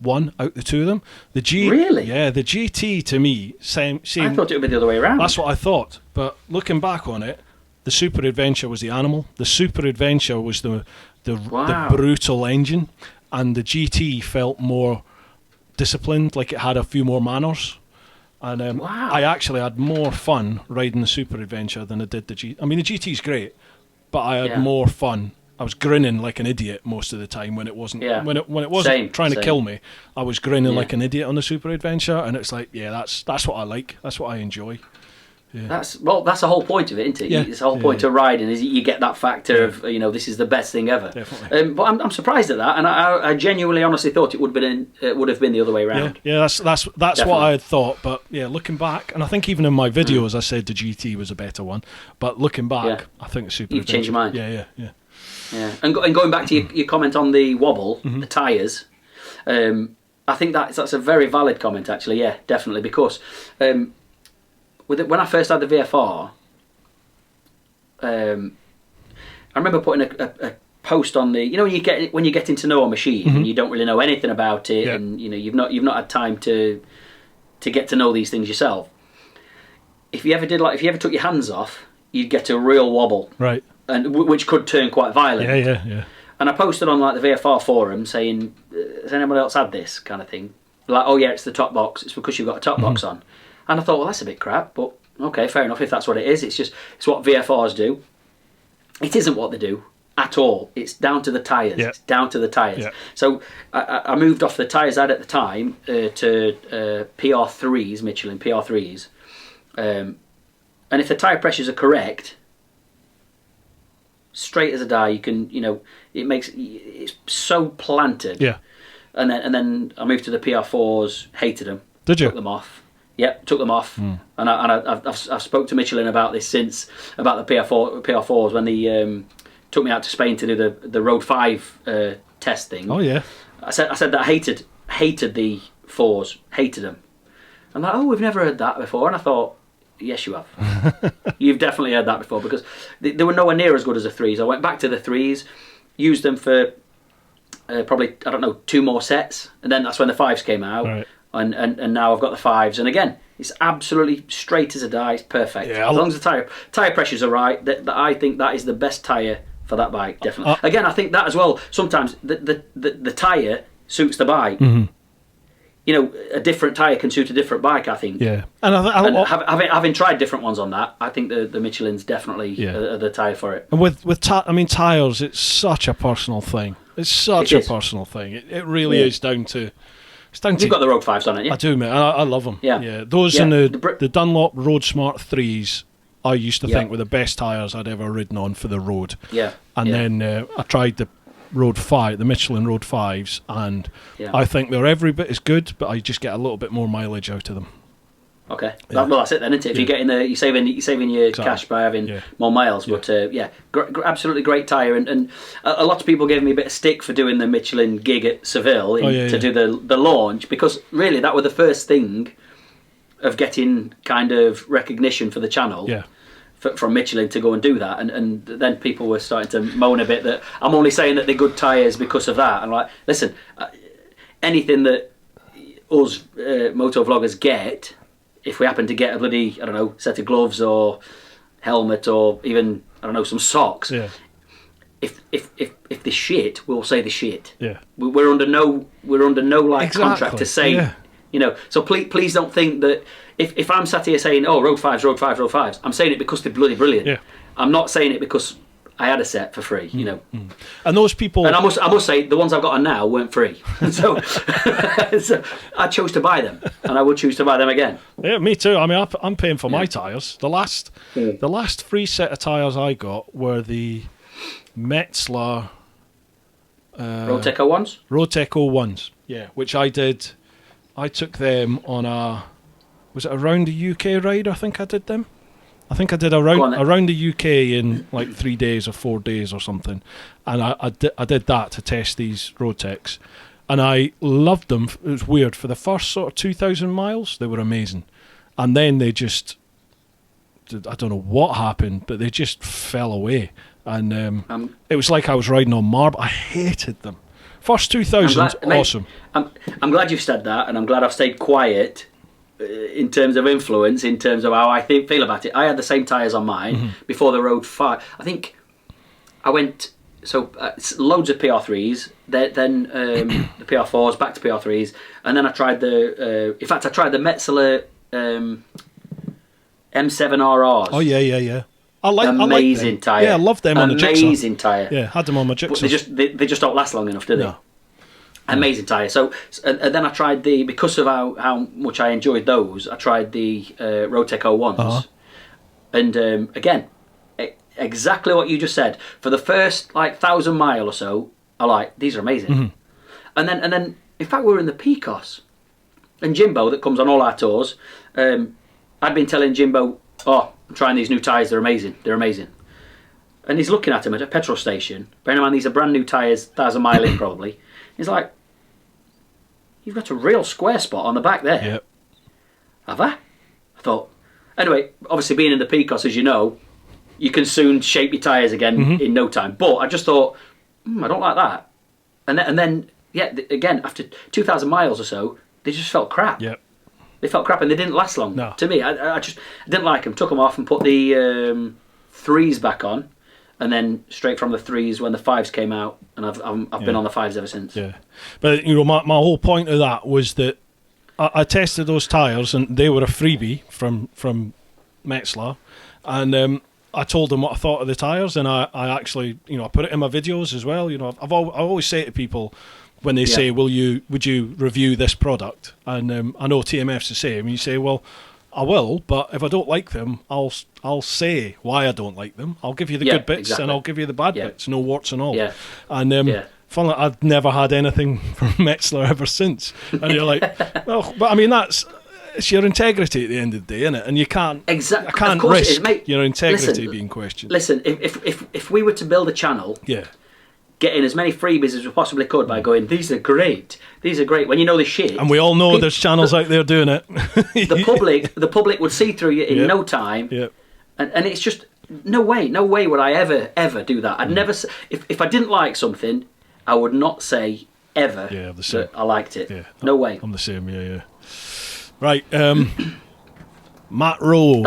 one out the two of them. Really? Yeah, the GT to me seemed. I thought it would be the other way around. That's what I thought, but looking back on it, the Super Adventure was the animal. The Super Adventure was the brutal engine, and the GT felt more disciplined, like it had a few more manners. And I actually had more fun riding the Super Adventure than I did the GT. I mean, the GT's great, but I had more fun. I was grinning like an idiot most of the time when it wasn't when it wasn't trying to kill me. I was grinning like an idiot on the Super Adventure, and it's like, that's what I like. That's what I enjoy. Yeah. That's the whole point of it, isn't it? Yeah. It's the whole point of riding is you get that factor of this is the best thing ever. Definitely. But I'm surprised at that, and I genuinely, honestly thought it would have been the other way around. Yeah, that's what I had thought. But looking back, and I think even in my videos I said the GT was a better one. But looking back, I think the Super. You've changed your mind. Yeah. And going back to your comment on the wobble, the tyres, I think that's a very valid comment actually. Yeah, definitely, because. When I first had the VFR, I remember putting a post on the. When you're getting to know a machine and you don't really know anything about it, and you've not had time to get to know these things yourself. If you ever took your hands off, you'd get a real wobble, right? And which could turn quite violent. Yeah. And I posted on like the VFR forum saying, "Has anyone else had this kind of thing?" Like, oh yeah, it's the top box. It's because you've got a top box on. And I thought, well, that's a bit crap, but okay, fair enough. If that's what it is, it's what VFRs do. It isn't what they do at all. It's down to the tyres. Yeah. It's down to the tyres. Yeah. So I moved off the tyres I had at the time to PR3s, Michelin PR3s. And if the tyre pressures are correct, straight as a die, you can, it's so planted. Yeah. And then I moved to the PR4s, hated them. Did you? Took them off. Yep, took them off. And I've spoke to Michelin about this since, about the PR4s when they took me out to Spain to do the Road 5 test thing. Oh yeah. I said that I hated the 4s, hated them. I'm like, oh, we've never heard that before. And I thought, yes, you have. You've definitely heard that before, because they were nowhere near as good as the 3s. I went back to the 3s, used them for probably, I don't know, 2 more sets, and then that's when the 5s came out. Right. And now I've got the 5s, and again, it's absolutely straight as a die. It's perfect. Yeah, as long as the tyre pressures are right, that I think that is the best tyre for that bike, definitely. Again, I think that as well, sometimes the tyre suits the bike. Mm-hmm. A different tyre can suit a different bike, I think. Yeah. Having tried different ones on that, I think the Michelin's definitely the tyre for it. And with tyres, it's such a personal thing. It's such a personal thing. It really is down to... You've got the Road 5s on it, yeah? I do, mate. I love them. Yeah. Those and the Dunlop Road Smart 3s, I used to think were the best tyres I'd ever ridden on for the road. Yeah. And then I tried the Michelin Road 5s, and I think they're every bit as good, but I just get a little bit more mileage out of them. Okay, well that's it then, isn't it? If you're getting you're saving your cash by having more miles. But absolutely great tyre, and a lot of people gave me a bit of stick for doing the Michelin gig at Seville to do the launch, because really that was the first thing of getting kind of recognition for the channel. Yeah. From Michelin to go and do that, and then people were starting to moan a bit that I'm only saying that they're good tyres because of that. I'm like, listen, anything that us moto vloggers get, if we happen to get a bloody, I don't know, set of gloves or helmet or even, I don't know, some socks, if they're shit, we'll say they're shit. Yeah. We're under no contract to say, so please don't think that if I'm sat here saying, oh, Road 5s, I'm saying it because they're bloody brilliant. Yeah. I'm not saying it because I had a set for free, And those people... And I must say, the ones I've got on now weren't free. so I chose to buy them, and I will choose to buy them again. Yeah, me too. I mean, I'm paying for my tyres. The last free set of tyres I got were the Metzler... Roadtech 01s? Roadtech 01s, yeah, which I did... I took them on was it around the UK ride? I think I did them. I think I did around the UK in like 3 days or 4 days or something, and I did that to test these Roadtechs, and I loved them. It was weird, for the first sort of 2,000 miles they were amazing, and then they just, I don't know what happened, but they just fell away, and it was like I was riding on marble. I hated them. First 2,000, awesome. I'm glad you've said that, and I'm glad I've stayed quiet in terms of influence, in terms of how I feel about it. I had the same tyres on mine before the Road 5. I think I went, loads of PR3s, then the PR4s, back to PR3s, and then I tried the Metzeler M7RRs. Oh, yeah. Amazing tyre. Yeah, I love them on the Jigsaw. Amazing tyre. Yeah, had them on my Jigsaw. But they just don't last long enough, do they? No. Amazing tyre. So, and then I tried because of how much I enjoyed those, I tried the Roadtech 01s. And again, exactly what you just said. For the first 1,000 mile or so, these are amazing. And then, in fact, we were in the Picos, and Jimbo, that comes on all our tours, I'd been telling Jimbo, oh, I'm trying these new tyres, they're amazing. And he's looking at them at a petrol station. Bearing in mind, these are brand new tyres, 1,000 mile in probably. He's like, you've got a real square spot on the back there. Yep. Have I? I thought. Anyway, obviously being in the Picos, as you know, you can soon shape your tyres again in no time. But I just thought, I don't like that. And then, again, after 2,000 miles or so, they just felt crap. Yep. They felt crap, and they didn't last long. No. To me, I didn't like them. Took them off and put the 3s back on, and then straight from the 3s when the 5s came out, and I've been on the 5s ever since. Yeah, but my whole point of that was that I tested those tyres, and they were a freebie from Metzler, and I told him what I thought of the tyres, and I actually, I put it in my videos as well. I always say to people when they say, would you review this product? And I know TMF's the same. You say, well, I will, but if I don't like them, I'll say why I don't like them. I'll give you the good bits, and I'll give you the bad bits, no warts and all. Yeah. And funnily, I've never had anything from Metzler ever since. And you're like, well, but I mean, it's your integrity at the end of the day, isn't it? And you can't, I can't risk your integrity being questioned. Listen, if we were to build a channel, getting as many freebies as we possibly could by going, these are great, when you know the shit. And we all know there's channels out there doing it. the public would see through you in no time. Yeah. And it's just, no way would I ever do that. I'd never, if I didn't like something, I would not say ever that I liked it. Yeah. No way. I'm the same, yeah. Right, Matt Rowe.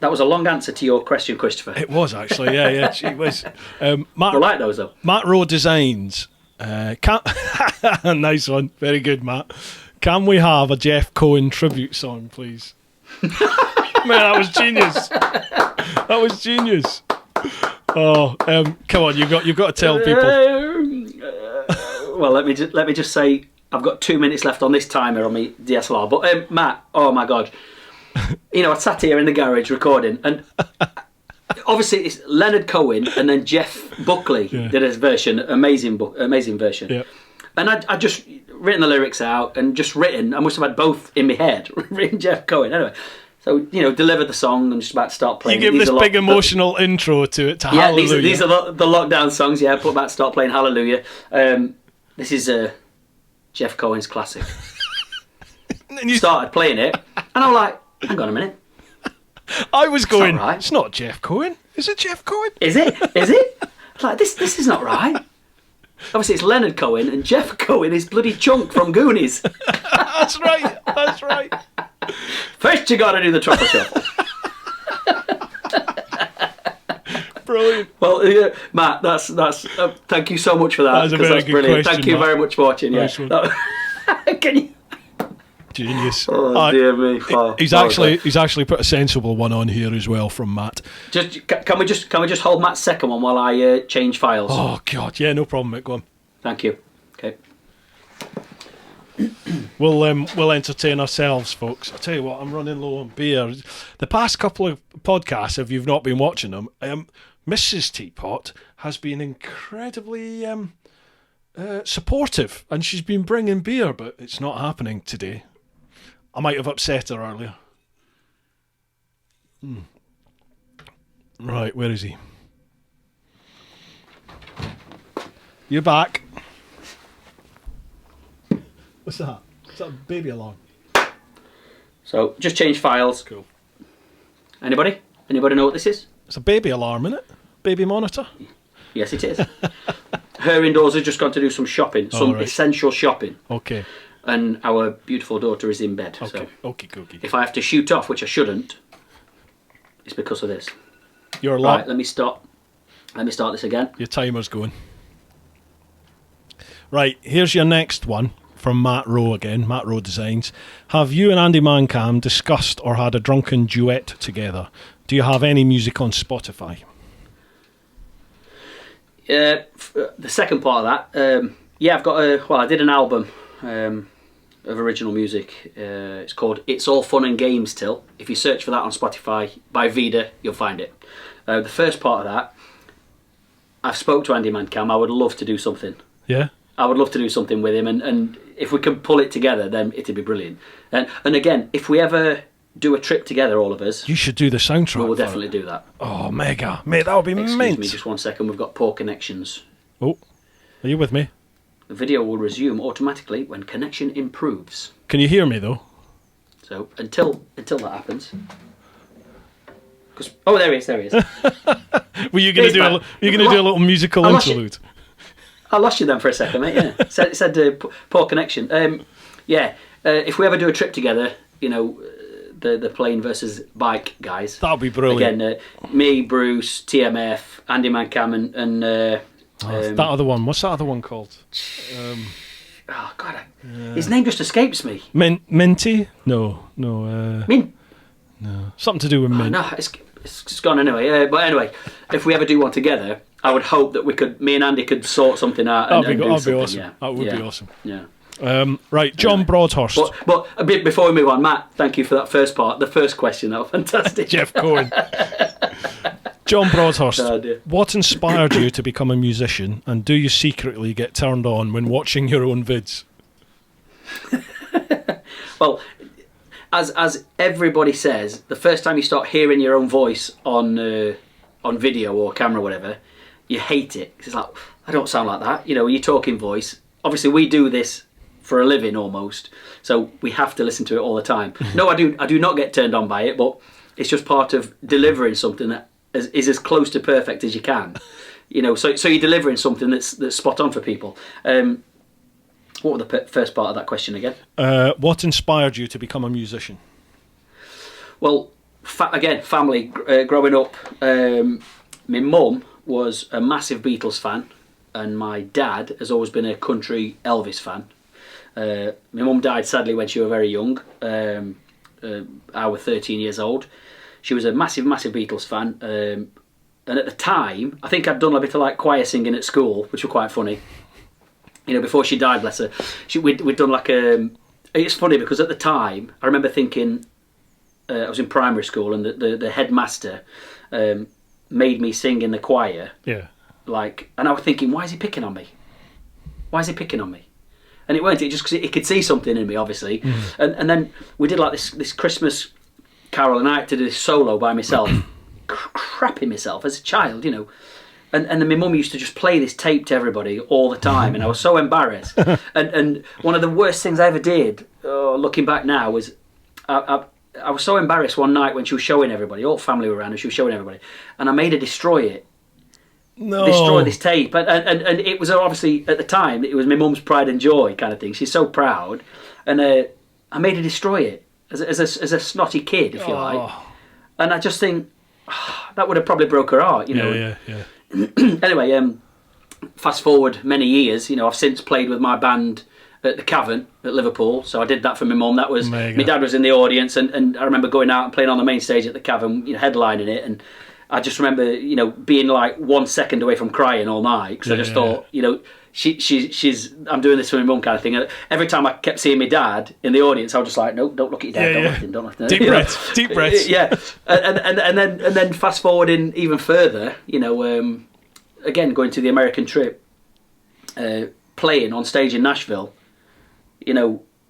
That was a long answer to your question, Christopher. It was actually, yeah. It was. I like those though. Matt Rowe Designs. Nice one, very good, Matt. Can we have a Jeff Cohen tribute song, please? Man, that was genius. That was genius. Oh, come on, you've got to tell people. Well, let me just say, I've got 2 minutes left on this timer on my DSLR. But Matt, oh my God. I sat here in the garage recording, and obviously it's Leonard Cohen and then Jeff Buckley did his version, amazing version. Yeah. And I just written the lyrics out and I must have had both in my head, written Jeff Cohen. Anyway, so, delivered the song and just about to start playing. You give this big emotional intro to it, to Hallelujah. These are the lockdown songs, put about to start playing Hallelujah. This is Jeff Cohen's classic. And you started playing it, and I'm like, hang on a minute. I was going, it's not Jeff Cohen. Is it Jeff Cohen? Is it? It's like, this is not right. Obviously, it's Leonard Cohen, and Jeff Cohen is bloody Chunk from Goonies. That's right. First, you got to do the truffle shuffle. Brilliant. Well, Matt, that's. Thank you so much for that. That's brilliant. Thank you very much for watching. Nice one. Can you? Genius. Oh dear me. He's actually put a sensible one on here as well from Matt. Can we just hold Matt's second one while I change files? Oh God, yeah, no problem, mate. Go on. Thank you. Okay. We'll entertain ourselves, folks. I tell you what, I'm running low on beer. The past couple of podcasts, if you've not been watching them, Mrs. Teapot has been incredibly supportive, and she's been bringing beer, but it's not happening today. I might have upset her earlier. Right, where is he? You're back. What's that? Is that a baby alarm? So, just change files. Cool. Anybody know what this is? It's a baby alarm, isn't it? Baby monitor? Yes, it is. Her indoors has just gone to do some shopping, essential shopping. Okay. And our beautiful daughter is in bed. Okay. So Okay. if I have to shoot off, which I shouldn't, it's because of this. Your alarm. Right, let me start this again. Your timer's going. Right, here's your next one from Matt Rowe again, Matt Rowe Designs. Have you and Andy Mancam discussed or had a drunken duet together? Do you have any music on Spotify? The second part of that, I've got I did an album of original music. It's called It's All Fun and Games Till. If you search for that on Spotify by Vida, you'll find it. The first part of that, I've spoke to Andy Mancam. I would love to do something. Yeah? I would love to do something with him, and if we can pull it together, then it'd be brilliant. And again, if we ever do a trip together, all of us, you should do the soundtrack. We will definitely do that. Oh, mega. Mate, that would be mint. Excuse me, just 1 second. We've got poor connections. Oh, are you with me? The video will resume automatically when connection improves. Can you hear me, though? So, until that happens... Oh, there he is. Were you going to do a little musical interlude? I lost you then for a second, mate. Yeah, it said poor connection. If we ever do a trip together, the plane versus bike guys. That'll be brilliant. Again, me, Bruce, TMF, Andy Mancam, and that other one. What's that other one called? Oh God, his name just escapes me. Minty? No. No. Something to do with mint. No, it's gone anyway. But anyway, if we ever do one together, I would hope that me and Andy could sort something out. That'd be awesome. Yeah. That would be awesome. Yeah. Right, John Broadhurst. But a bit before we move on, Matt, thank you for that first part. The first question, that was fantastic. Jeff Cohen. John Broadhurst, Oh, what inspired you to become a musician, and do you secretly get turned on when watching your own vids? Well, as everybody says, the first time you start hearing your own voice on video or camera or whatever, you hate it. 'Cause it's like, I don't sound like that. Your talking voice. Obviously, we do this for a living almost, so we have to listen to it all the time. No, I do not get turned on by it, but it's just part of delivering something that is as close to perfect as you can. So you're delivering something that's spot on for people. What was the first part of that question again? What inspired you to become a musician? Well, again, family. Growing up, my mum was a massive Beatles fan, and my dad has always been a country Elvis fan. My mum died sadly when she was very young. I was 13 years old. She was a massive Beatles fan. And at the time, I think I'd done a bit of like choir singing at school, which was quite funny. Before she died, bless her, we'd done like it's funny because at the time, I remember thinking, I was in primary school and the headmaster made me sing in the choir. Yeah. And I was thinking, why is he picking on me? Why is he picking on me? And it weren't it just because he could see something in me, obviously. And then we did like this Christmas carol, and I had to do this solo by myself, crapping myself as a child, And then my mum used to just play this tape to everybody all the time, and I was so embarrassed. and one of the worst things I ever did, looking back now, was I was so embarrassed one night when she was showing everybody, all family were around, and she was showing everybody, and I made her destroy it. No. Destroy this tape, and it was obviously at the time it was my mum's pride and joy kind of thing. She's so proud, and I made her destroy it as a snotty kid, if you like. And I just think that would have probably broke her heart, Yeah. Anyway, fast forward many years, I've since played with my band at the Cavern at Liverpool, so I did that for my mum. That was my dad was in the audience, and I remember going out and playing on the main stage at the Cavern, headlining it, and I just remember, being like 1 second away from crying all night because I just thought, she's I'm doing this for my mum kind of thing. And every time I kept seeing my dad in the audience, I was just like, no, don't look at your dad, don't look at him. Deep breaths. Yeah, and then fast forwarding even further, again going to the American trip, playing on stage in Nashville,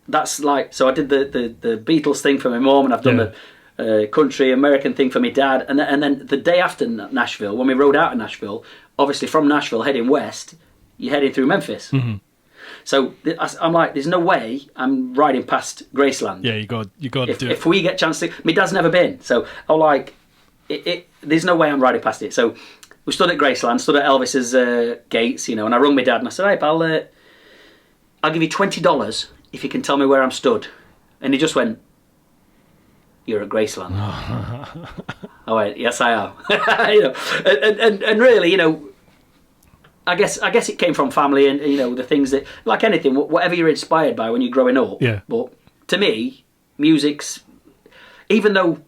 that's like, so I did the Beatles thing for my mum, and I've done the country American thing for my dad, and then the day after Nashville, when we rode out of Nashville, obviously from Nashville heading west, you're heading through Memphis. So I'm like, there's no way I'm riding past Graceland. Yeah, you got to do it. If we get a chance to, my dad's never been, so I'm like, there's no way I'm riding past it. So we stood at Graceland, stood at Elvis's gates, and I rung my dad and I said, hey pal, I'll give you $20 if you can tell me where I'm stood. And he just went, you're at Graceland. I went, yes I am. and really, I guess it came from family, and the things that, like anything, whatever you're inspired by when you're growing up. Yeah. But to me, music's, even though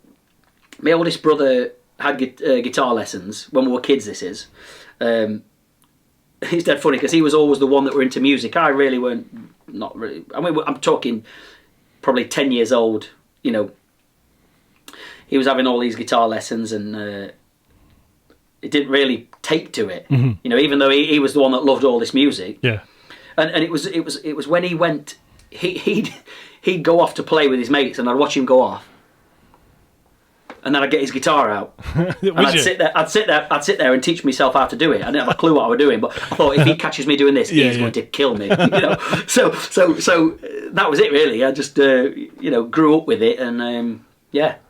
my oldest brother had guitar lessons when we were kids, this is, it's dead funny because he was always the one that were into music. I really weren't, not really. I mean, I'm talking probably 10 years old. He was having all these guitar lessons, and it didn't really take to it. Even though he was the one that loved all this music. Yeah. And it was when he went, he'd go off to play with his mates, and I'd watch him go off, and then I'd get his guitar out, and I'd sit there and teach myself how to do it. I didn't have a clue what I was doing, but I thought, if he catches me doing this, he's going to kill me. So that was it really. I just grew up with it, and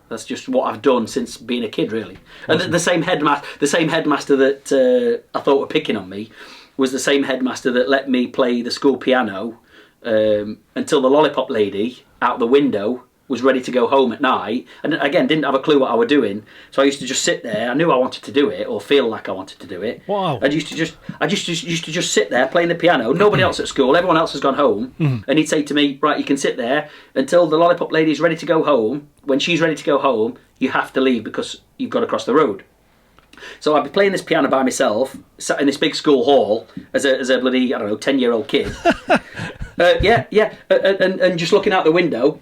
that's just what I've done since being a kid, really. Awesome. And the same headmaster that I thought were picking on me was the same headmaster that let me play the school piano until the lollipop lady out the window was ready to go home at night, and again didn't have a clue what I was doing, so I used to just sit there. I knew I wanted to do it, or feel like I wanted to do it. Wow! I used to just sit there playing the piano. Nobody else at school. Everyone else has gone home, and he'd say to me, "Right, you can sit there until the lollipop lady is ready to go home. When she's ready to go home, you have to leave because you've got to cross the road." So I'd be playing this piano by myself, sat in this big school hall as a bloody 10-year-old kid. And just looking out the window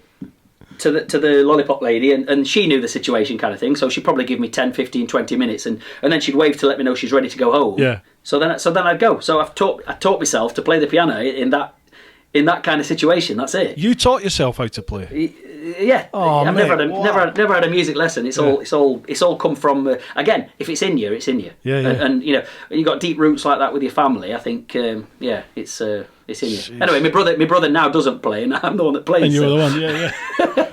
to the lollipop lady, and she knew the situation kind of thing, so she'd probably give me 10, 15, 20 minutes, and then she'd wave to let me know she's ready to go home. Yeah. So then I'd go. So I taught myself to play the piano in that kind of situation. That's it. You taught yourself how to play? Yeah. Oh, I've mate, never had a music lesson. It's all come from again. If it's in you, it's in you. Yeah. And you got deep roots like that with your family. I think it's in you. Jeez. Anyway, my brother now doesn't play, and I'm the one that plays. And you're the one, yeah.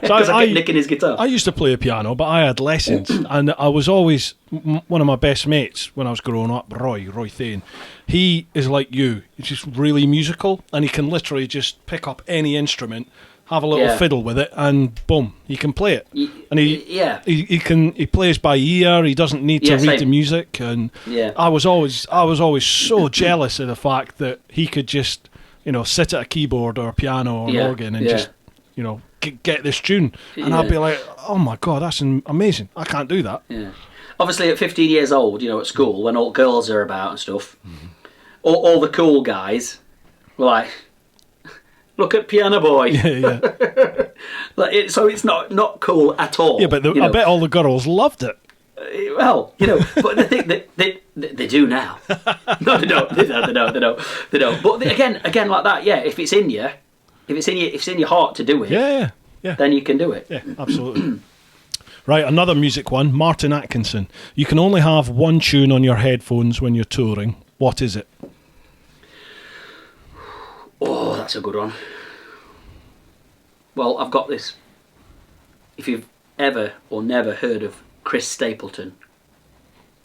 Because I kept nicking his guitar. I used to play a piano, but I had lessons, and I was always one of my best mates when I was growing up. Roy Thane. He is like you. He's just really musical, and he can literally just pick up any instrument, have a little fiddle with it, and boom, he can play it. And he plays by ear. He doesn't need to read the music. And I was always so jealous of the fact that he could just sit at a keyboard or a piano or an organ and just get this tune. And I'd be like, oh my god, that's amazing. I can't do that. Yeah. Obviously, at 15 years old, at school when all girls are about and stuff, all the cool guys were like, look at Piano Boy. Yeah. So it's not cool at all. Yeah, but I bet all the girls loved it. Well, but the thing that they do now. No, they don't. They don't. But again, like that. Yeah, if it's in you, if it's in your heart to do it. Yeah. Then you can do it. Yeah, absolutely. Right, another music one. Martin Atkinson. You can only have one tune on your headphones when you're touring. What is it? Oh, that's a good one. Well, I've got this. If you've ever or never heard of Chris Stapleton.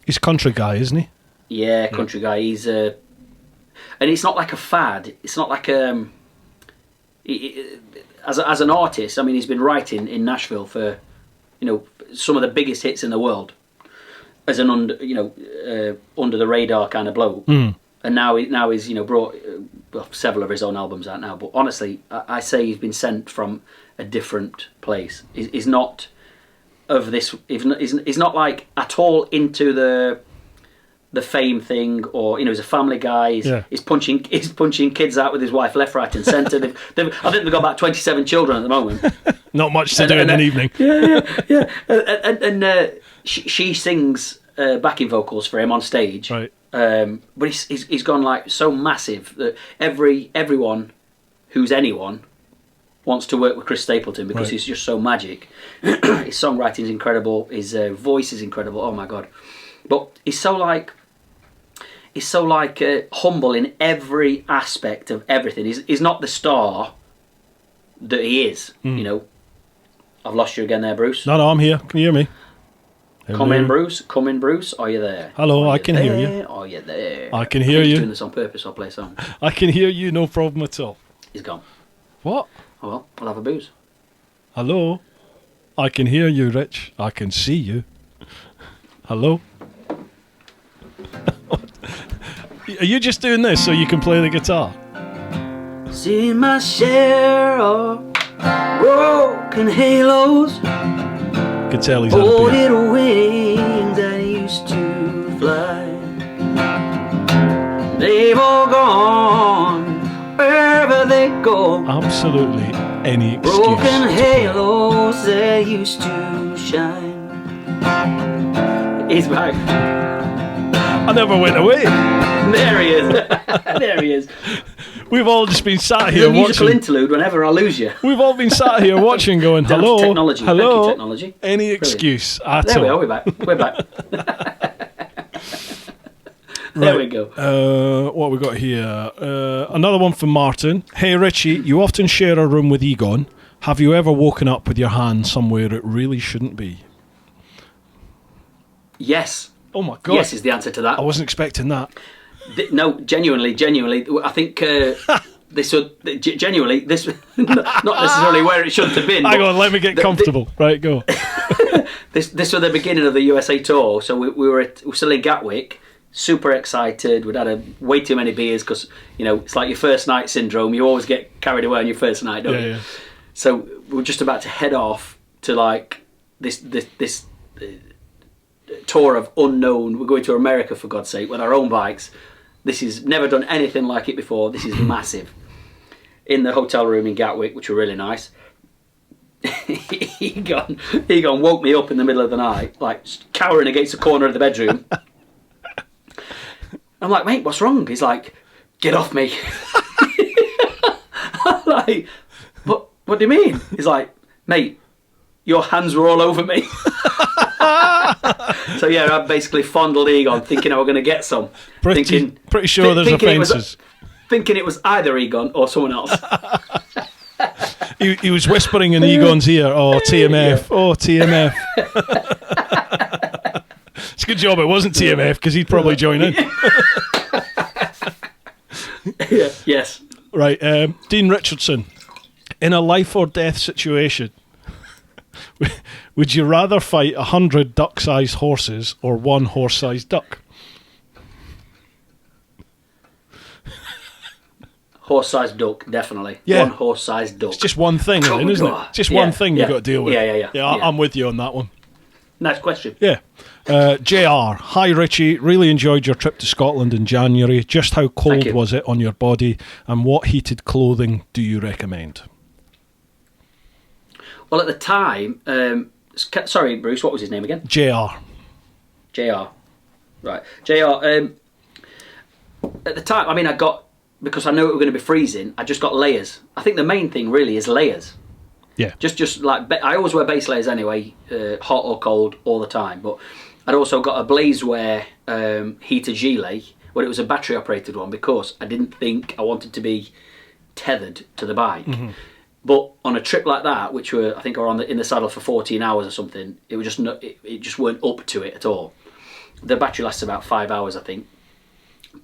He's a country guy, isn't he? Yeah, country guy. He's and it's not like a fad. It's not like as an artist. I mean, he's been writing in Nashville for some of the biggest hits in the world as an under the radar kind of bloke. And now he's brought several of his own albums out now. But honestly, I say he's been sent from a different place. He's not of this. He's not like at all into the fame thing, or he's a family guy. He's punching kids out with his wife left, right, and centre. I think they've got about 27 children at the moment. Not much to do in an evening. Yeah. And she sings backing vocals for him on stage. Right. But he's gone like so massive that everyone who's anyone wants to work with Chris Stapleton because he's just so magic. His songwriting is incredible. His voice is incredible. Oh my god! But he's so humble in every aspect of everything. He's not the star that he is. I've lost you again there, Bruce. No, I'm here. Can you hear me? Hello. Come in, Bruce. Are you there? Hello, I can hear you. Are you there? I can hear you. He's doing this on purpose. I'll play a song. I can hear you, no problem at all. He's gone. What? Oh well, I'll have a booze. Hello? I can hear you, Rich. I can see you. Hello? Are you just doing this so you can play the guitar? See my share of broken halos. Could tell he's had a beer. Little wings that used to fly. They've all gone wherever they go. Absolutely any excuse. Broken halos that used to shine. He's back. I never went away. There he is. There he is. We've all just been sat here watching. Musical interlude whenever I lose you. We've all been sat here watching, going, hello, technology. hello. Thank you, technology. Any excuse at all. There we are. We're back. We're back. There we go. What we got here? Another one from Martin. Hey Richie, you often share a room with Egon. Have you ever woken up with your hand somewhere it really shouldn't be? Yes. Oh my god. Yes is the answer to that. I wasn't expecting that. No, genuinely. I think this was genuinely this not necessarily where it shouldn't have been. Hang on, let me get comfortable. Right, go. This was the beginning of the USA tour, so we were still in Gatwick, super excited. We'd had way too many beers because it's like your first night syndrome. You always get carried away on your first night, don't you? Yeah. So we were just about to head off to like this tour of unknown. We're going to America, for God's sake, with our own bikes. This is never done anything like it before. This is massive. In the hotel room in Gatwick, which were really nice. Egon woke me up in the middle of the night, like cowering against the corner of the bedroom. I'm like, mate, what's wrong? He's like, get off me. I'm like, what do you mean? He's like, mate, your hands were all over me. So yeah, I basically fondled Egon, thinking I was going to get some. Pretty sure there's offences. Thinking it was either Egon or someone else. He was whispering in Egon's ear, "Oh, TMF, oh, TMF." It's a good job it wasn't TMF, because he'd probably join in. Yeah, yes. Right, Dean Richardson. In a life or death situation, would you rather fight 100 duck-sized horses or one horse-sized duck? Horse-sized duck, definitely. Yeah. One horse-sized duck. It's just one thing, isn't it? Just one thing you've got to deal with. Yeah, I'm with you on that one. Nice question. Yeah. JR, hi Richie, really enjoyed your trip to Scotland in January. Just how cold was it on your body, and what heated clothing do you recommend? Well, at the time, sorry Bruce, what was his name again? JR. Right. JR, at the time, I mean, because I knew it was going to be freezing, I just got layers. I think the main thing really is layers. Yeah. Just like, I always wear base layers anyway, hot or cold, all the time. But I'd also got a Blazewear heater gilet, but it was a battery operated one, because I didn't think I wanted to be tethered to the bike. Mm-hmm. But on a trip like that, which I think were in the saddle for 14 hours or something, it was just it just weren't up to it at all. The battery lasts about 5 hours, I think.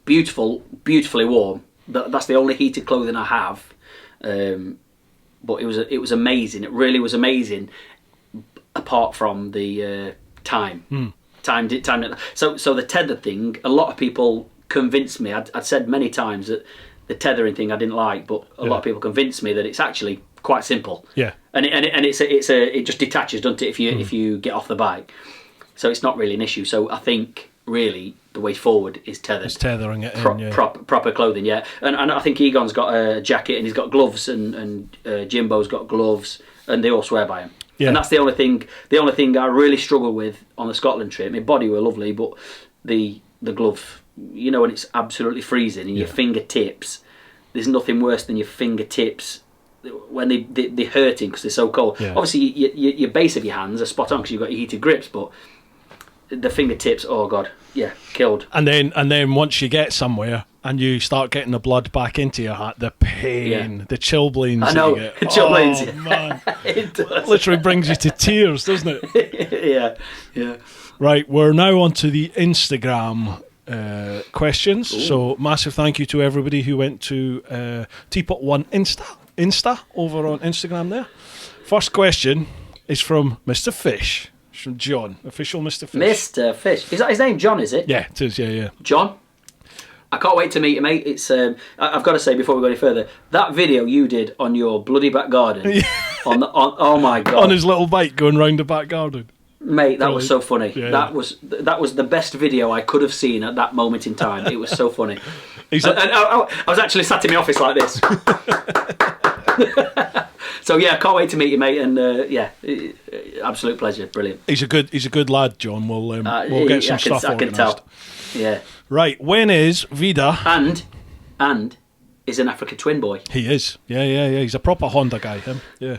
Beautifully warm. That's the only heated clothing I have. But it was amazing. It really was amazing. Apart from the time. Time. So the tether thing. A lot of people convinced me. I'd said many times that the tethering thing I didn't like, but a lot of people convinced me that it's actually quite simple. Yeah. And it just detaches, doesn't it? If you get off the bike, so it's not really an issue. So I think really the way forward is tethered. It's tethering it in, proper clothing, yeah. And I think Egon's got a jacket and he's got gloves, and Jimbo's got gloves, and they all swear by him. Yeah. And that's the only thing I really struggle with on the Scotland trip. My body were lovely, but the glove, when it's absolutely freezing and your fingertips, there's nothing worse than your fingertips when they're hurting because they're so cold. Yeah. Obviously, your base of your hands are spot on because you've got your heated grips, but the fingertips, oh god, killed. And then once you get somewhere and you start getting the blood back into your hat, the pain, the chilblains. I know, chilblains. Oh man, it does. Literally brings you to tears, doesn't it? Yeah. Right, we're now on to the Instagram questions. Ooh. So massive thank you to everybody who went to TeapotOne Insta over on Instagram there. First question is from Mr. Fish. It's from John, official Mr. Fish. Mr. Fish. Is that his name, John, is it? Yeah, it is, yeah. John? I can't wait to meet you, mate. It's I've got to say before we go any further, that video you did on your bloody back garden, oh my god, on his little bike going round the back garden, mate, that was so funny. That was the best video I could have seen at that moment in time. It was so funny. I was actually sat in my office like this. So yeah, can't wait to meet you, mate, and absolute pleasure, brilliant. He's a good lad, John. We'll get some stuff organised. I can tell. Yeah. Right, when is Vida? And is an Africa twin boy. He is. Yeah. He's a proper Honda guy, him. Yeah.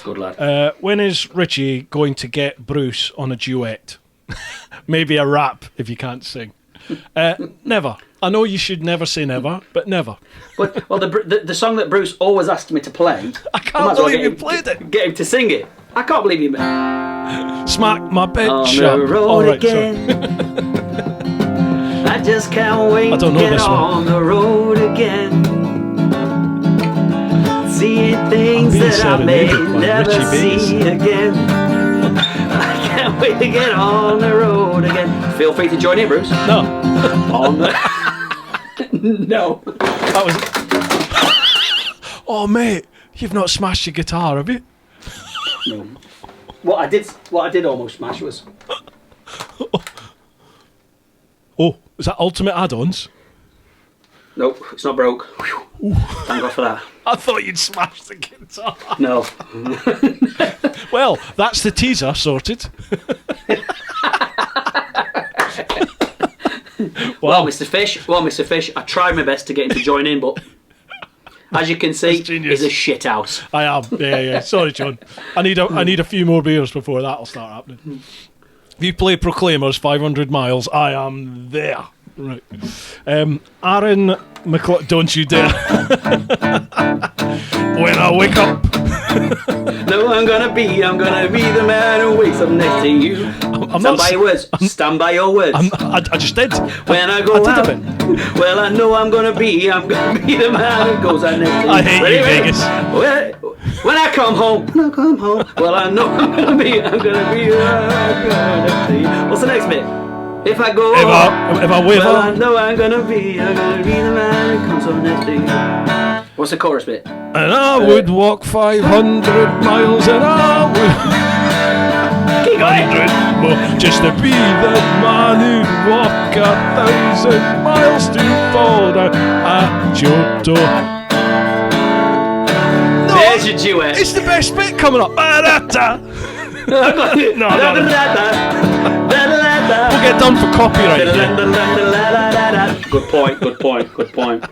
Good lad. When is Richie going to get Bruce on a duet? Maybe a rap if you can't sing. Never. I know you should never say never, but never. Well, the song that Bruce always asked me to play. I can't believe you played it. Get him to sing it. I can't believe you. Smack my bitch on the road again. I just can't wait to get on the road again. seeing things that I may never Richy see again. I can't wait to get on the road again. Feel free to join in, Bruce. No. On the... No. That was... Oh, mate, you've not smashed your guitar, have you? No. What I did almost smash was... Oh, is that Ultimate Add-ons? Nope, it's not broke. Whew. Thank God for that. I thought you'd smashed the guitar. No. Well, that's the teaser sorted. Well, Mr. Fish, I tried my best to get him to join in, but as you can see, it's a shit house. I am. Yeah. Sorry, John. I need a few more beers before that'll start happening. If you play Proclaimers 500 miles, I am there. Right. Aaron McCloy, don't you dare. When I wake up. No, I'm gonna be the man who wakes up next to you. Stand by your words. Stand by your words. I just did. When I go out, well, I know I'm gonna be the man who goes out next to you. I hate you, Vegas. When I come home, well, I know I'm gonna be the man next to you. What's the next bit? If I go if I wave well, up, I know I'm gonna be the man who comes home next to you. What's the chorus bit? and I would walk 500 miles, and I would Keep going. 100 more just to be the man who'd walk 1,000 miles to fall down at your door. No, There's your duet. it's the best bit coming up. Ba-da-da. We'll get done for copyright. Good point.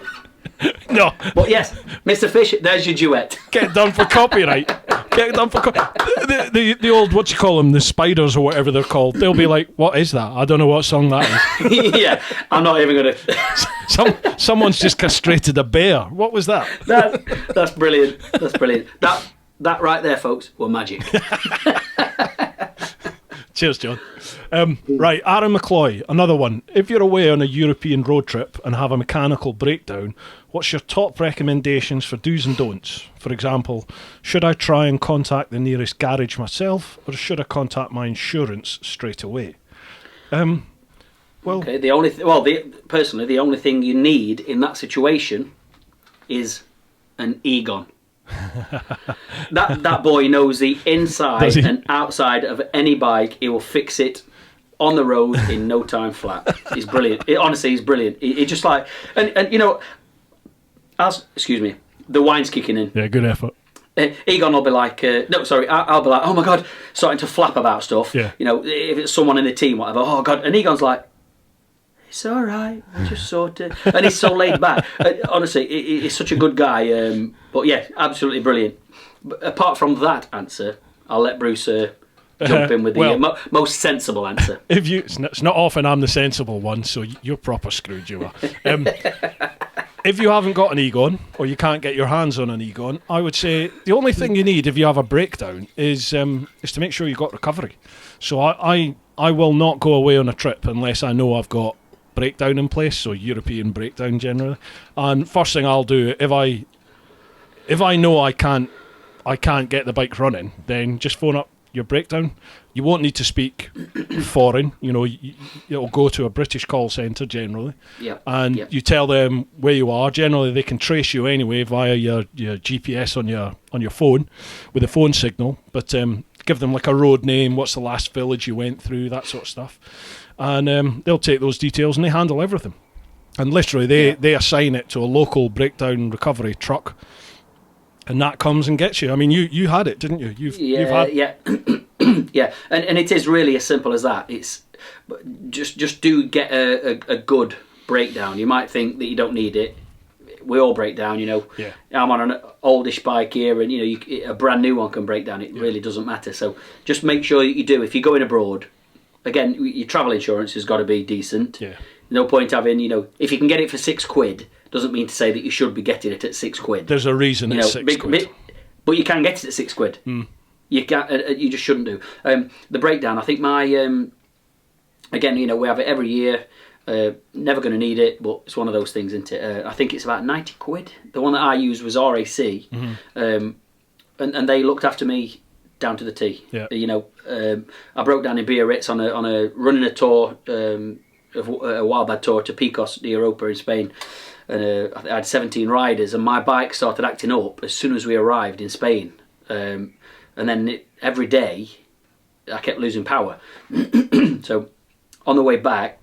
No, But yes, Mr. Fish, there's your duet. get done for copyright. Get done for the old, what you call them, the spiders or whatever they're called. They'll be like, what is that? I don't know what song that is. Yeah, I'm not even gonna. Someone's just castrated a bear. What was that? That's brilliant. That right there, folks, were magic. Cheers, John. Right, Aaron McCloy, another one. If you're away on a European road trip and have a mechanical breakdown, what's your top recommendations for do's and don'ts? For example, should I try and contact the nearest garage myself, or should I contact my insurance straight away? Well, Okay. Personally, the only thing you need in that situation is an Egon. that boy knows the inside and outside of any bike. He will fix it on the road in no time flat. He's brilliant. Honestly, he's brilliant. He just like and you know, excuse me, the wine's kicking in. Yeah, good effort. Egon will be like, I'll be like, oh my God, starting to flap about stuff. Yeah. You know, if it's someone in the team, whatever. Oh God, and Egon's like, it's all right, I just sorted. And he's so laid back. Honestly, he's such a good guy. But yeah, absolutely brilliant. But apart from that answer, I'll let Bruce jump in with the most sensible answer. It's not often I'm the sensible one, so you're proper screwed, you are. If you haven't got an Egon, or you can't get your hands on an Egon, I would say the only thing you need if you have a breakdown is to make sure you've got recovery. So I will not go away on a trip unless I know I've got breakdown in place, so European breakdown generally. And first thing I'll do, if I know I can't get the bike running, then just phone up your breakdown. You won't need to speak foreign. You know, you'll go to a British call centre generally, and you tell them where you are. Generally, they can trace you anyway via your GPS on your phone with a phone signal. But give them like a road name, what's the last village you went through, that sort of stuff, and they'll take those details and they handle everything. And literally, they assign it to a local breakdown recovery truck. And that comes and gets you. I mean, you had it, didn't you? You've had... Yeah. Yeah, and it is really as simple as that. It's just do get a good breakdown. You might think that you don't need it. We all break down, you know. Yeah. I'm on an oldish bike here, and you know, a brand new one can break down. It really doesn't matter. So just make sure that you do. If you're going abroad, again, your travel insurance has got to be decent. Yeah. No point having, you know, if you can get it for £6, doesn't mean to say that you should be getting it at £6. There's a reason it's £6. But you can get it at £6. Mm. You can't. You just shouldn't do. The breakdown. I think my again, you know, we have it every year. Never going to need it, but it's one of those things, isn't it? I think it's about 90 quid. The one that I used was RAC, and they looked after me down to the T. Yeah. I broke down in Biarritz on a running a tour, a wildbad tour to Picos de Europa in Spain, and I had 17 riders, and my bike started acting up as soon as we arrived in Spain, and then every day I kept losing power. So on the way back,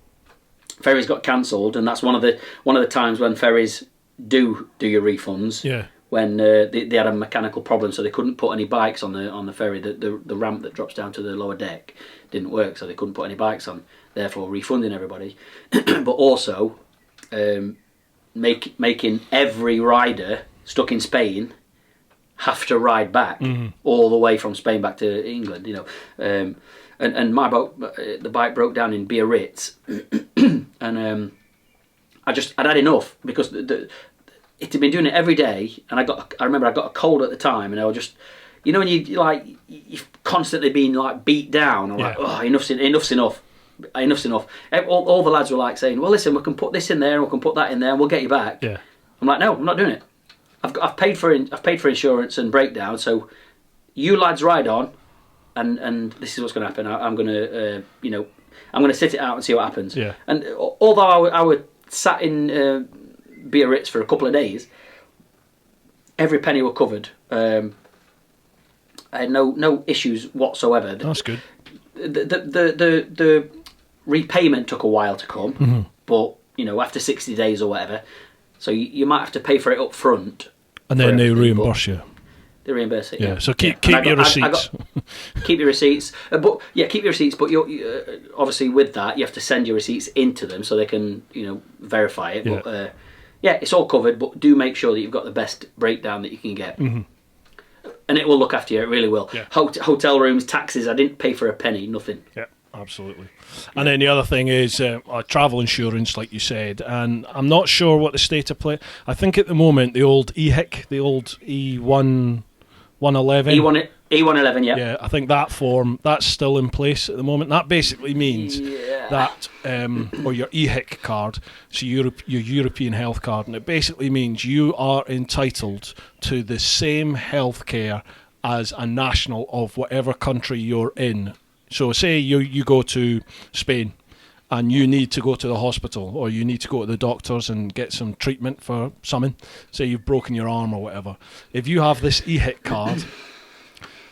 ferries got cancelled, and that's one of the times when ferries do your refunds. Yeah. When they had a mechanical problem, so they couldn't put any bikes on the ferry. The ramp that drops down to the lower deck didn't work, so they couldn't put any bikes on. Therefore, refunding everybody, but also making every rider stuck in Spain have to ride back all the way from Spain back to England. And my boat, the bike broke down in Biarritz, and I'd had enough because it had been doing it every day, and I remember I got a cold at the time, and I was just, when you've constantly been like beat down, or like, oh, enough's enough. All the lads were like saying, well, listen, we can put this in there, and we can put that in there, and we'll get you back. Yeah. I'm like, no, I'm not doing it. I've paid for insurance and breakdown, so you lads ride on, and this is what's going to happen. I'm going to I'm going to sit it out and see what happens. Yeah. And although I was sat in Biarritz for a couple of days, every penny were covered. I had no issues whatsoever. That's good. The repayment took a while to come, but after 60 days or whatever, so you might have to pay for it up front, and then they reimburse you. They reimburse it. Yeah. So keep your receipts. Keep your receipts, keep your receipts. But you're obviously with that, you have to send your receipts into them so they can verify it. Yeah. But it's all covered. But do make sure that you've got the best breakdown that you can get, and it will look after you. It really will. Yeah. Hotel rooms, taxes. I didn't pay for a penny. Nothing. Yeah. Absolutely. And then the other thing is travel insurance, like you said, and I'm not sure what the state of play. I think at the moment the old EHIC, the old E111. E111, yeah. Yeah, I think that form, that's still in place at the moment. That basically means that, or your EHIC card, so your European health card, and it basically means you are entitled to the same health care as a national of whatever country you're in. So say you go to Spain and you need to go to the hospital, or you need to go to the doctors and get some treatment for something. Say you've broken your arm or whatever. If you have this EHIC card,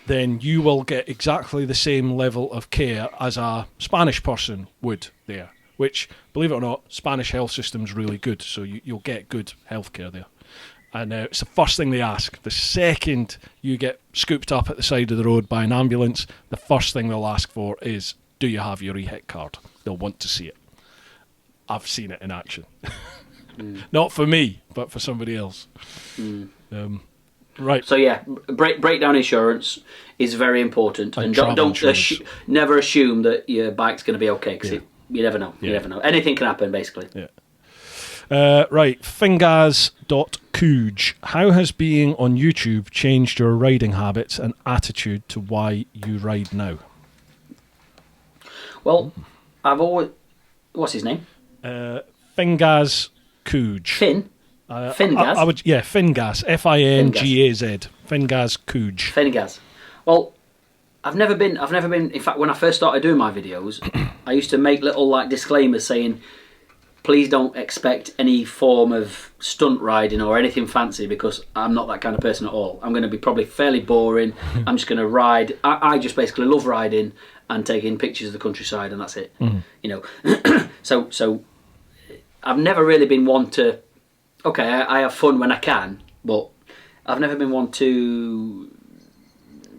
then you will get exactly the same level of care as a Spanish person would there, which, believe it or not, Spanish health system's really good, so you'll get good healthcare there. And it's the first thing they ask. The second you get scooped up at the side of the road by an ambulance, the first thing they'll ask for is, do you have your EHIC card? They'll want to see it. I've seen it in action. Not for me, but for somebody else. Right. So yeah, breakdown insurance is very important, and don't never assume that your bike's going to be okay, because you never know. You never know. Anything can happen, basically. Yeah. Right, fingaz.cooge. How has being on YouTube changed your riding habits and attitude to why you ride now? Well, I've always... What's his name? Fingaz Cooge. Fingaz? Fingaz. Fingaz. Fingaz Cooge. Fingaz. Well, I've never been... In fact, when I first started doing my videos, I used to make little disclaimers saying, please don't expect any form of stunt riding or anything fancy, because I'm not that kind of person at all. I'm going to be probably fairly boring. I'm just going to ride. I just basically love riding and taking pictures of the countryside, and that's it. So I've never really been one to... Okay, I have fun when I can, but I've never been one to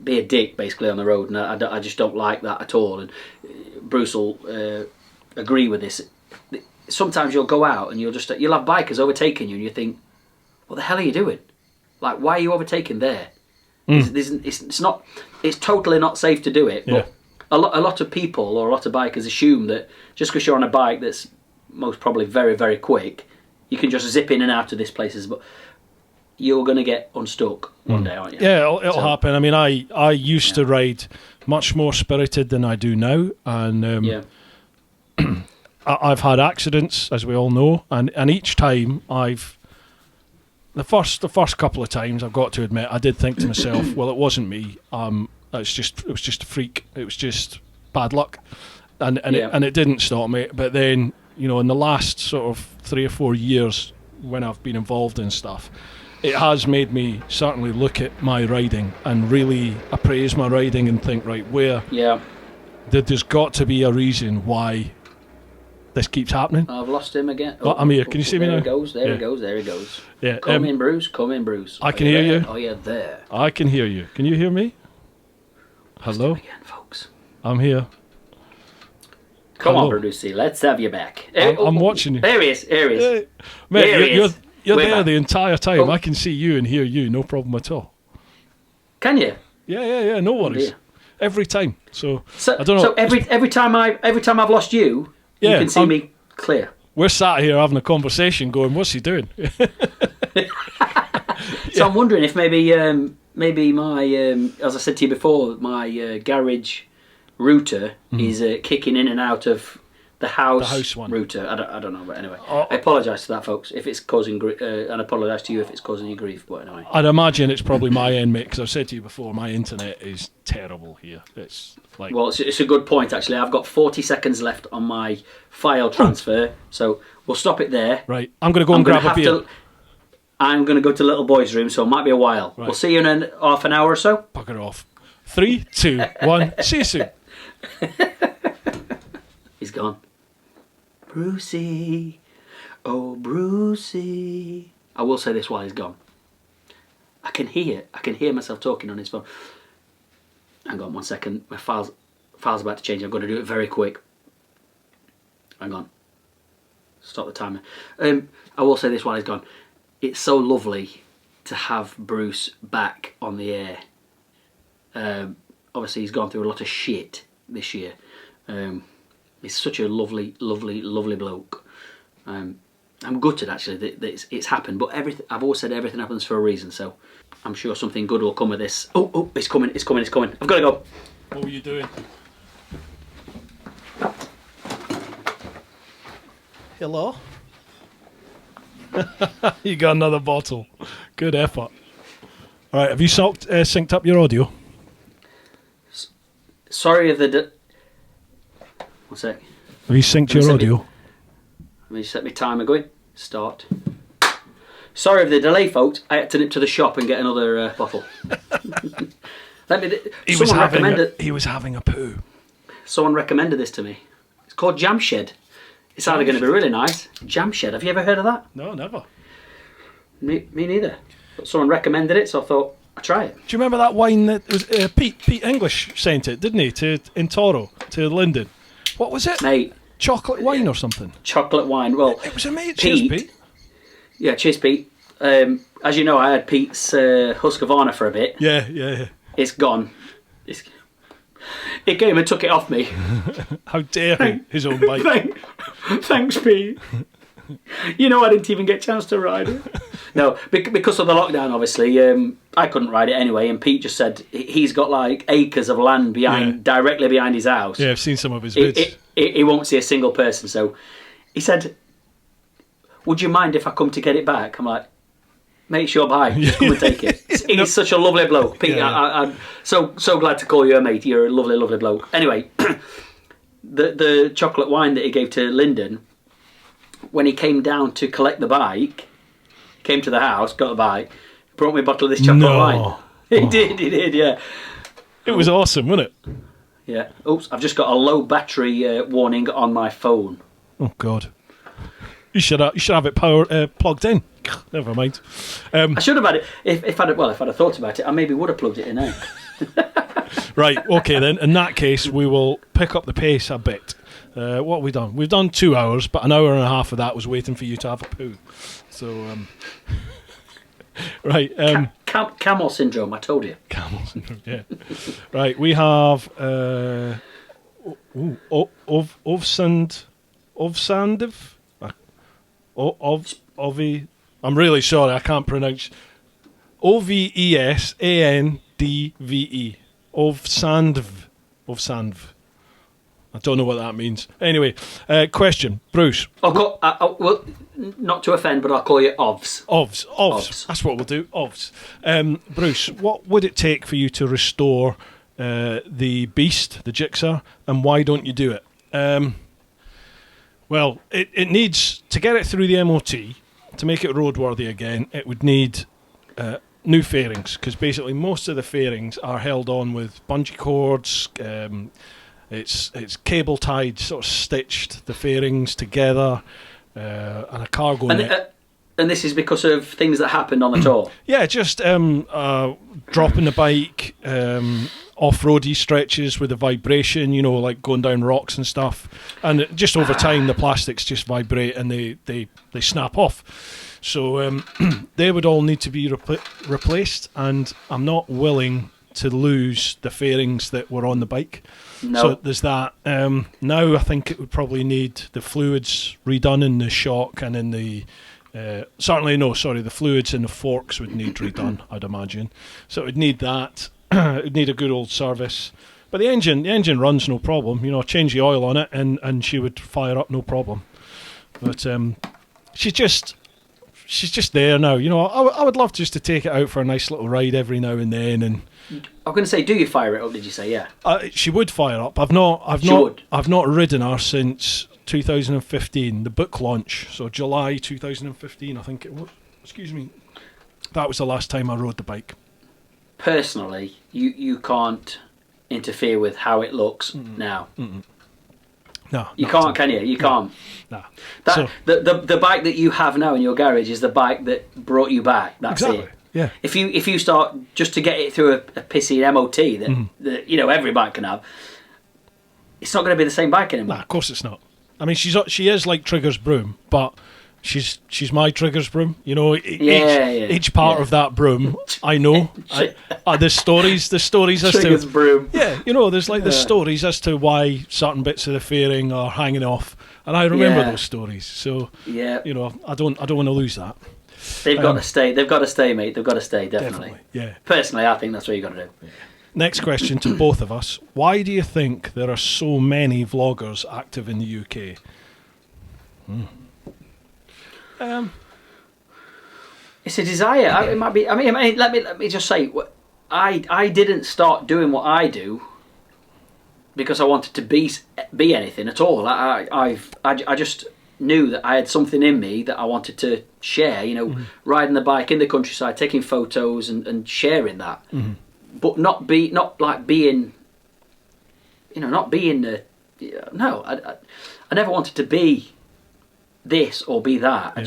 be a dick, basically, on the road, and I just don't like that at all. And Bruce will agree with this. Sometimes you'll go out and you'll have bikers overtaking you, and you think, what the hell are you doing? Like, why are you overtaking there? It's totally not safe to do it. But a lot of people, or a lot of bikers, assume that just because you're on a bike that's most probably very, very quick, you can just zip in and out of these places. But you're going to get unstuck one day, aren't you? Yeah, it'll happen. I mean, I used to ride much more spirited than I do now, and I've had accidents, as we all know, and each time the first couple of times, I've got to admit, I did think to myself, well, it wasn't me. It was just a freak. It was just bad luck, and it didn't stop me. But then, in the last sort of 3 or 4 years, when I've been involved in stuff, it has made me certainly look at my riding and really appraise my riding and think, right, there's got to be a reason why this keeps happening. I've lost him again. Oh, I'm here. Can you see me now? There he goes. Yeah. Come in, Bruce. I can hear you. Oh, yeah, there. I can hear you. Can you hear me? Hello? Again, folks. I'm here. Come on, Brucey. Let's have you back. I'm watching you. There he is. Mate, you're there back. the entire time. I can see you and hear you. No problem at all. Can you? Yeah. No worries. Dear. Every time. So I don't know. So every time I've lost you, you can see me clear. We're sat here having a conversation, going, "What's he doing?" So I'm wondering if maybe my as I said to you before, my garage router is kicking in and out of the house one. router. I don't know, but anyway, I apologise to that, folks, if it's causing and I apologise to you if it's causing you grief. But anyway, I'd imagine it's probably my end, mate, because I've said to you before, my internet is terrible here. It's like, well, it's a good point actually. I've got 40 seconds left on my file transfer, so we'll stop it there. Right, I'm going to go and grab a beer. I'm going to go to little boy's room, so it might be a while. Right. We'll see you in half an hour or so. Bugger off. 3, 2, 1. See you soon. He's gone. Brucey. Oh, Brucey. I will say this while he's gone. I can hear myself talking on his phone. Hang on 1 second. My file's about to change. I've got to do it very quick. Hang on. Stop the timer. I will say this while he's gone. It's so lovely to have Bruce back on the air. Obviously, he's gone through a lot of shit this year. He's such a lovely, lovely, lovely bloke. I'm gutted actually that it's happened, but I've always said everything happens for a reason, so I'm sure something good will come of this. Oh, it's coming. I've got to go. What were you doing? Hello? You got another bottle. Good effort. All right, have you synced up your audio? Sorry if the... One sec. Have you synced your audio? Let me set my timer going. Start. Sorry for the delay, folks. I had to nip to the shop and get another bottle. He was having a poo. Someone recommended this to me. It's called Jam Shed. It's either going to be really nice. Jam Shed. Have you ever heard of that? No, never. Me neither. But someone recommended it, so I thought I'd try it. Do you remember that wine that was Pete English sent it, didn't he, in Toro to Linden? What was it? Mate. Chocolate wine or something? Chocolate wine. Well, it was amazing. Cheers, Pete. Yeah, cheers, Pete. As you know, I had Pete's Husqvarna for a bit. Yeah. It's gone. It came and took it off me. How dare he? His own bike. Thanks, Pete. You know, I didn't even get a chance to ride it. No, because of the lockdown, obviously, I couldn't ride it anyway. And Pete just said he's got like acres of land directly behind his house. Yeah, I've seen some of his vids. He won't see a single person. So he said, "Would you mind if I come to get it back?" I'm like, "Mate, it's your bike. Just come and take it." He's such a lovely bloke, Pete. Yeah. I'm so glad to call you a mate. You're a lovely, lovely bloke. Anyway, the chocolate wine that he gave to Lyndon, when he came down to collect the bike, came to the house, got the bike, brought me a bottle of this chocolate wine. He did, yeah. It was awesome, wasn't it? Yeah. Oops, I've just got a low battery warning on my phone. Oh God. You should have it plugged in. Never mind. I should have had it if I'd have thought about it. I maybe would have plugged it in now. Right. Okay. Then in that case, we will pick up the pace a bit. What have we done? We've done 2 hours, but an hour and a half of that was waiting for you to have a poo. So, right. Camel syndrome. I told you. Camel syndrome. Yeah. Right. We have Ovi. I'm really sorry, I can't pronounce. Ovesandve. Ovsandv. I don't know what that means. Anyway, question, Bruce. Well, not to offend, but I'll call you Ovs. Ovs. That's what we'll do. Ovs. Bruce, what would it take for you to restore the Beast, the Jigsaw, and why don't you do it? Well, it needs, to get it through the MOT, to make it roadworthy again, it would need new fairings, because basically most of the fairings are held on with bungee cords. It's cable tied, sort of stitched, the fairings together, and a cargo net. And this is because of things that happened on the tour? Yeah, just dropping the bike, off-roady stretches with the vibration, like going down rocks and stuff. And just over time, the plastics just vibrate and they snap off. So they would all need to be replaced, and I'm not willing to lose the fairings that were on the bike. No. So there's that. Now I think it would probably need the fluids redone in the shock and in the... the fluids in the forks would need redone, I'd imagine. So it would need that. It would need a good old service. But the engine runs no problem. Change the oil on it and she would fire up no problem. But she's just there now. I would love just to take it out for a nice little ride every now and then. And I'm going to say, do you fire it up? Did you say yeah? She would fire up. I've not ridden her since 2015, the book launch. So July 2015, I think it was. Excuse me. That was the last time I rode the bike. Personally, you can't interfere with how it looks now. Mm-mm. No, you can't, can you? You can't. No. The bike that you have now in your garage is the bike that brought you back. That's exactly. it. Yeah. If you start just to get it through a pissy MOT that every bike can have, it's not going to be the same bike anymore. Nah, of course it's not. I mean, she is like Trigger's broom, but she's my Trigger's broom. Each part of that broom, I know. There's stories as Trigger's to broom. Yeah, there's the stories as to why certain bits of the fairing are hanging off, and I remember those stories. So I don't want to lose that. They've got to stay. They've got to stay, mate. They've got to stay, definitely. Yeah. Personally, I think that's what you got to do. Yeah. Next question to both of us: why do you think there are so many vloggers active in the UK? It's a desire. It might be. I mean, let me just say, I didn't start doing what I do because I wanted to be anything at all. I just knew that I had something in me that I wanted to share. Riding the bike in the countryside, taking photos and sharing that, but not being. No, I never wanted to be this or be that. I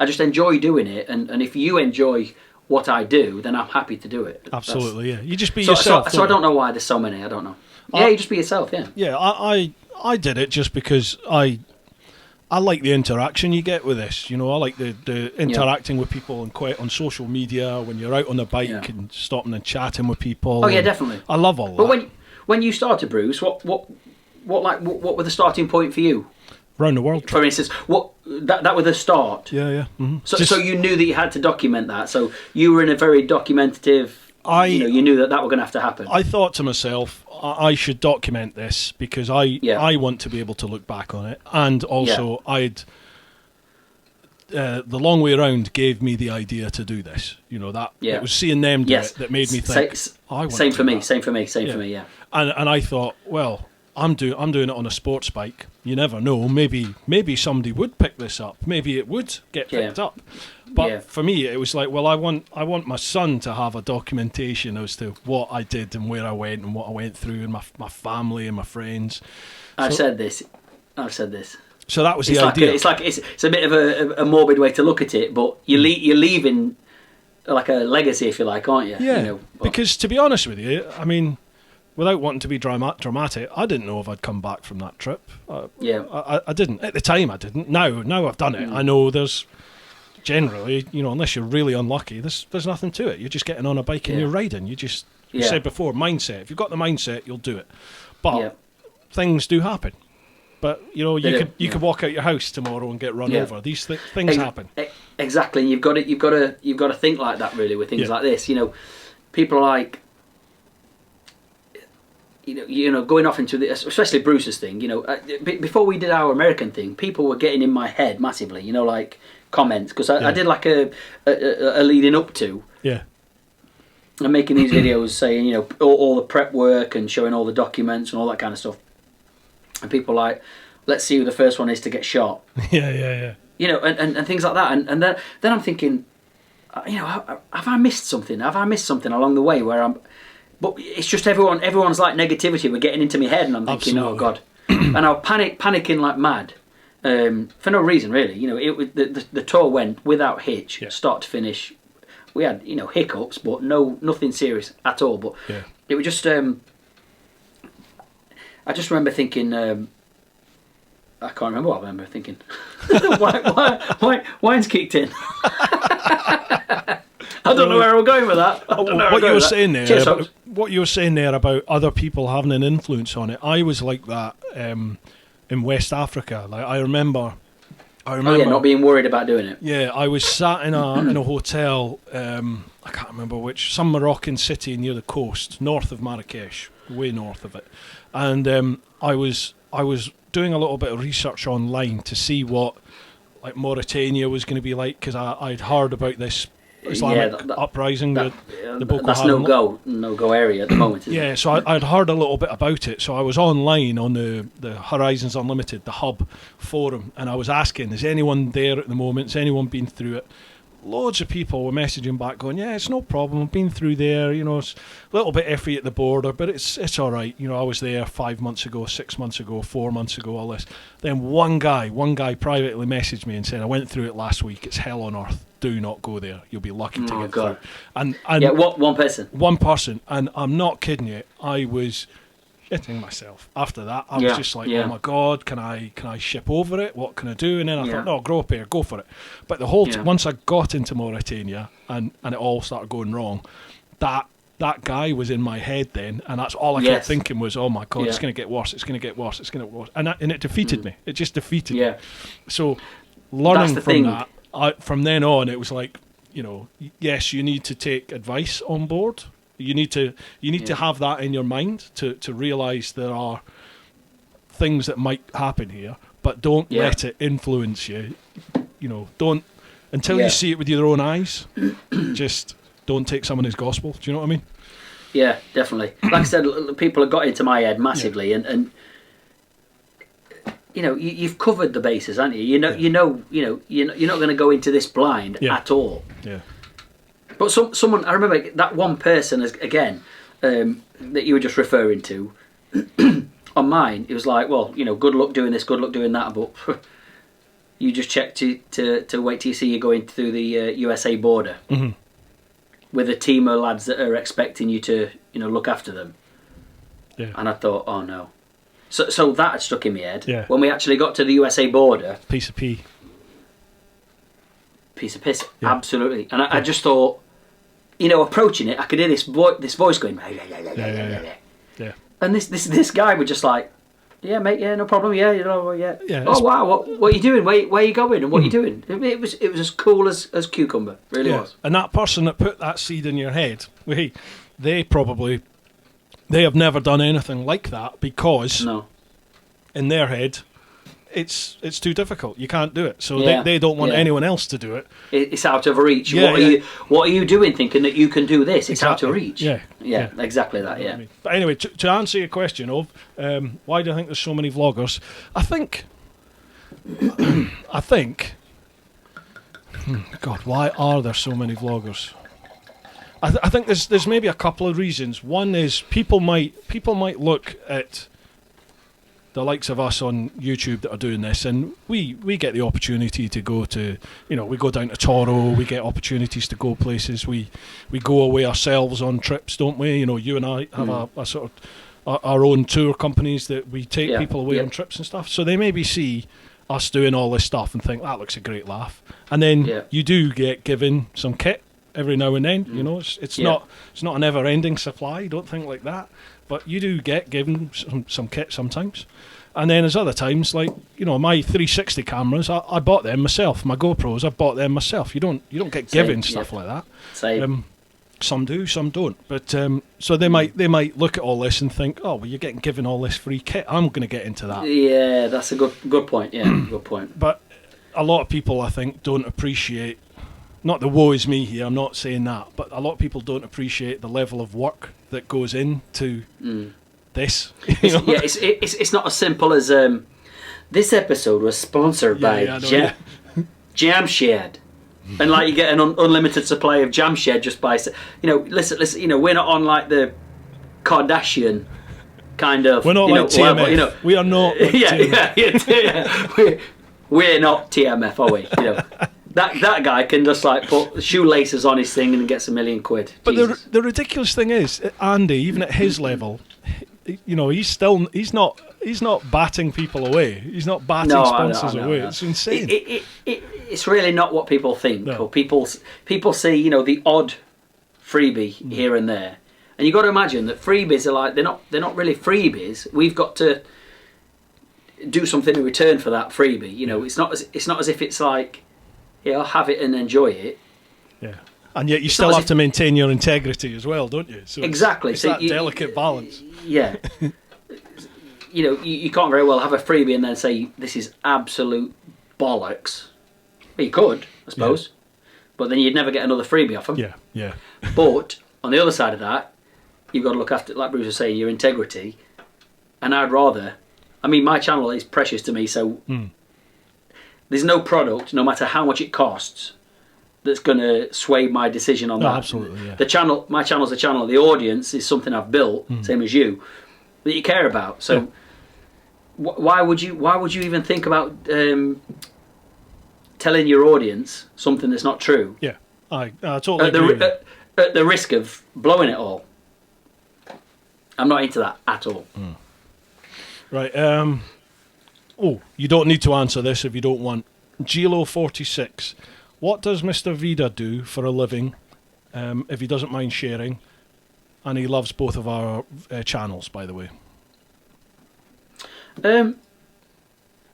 just enjoy doing it, and if you enjoy what I do, then I'm happy to do it. Absolutely, yeah. You just be yourself. So I don't know why there's so many. I don't know. You just be yourself. Yeah. Yeah, I did it just because I like the interaction you get with this. I like the interacting with people and quite on social media when you're out on the bike and stopping and chatting with people. Oh yeah, definitely. I love all that. But when you started, Bruce, what were the starting point for you? Around the world trip. For instance, that was the start. Yeah. Mm-hmm. So you knew that you had to document that. So you were in a very documentative. You knew that were going to have to happen. I thought to myself, I should document this because I want to be able to look back on it, and also the long way around gave me the idea to do this. It was seeing them do it that made me think. Same for me. Yeah. And I thought, well, I'm doing it on a sports bike. You never know. Maybe somebody would pick this up. Maybe it would get picked up. But for me, it was like, well, I want my son to have a documentation as to what I did and where I went and what I went through and my family and my friends. I've said this. So that was the idea. It's a bit of a morbid way to look at it, but you're leaving like a legacy, if you like, aren't you? Yeah. Because to be honest with you, I mean, without wanting to be dramatic, I didn't know if I'd come back from that trip. I didn't. At the time, I didn't. Now I've done it. I know there's generally, unless you're really unlucky, there's nothing to it. You're just getting on a bike and you're riding. You said before, mindset. If you've got the mindset, you'll do it. But things do happen. But you could walk out your house tomorrow and get run over. These things happen. Exactly. You've got to think like that really with things like this. People are like, going off into this, especially Bruce's thing. Before we did our American thing, people were getting in my head massively. Like comments, because I did like a leading up to. Yeah. And making these videos saying, all the prep work and showing all the documents and all that kind of stuff. And people like, let's see who the first one is to get shot. Yeah. And things like that. And then I'm thinking, have I missed something? Have I missed something along the way where I'm... But it's just everyone's like negativity were getting into my head, and I'm thinking, Absolutely. oh God. And I was panicking like mad. For no reason, really. The tour went without hitch, start to finish. We had, hiccups, but nothing serious at all. But it was just... I just remember thinking... I can't remember what I remember thinking. Wine's kicked in. I don't know where we're going with that. What you were saying there about other people having an influence on it, I was like that in West Africa. Like I remember. Not being worried about doing it. Yeah, I was sat in a hotel. I can't remember which, some Moroccan city near the coast, north of Marrakesh, way north of it, and I was doing a little bit of research online to see what like Mauritania was going to be like, because I'd heard about this Islamic uprising, the Boko that's Haram. no go area at the moment. Isn't it? So I'd heard a little bit about it. So I was online on the Horizons Unlimited, the hub forum, and I was asking, is anyone there at the moment? Has anyone been through it? Loads of people were messaging back going, yeah, it's no problem, I've been through there, it's a little bit iffy at the border, but it's all right. I was there 5 months ago, 6 months ago, 4 months ago, all this. Then one guy privately messaged me and said, I went through it last week, it's hell on earth, do not go there, you'll be lucky to get through. And one person? One person, and I'm not kidding you, I was shitting myself after that. I was just like, oh my God, can I ship over it? What can I do? And then I thought, no, grow up here, go for it. But the whole once I got into Mauritania and it all started going wrong, that guy was in my head then, and that's all I kept thinking was, oh my God, it's going to get worse, it's going to get worse, it's going to get worse. And it defeated me. It just defeated me. So learning from that, from then on, it was like, yes, you need to take advice on board. You need to have that in your mind to realise there are things that might happen here, but don't let it influence you. Don't until you see it with your own eyes. Just don't take someone as gospel. Do you know what I mean? Yeah, definitely. Like I said, people have got into my head massively, and you've covered the bases, haven't you? You're not going to go into this blind at all. Yeah. But someone, I remember that one person, again, that you were just referring to, on mine, it was like, well, good luck doing this, good luck doing that, but you just check to wait till you see you going through the USA border with a team of lads that are expecting you to, look after them. Yeah. And I thought, oh no. So that had stuck in my head. Yeah. When we actually got to the USA border. Piece of piss. Yeah. Absolutely. And I just thought, approaching it, I could hear this voice going, yeah. And this guy was just like, yeah, mate, yeah, no problem, yeah. Oh wow, what are you doing? Where are you going? And what are you doing? It was as cool as cucumber, really was. And that person that put that seed in your head, they have never done anything like that, because in their head, it's too difficult. You can't do it. So they don't want anyone else to do it. It's out of reach. What are you doing thinking that you can do this? It's out of reach. Yeah, exactly that, yeah. But anyway, to answer your question of why do I think there's so many vloggers, I think God, why are there so many vloggers? I think there's maybe a couple of reasons. One is people might look at the likes of us on YouTube that are doing this, and we get the opportunity to go to, we go down to Toro, we get opportunities to go places, we go away ourselves on trips, don't we? You and I have a sort of our own tour companies that we take people away on trips and stuff, so they maybe see us doing all this stuff and think, that looks a great laugh, and then you do get given some kit every now and then. It's not a never-ending supply, don't think like that, but you do get given some kit sometimes. And then there's other times, like, my 360 cameras, I bought them myself. My GoPros, I bought them myself. You don't get given stuff like that. Same. Some do, some don't. But so they might look at all this and think, oh, well, you're getting given all this free kit. I'm going to get into that. Yeah, that's a good point. Yeah, good point. But a lot of people, I think, don't appreciate. Not the woe is me here. I'm not saying that, but a lot of people don't appreciate the level of work that goes into this. It's not as simple as this episode was sponsored by Jam Shed. And like you get an unlimited supply of Jam Shed just by, listen, we're not on like the Kardashian kind of. We're not like TMF. Level, we are not. Like we're not TMF, are we? That guy can just like put shoelaces on his thing and gets £1 million. But the ridiculous thing is, Andy, even at his level, he's not batting people away. He's not batting sponsors away. It's insane. It's really not what people think. No. Or people see, the odd freebie here and there, and you've got to imagine that freebies are like they're not really freebies. We've got to do something in return for that freebie. It's not as if it's like, I'll have it and enjoy it. Yeah. And yet you still have to maintain your integrity as well, don't you? So exactly. It's that delicate balance. Yeah. You can't very well have a freebie and then say this is absolute bollocks. Well, you could, I suppose, but then you'd never get another freebie off them. Yeah. But on the other side of that, you've got to look after, like Bruce was saying, your integrity. And I'd rather, my channel is precious to me, so there's no product, no matter how much it costs, that's going to sway my decision on that. Absolutely. Yeah. My channel's a channel. The audience is something I've built, same as you, that you care about. So. Yeah. Why would you even think about telling your audience something that's not true? Yeah, I totally agree. At the risk of blowing it all. I'm not into that at all. Right. You don't need to answer this if you don't want. Gilo46. What does Mr. Vida do for a living? If he doesn't mind sharing, and he loves both of our channels, by the way. I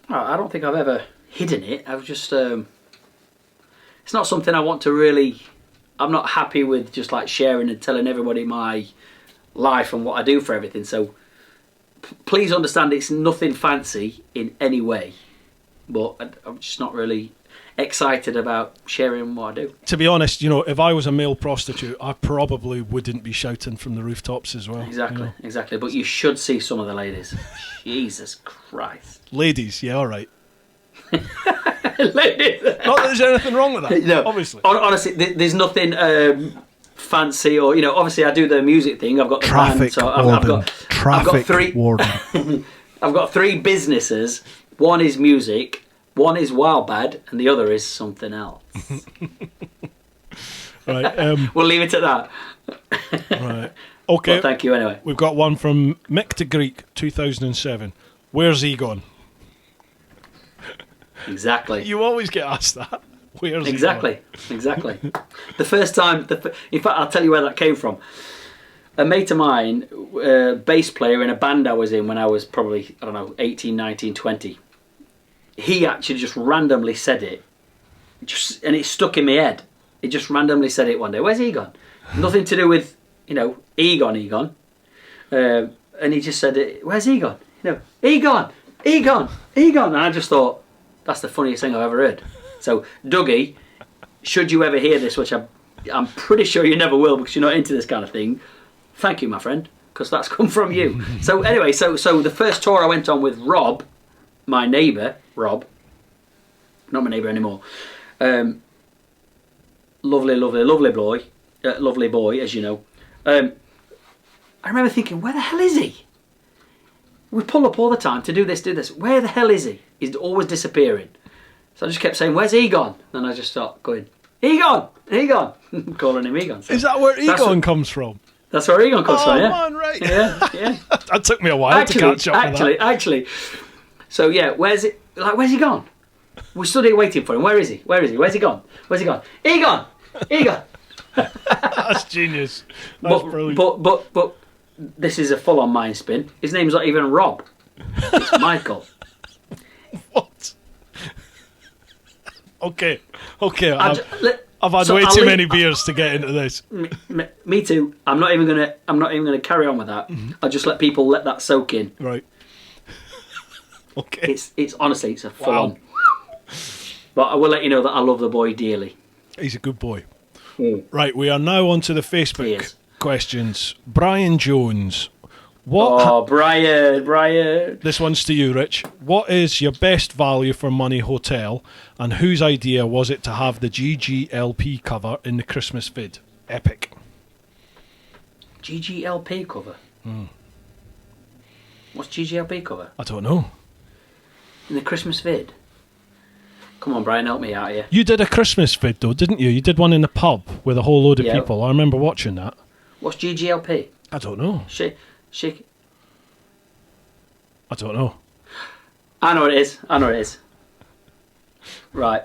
don't think I've ever hidden it. I've just it's not something I want to really. I'm not happy with just like sharing and telling everybody my life and what I do for everything. So please understand, it's nothing fancy in any way, but I'm just not really excited about sharing what I do. To be honest, if I was a male prostitute, I probably wouldn't be shouting from the rooftops as well. Exactly. But you should see some of the ladies. Jesus Christ. Ladies, yeah, all right. Ladies. Not that there's anything wrong with that. No, obviously. Honestly, there's nothing fancy or obviously I do the music thing. I've got the traffic band, so I've got three warden. I've got 3 businesses. One is music. One is Wild Bad, and the other is something else. Right. We'll leave it at that. Right. Okay. Well, thank you anyway. We've got one from Mick to Greek, 2007. Where's he gone? Exactly. You always get asked that. Where's he gone? Exactly. The first time, in fact, I'll tell you where that came from. A mate of mine, bass player in a band I was in when I was probably, 18, 19, 20. He actually just randomly said it, and it stuck in my head. He just randomly said it one day. Where's Egon? Nothing to do with, Egon. And he just said it. Where's Egon? Egon. And I just thought, that's the funniest thing I've ever heard. So, Dougie, should you ever hear this, which I'm pretty sure you never will because you're not into this kind of thing, thank you, my friend, because that's come from you. So anyway, so the first tour I went on with Rob, my neighbour, Rob, not my neighbour anymore, lovely boy, as you know. I remember thinking, where the hell is he? We pull up all the time to do this. Where the hell is he? He's always disappearing. So I just kept saying, where's Egon? And I just start going, Egon! Calling him Egon. So is that where Egon comes from? That's where Egon comes from, yeah. Oh, man, right. Yeah. That took me a while to catch up with that. Actually. So, yeah, where's he gone? We stood here waiting for him. Where is he? Where's he gone? Egon! That's genius. That's brilliant. But this is a full-on mind spin. His name's not even Rob. It's Michael. What? Okay. I've had way too many beers to get into this. Me too. I'm not even gonna carry on with that. I'll just let people let that soak in. Right. Okay. It's honestly, it's a full on. But I will let you know that I love the boy dearly. He's a good boy. Right, we are now on to the Facebook questions. Brian Jones. Brian. This one's to you, Rich. What is your best value for money hotel, and whose idea was it to have the GGLP cover in the Christmas vid? Epic. GGLP cover? What's GGLP cover? I don't know. In the Christmas vid? Come on, Brian, help me out here. You did a Christmas vid, though, didn't you? You did one in the pub with a whole load of people. I remember watching that. What's GGLP? I don't know. Shake. I don't know. I know what it is. Right.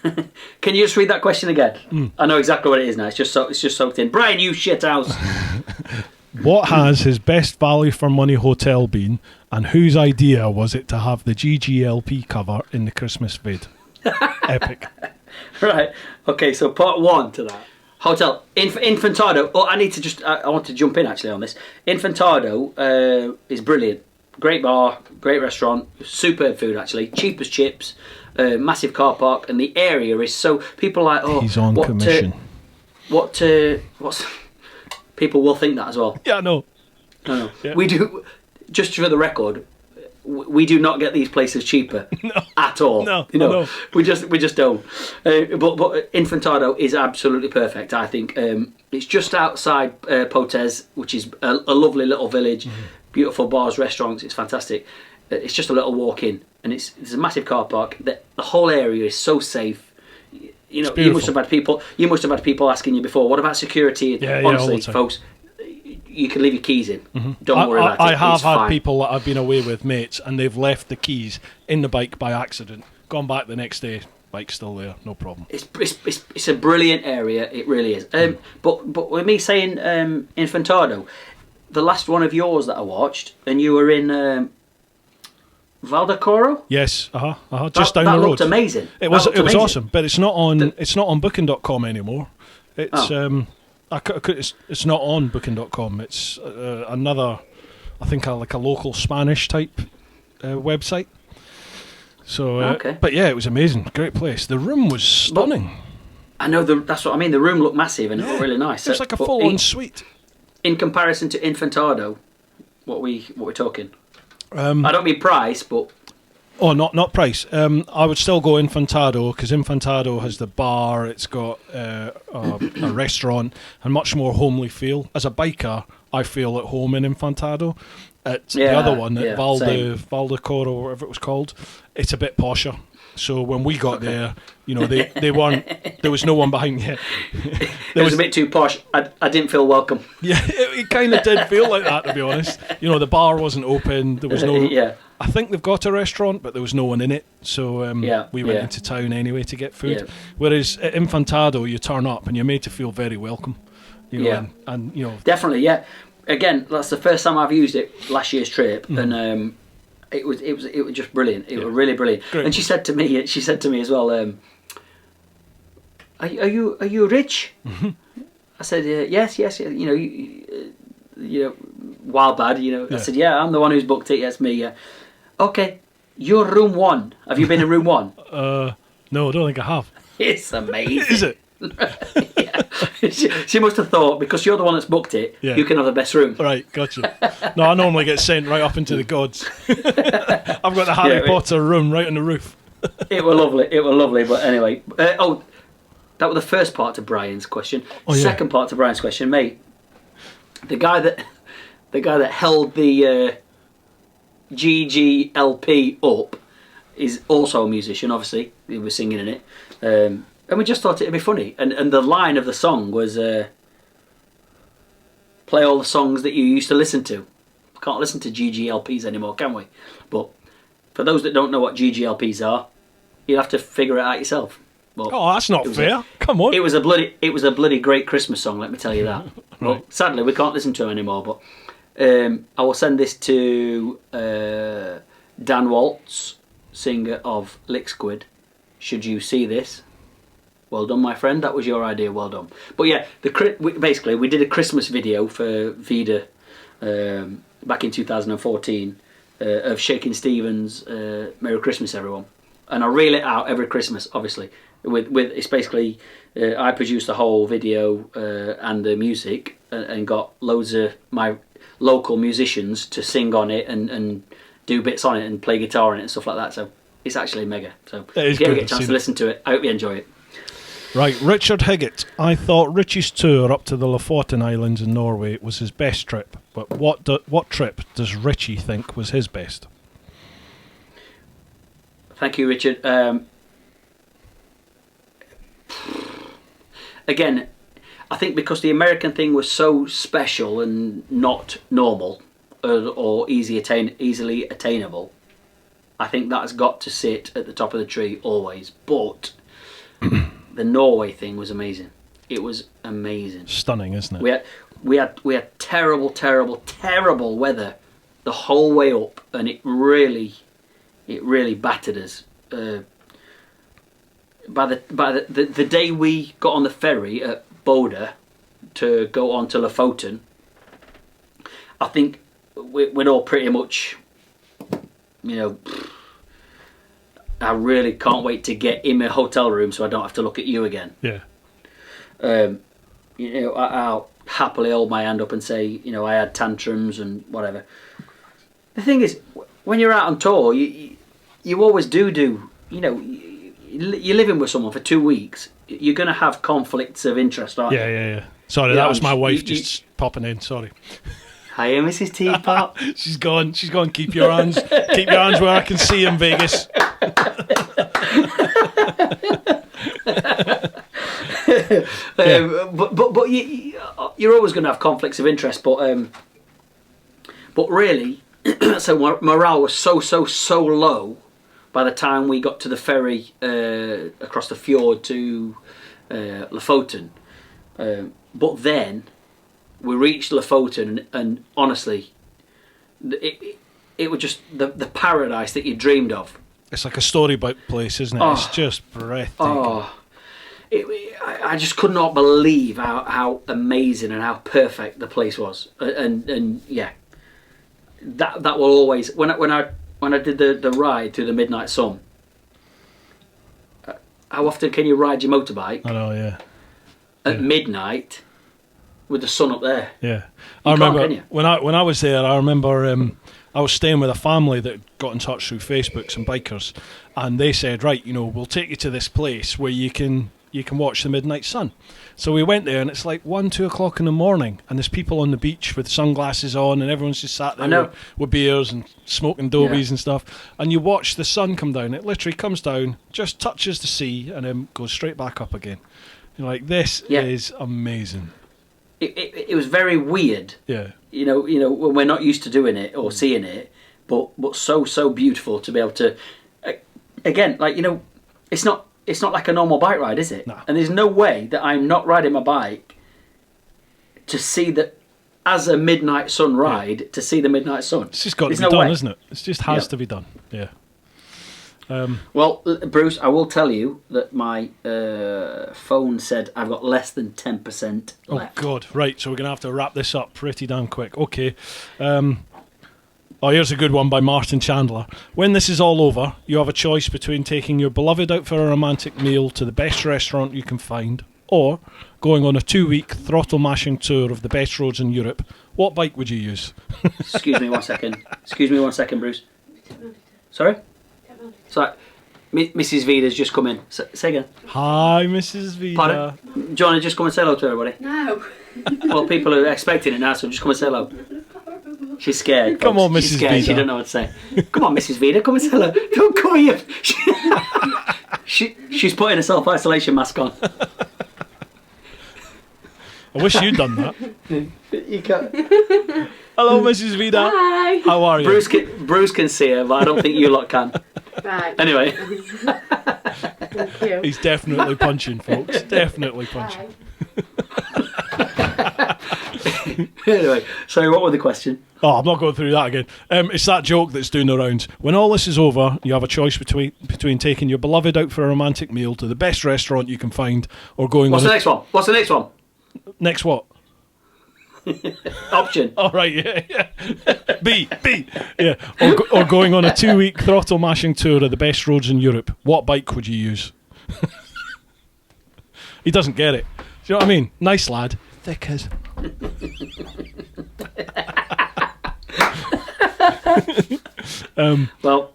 Can you just read that question again? I know exactly what it is now. It's just soaked in. Brian, you shithouse. What has his best value for money hotel been, and whose idea was it to have the GGLP cover in the Christmas vid? Epic. Right. Okay, so part one to that. Hotel. Infantado. Oh, I want to jump in actually on this. Infantado is brilliant. Great bar, great restaurant, superb food actually, cheap as chips, massive car park, and the area is so... People are like, he's on commission. What's... People will think that as well. Yeah, no. No. Yeah. We do, just for the record, we do not get these places cheaper at all. No, no. We just don't. But Infantado is absolutely perfect, I think. It's just outside Potes, which is a lovely little village. Beautiful bars, restaurants. It's fantastic. It's just a little walk in, and it's a massive car park. The whole area is so safe. You know, you must have had people asking you before. What about security? Honestly, folks, you can leave your keys in. Don't worry about it. I have had people that I've been away with, mates, and they've left the keys in the bike by accident. Gone back the next day, bike's still there, no problem. It's a brilliant area. It really is. But with me saying Infantado, the last one of yours that I watched, and you were in Valdecoro? Yes, just down the road. That looked amazing. It was awesome, but it's not on Booking.com anymore. It's it's not on Booking.com. It's another, I think, like a local Spanish type website. So, but yeah, it was amazing. Great place. The room was stunning. I know that's what I mean. The room looked massive and it looked really nice. It was like a full-on suite. In comparison to Infantado, what we're talking? I don't mean price, but... Oh, not price. I would still go Infantado, because Infantado has the bar, it's got a restaurant, and much more homely feel. As a biker, I feel at home in Infantado. The other one, at Valdecoro, or whatever it was called, it's a bit posher. So when we got there, you know, they weren't. There was no one behind you. It was a bit too posh. I didn't feel welcome. Yeah, it kind of did feel like that, to be honest. You know, the bar wasn't open. There was no. I think they've got a restaurant, but there was no one in it. So we went into town anyway to get food. Yeah. Whereas at Infantado, you turn up and you're made to feel very welcome. You know, and you know, definitely, yeah. Again, that's the first time I've used it. Last year's trip, and. It was just brilliant. It was really brilliant. Great. And she said to me as well, are you rich? I said, yes. You know, wild bad. You know, I said, yeah, I'm the one who's booked it. Yes, me. Yeah. Okay, you're room 1. Have you been in room 1? No, I don't think I have. It's amazing. Is it? She must have thought, because you're the one that's booked it, you can have the best room. Right, gotcha. No, I normally get sent right up into the gods. I've got the Harry Potter room right on the roof. It was lovely. But anyway, that was the first part to Brian's question. Second part to Brian's question, mate. The guy that held the GGLP up is also a musician. Obviously, he was singing in it. And we just thought it'd be funny. And the line of the song was, play all the songs that you used to listen to. Can't listen to GGLPs anymore, can we? But for those that don't know what GGLPs are, you'll have to figure it out yourself. But that's not fair. Come on. It was a bloody great Christmas song, let me tell you that. Right. But sadly, we can't listen to them anymore. But I will send this to Dan Waltz, singer of Lick Squid. Should you see this, Well done, my friend. That was your idea. Well done. But yeah, basically we did a Christmas video for Vida back in 2014 of Shakin' Stevens' "Merry Christmas, Everyone," and I reel it out every Christmas, obviously. With it's basically I produced the whole video and the music, and got loads of my local musicians to sing on it and do bits on it and play guitar on it and stuff like that. So it's actually mega. So if you ever get a chance to listen to it, I hope you enjoy it. Right, Richard Higgett. I thought Richie's tour up to the Lofoten Islands in Norway was his best trip, but what trip does Richie think was his best? Thank you, Richard. Again, I think because the American thing was so special and not normal or easily attainable, I think that's got to sit at the top of the tree always. But the Norway thing was amazing. It was amazing. Stunning, isn't it? We had terrible, terrible, terrible weather the whole way up, and it really battered us. By the day we got on the ferry at Boda to go on to Lofoten, I think we'd all pretty much, I really can't wait to get in my hotel room so I don't have to look at you again. Yeah. I'll happily hold my hand up and say, I had tantrums and whatever. The thing is, when you're out on tour, you always do, you're living with someone for 2 weeks. You're going to have conflicts of interest, aren't you? Yeah. Sorry, that was my wife just popping in. Sorry. Hiya, Mrs. Teapot. She's gone. Keep your hands where I can see in Vegas. But you're always going to have conflicts of interest. But really, so morale was so low by the time we got to the ferry across the fjord to Lofoten. But then we reached Lofoten, and honestly, it was just the paradise that you dreamed of. It's like a storybook place, isn't it? Oh, it's just breathtaking. Oh, I just could not believe how amazing and how perfect the place was. And yeah, that will always, when I did the ride through the midnight sun. How often can you ride your motorbike? I know, yeah. At midnight, with the sun up there. Yeah, I remember when I was there. I remember I was staying with a family that got in touch through Facebook, some bikers, and they said, right, we'll take you to this place where you can watch the midnight sun. So we went there, and it's like 1-2 o'clock in the morning, and there's people on the beach with sunglasses on, and everyone's just sat there with beers and smoking dobies and stuff. And you watch the sun come down. It literally comes down, just touches the sea, and then goes straight back up again. You're like, this is amazing. It was very weird. Yeah. When we're not used to doing it or seeing it, but so beautiful to be able to. Again, it's not like a normal bike ride, is it? No. And there's no way that I'm not riding my bike to see that as a midnight sun ride to see the midnight sun. It's just got to be done, isn't it? It just has to be done. Yeah. Well, Bruce, I will tell you that my phone said I've got less than 10% left. Oh, God. Right, so we're going to have to wrap this up pretty damn quick. Okay. Here's a good one by Martin Chandler. When this is all over, you have a choice between taking your beloved out for a romantic meal to the best restaurant you can find, or going on a 2-week throttle-mashing tour of the best roads in Europe. What bike would you use? Excuse me one second, Bruce. Sorry? So, Mrs. Vida's just come in. Say again. Hi, Mrs. Vida. Pardon? Do you want to just come and say hello to everybody? No. Well, people are expecting it now, so just come and say hello. She's scared. Come on, Mrs. She's scared. Vida. She don't know what to say. Come on, Mrs. Vida, come and say hello. Don't come here. She's putting a self-isolation mask on. I wish you'd done that. You can't. Hello, Mrs. Vida. Hi. How are you? Bruce can see her, but I don't think you lot can. Right. Anyway. Thank you. He's definitely punching, folks. Definitely punching. Anyway, so what was the question? Oh, I'm not going through that again. It's that joke that's doing the rounds. When all this is over, you have a choice between taking your beloved out for a romantic meal to the best restaurant you can find, or going What's the next one? What's the next one? Next what? Option. All right, yeah. B, yeah. Or going on a 2-week throttle mashing tour of the best roads in Europe. What bike would you use? He doesn't get it. Do you know what I mean? Nice lad. Thick as. Well,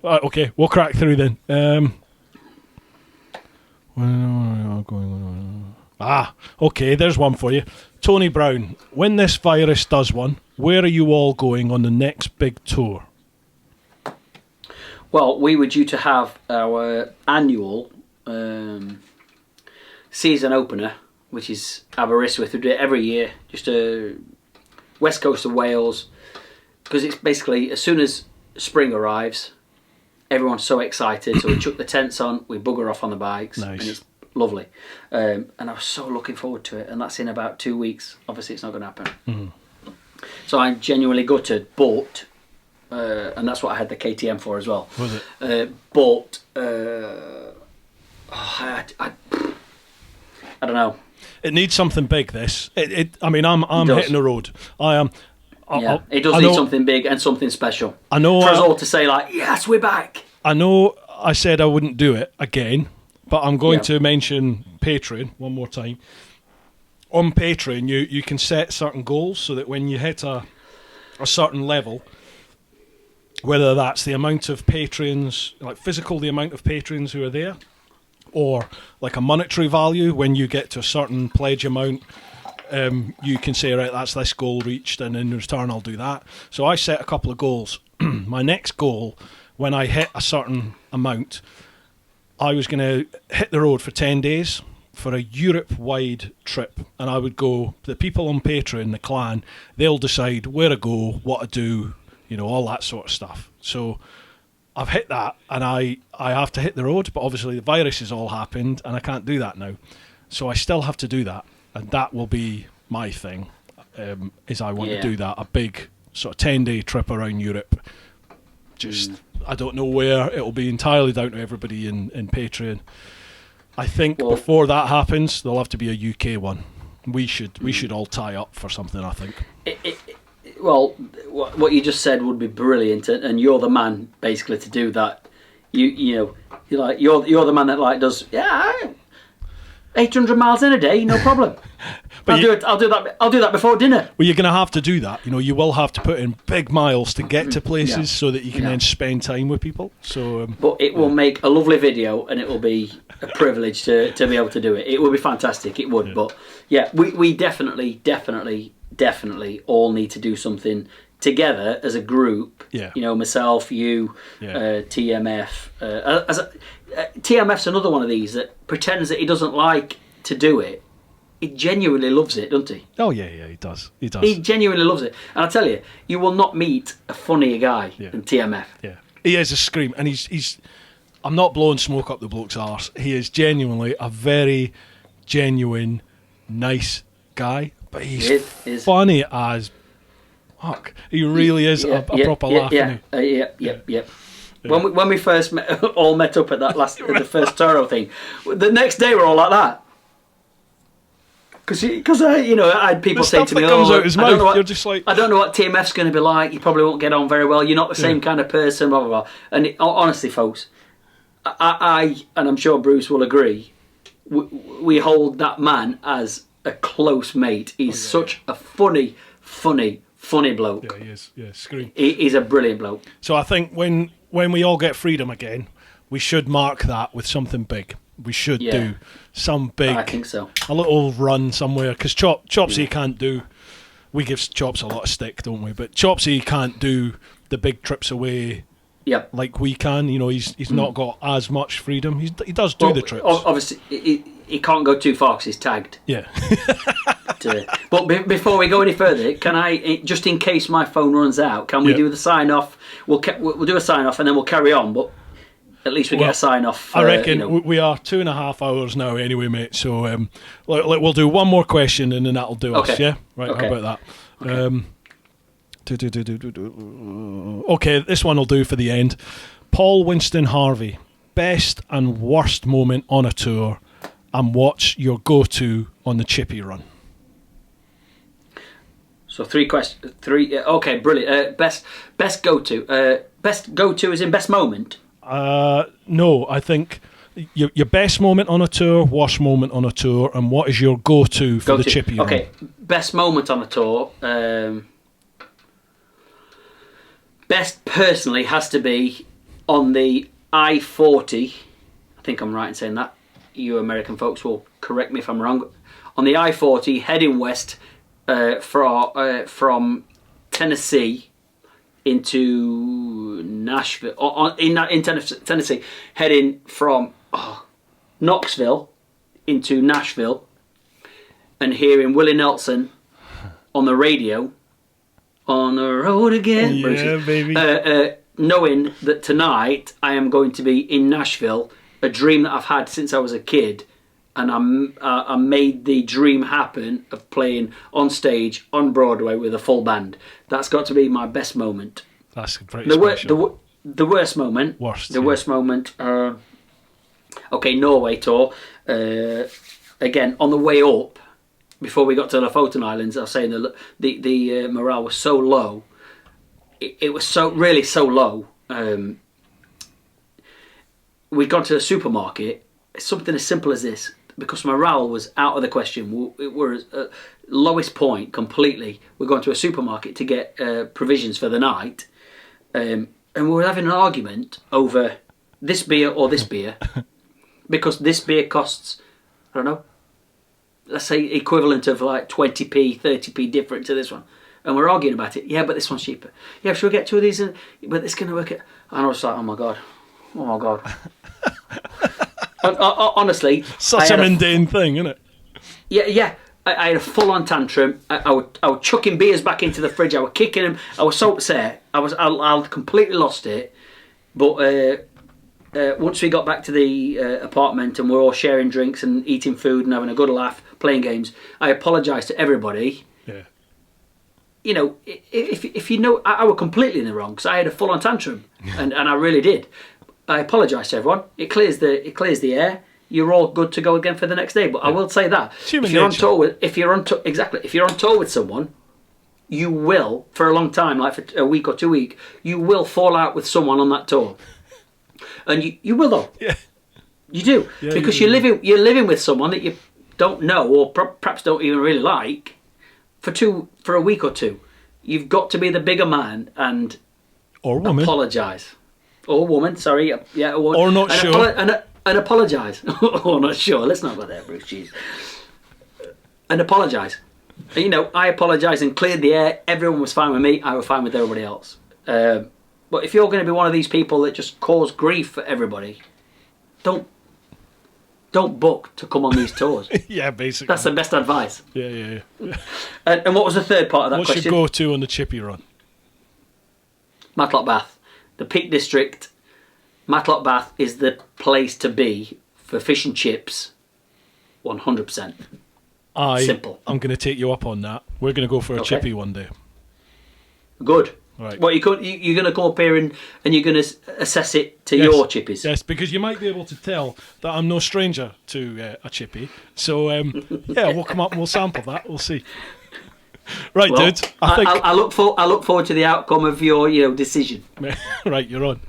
Right, okay, we'll crack through then. Okay, there's one for you. Tony Brown, when this virus does one, where are you all going on the next big tour? well, we were due to have our annual season opener, which is Aberystwyth. We do it every year, just west coast of Wales, because it's basically as soon as spring arrives, everyone's so excited. So we chuck the tents on, we bugger off on the bikes, Nice. and it's lovely. And I was so looking forward to it, and that's in about 2 weeks. Obviously, it's not going to happen. Mm-hmm. So I'm genuinely gutted, but and that's what I had the KTM for as well. Was it? I don't know. It needs something big. This. I mean, I'm hitting the road. I am. Yeah, it does need something big and something special. I know. For us all to say like, yes, we're back. I know. I said I wouldn't do it again, but I'm going to mention Patreon one more time. On Patreon, you can set certain goals so that when you hit a certain level, whether that's the amount of patrons, like the amount of patrons who are there, or like a monetary value, when you get to a certain pledge amount, you can say, right, that's this goal reached, and in return I'll do that. So I set a couple of goals. My next goal, when I hit a certain amount, I was going to hit the road for 10 days for a Europe-wide trip, and I would go, the people on Patreon, the clan, they'll decide where to go, what to do, all that sort of stuff. So I've hit that, and I have to hit the road, but obviously the virus has all happened, and I can't do that now. So I still have to do that, and that will be my thing, is I want to do that, a big sort of 10-day trip around Europe. Just, I don't know where, it'll be entirely down to everybody in Patreon. I think before that happens, there'll have to be a UK one. We should all tie up for something, I think. Well, what you just said would be brilliant, and you're the man basically to do that. You're the man that does 800 miles in a day, no problem. I'll do that before dinner. Well, you're going to have to do that. You will have to put in big miles to get to places so that you can then spend time with people. So, but it will make a lovely video, and it will be a privilege to be able to do it. It would be fantastic. It would. Yeah. But we definitely all need to do something together as a group. Yeah. Myself, you, TMF. TMF's another one of these that pretends that he doesn't like to do it. He genuinely loves it, doesn't he? Oh yeah, he does. He genuinely loves it. And I tell you, you will not meet a funnier guy than TMF. Yeah. He is a scream, and he's I'm not blowing smoke up the bloke's arse. He is genuinely a very genuine, nice guy, but he's funny as fuck. He really is a proper laugh. Yep. When we first all met up at the first Toro thing, the next day we're all like that. Because I had people say to me, you're just like, I don't know what TMF's going to be like. You probably won't get on very well. You're not the same kind of person. Blah blah blah. And honestly, folks, I and I'm sure Bruce will agree. We hold that man as a close mate. He's such a funny bloke. Yeah, he is. Yeah, scream. He's a brilliant bloke. So I think when we all get freedom again, we should mark that with something big. We should do some big. I think so. A little run somewhere, because Chopsy can't do. We give Chops a lot of stick, don't we? But Chopsy can't do the big trips away. Yep. Like we can. He's not got as much freedom. He does do the trips. Obviously, he can't go too far because he's tagged. Yeah. But before we go any further, can I, just in case my phone runs out, can we do the sign off? We'll do a sign off and then we'll carry on. But at least we get a sign off. I reckon we are 2.5 hours now anyway, mate. So we'll do one more question and then that'll do us. Yeah, right. Okay. How about that? Okay. Okay, this one will do for the end. Paul Winston Harvey, best and worst moment on a tour, and what's your go-to on the chippy run? So 3 questions. 3. Okay, brilliant. Best go-to. Best go-to is in best moment. No, I think your best moment on a tour, worst moment on a tour, and what is your go-to for the chippy run? Okay, best moment on a tour. Best personally has to be on the I-40. I think I'm right in saying that. You American folks will correct me if I'm wrong. On the I-40 heading west from Tennessee into Nashville, in Tennessee, heading from Knoxville into Nashville, and hearing Willie Nelson on the radio, on the road again, yeah, baby. Knowing that tonight I am going to be in Nashville, a dream that I've had since I was a kid, and I made the dream happen of playing on stage on Broadway with a full band. That's got to be my best moment. That's pretty special. The worst moment. Worst moment. Okay, Norway tour. Again, on the way up, before we got to the Lofoten Islands, I was saying the morale was so low. It was so low. We'd gone to the supermarket. Something as simple as this. Because morale was out of the question. We were at lowest point completely. We're going to a supermarket to get provisions for the night. And we were having an argument over this beer or this beer. Because this beer costs, I don't know, let's say equivalent of like 20p, 30p different to this one. And we're arguing about it. Yeah, but this one's cheaper. Yeah, should we get 2 of these? But it's going to work it. And I was like, oh my God. Honestly, such a mundane thing, isn't it? Yeah. I had a full-on tantrum. I was chucking beers back into the fridge. I was kicking them. I was so upset. I completely lost it. But once we got back to the apartment and we're all sharing drinks and eating food and having a good laugh, playing games, I apologised to everybody. Yeah. You know, if you know, I was completely in the wrong because I had a full-on tantrum, and I really did. I apologise to everyone. It clears the air. You're all good to go again for the next day. But I will say that if you're on tour with someone, you will, for a long time, like for a week or 2 weeks, you will fall out with someone on that tour, and you will though. Yeah, you do because you're living with someone that you don't know or perhaps don't even really like for a week or two. You've got to be the bigger man and apologise. Or woman, sorry, yeah, a woman. Or not sure. And apologise. Or not sure. Let's not go there, Bruce. Jeez. And apologise. You know, I apologised and cleared the air. Everyone was fine with me. I was fine with everybody else. But if you're going to be one of these people that just cause grief for everybody, don't book to come on these tours. Yeah, basically. That's the best advice. Yeah. And what was the third part of that question? What's your go-to on the chippy run? Matlock Bath. The Peak District, Matlock Bath is the place to be for fish and chips, 100%. Simple. I'm going to take you up on that. We're going to go for a chippy one day. Good. Right. Well, you're going to come up here and you're going to assess it to your chippies. Yes, because you might be able to tell that I'm no stranger to a chippy. So, we'll come up and we'll sample that. We'll see. Right, well, dude. I look forward to the outcome of your decision. Right, you're on.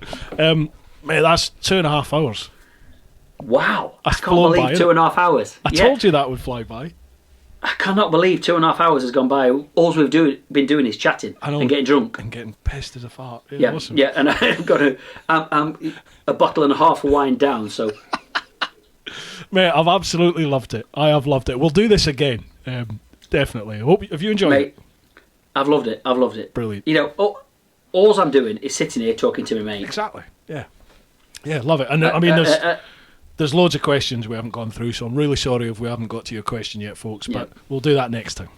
Mate, that's 2.5 hours. Wow, I can't believe 2.5 hours. I told you that would fly by. I cannot believe 2.5 hours has gone by. All we've been doing is chatting and getting drunk and getting pissed as a fart. Yeah, awesome. Yeah, and I've got I'm a bottle and a half of wine down. So, mate, I've absolutely loved it. I have loved it. We'll do this again. Definitely. Have you enjoyed it? I've loved it. Brilliant. You know, all I'm doing is sitting here talking to my mate. Exactly. Yeah, love it. And I mean, there's loads of questions we haven't gone through, so I'm really sorry if we haven't got to your question yet, folks. But we'll do that next time.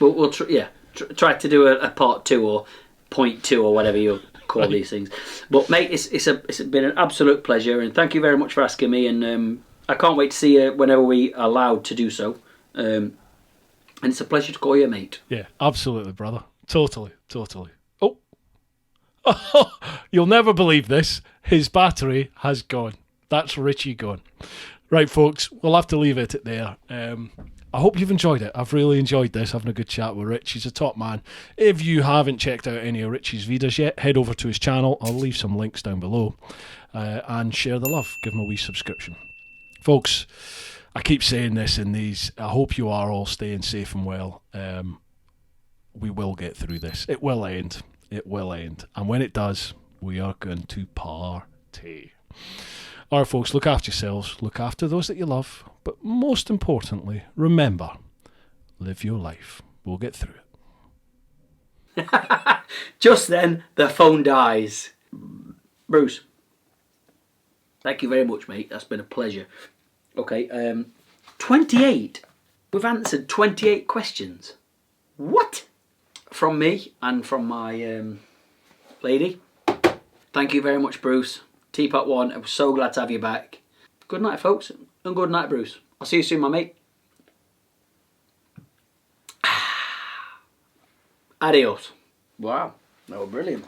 We'll try to do a part 2 or point 2 or whatever you call these things. But mate, it's been an absolute pleasure, and thank you very much for asking me. And I can't wait to see you whenever we are allowed to do so. And it's a pleasure to call you a mate. Yeah, absolutely, brother. Totally. Oh, you'll never believe this. His battery has gone. That's Richie gone. Right, folks, we'll have to leave it at there. I hope you've enjoyed it. I've really enjoyed this, having a good chat with Rich. He's a top man. If you haven't checked out any of Richie's Vidas yet, head over to his channel. I'll leave some links down below. And share the love. Give him a wee subscription. Folks, I keep saying this in these. I hope you are all staying safe and well. We will get through this. It will end. It will end. And when it does, we are going to party. All right, folks, look after yourselves. Look after those that you love. But most importantly, remember, live your life. We'll get through it. Just then, the phone dies. Bruce, thank you very much, mate. That's been a pleasure. Okay, 28. We've answered 28 questions. What? From me and from my lady. Thank you very much, Bruce. TeapotOne, I'm so glad to have you back. Good night, folks, and good night, Bruce. I'll see you soon, my mate. Adios. Wow, that was brilliant.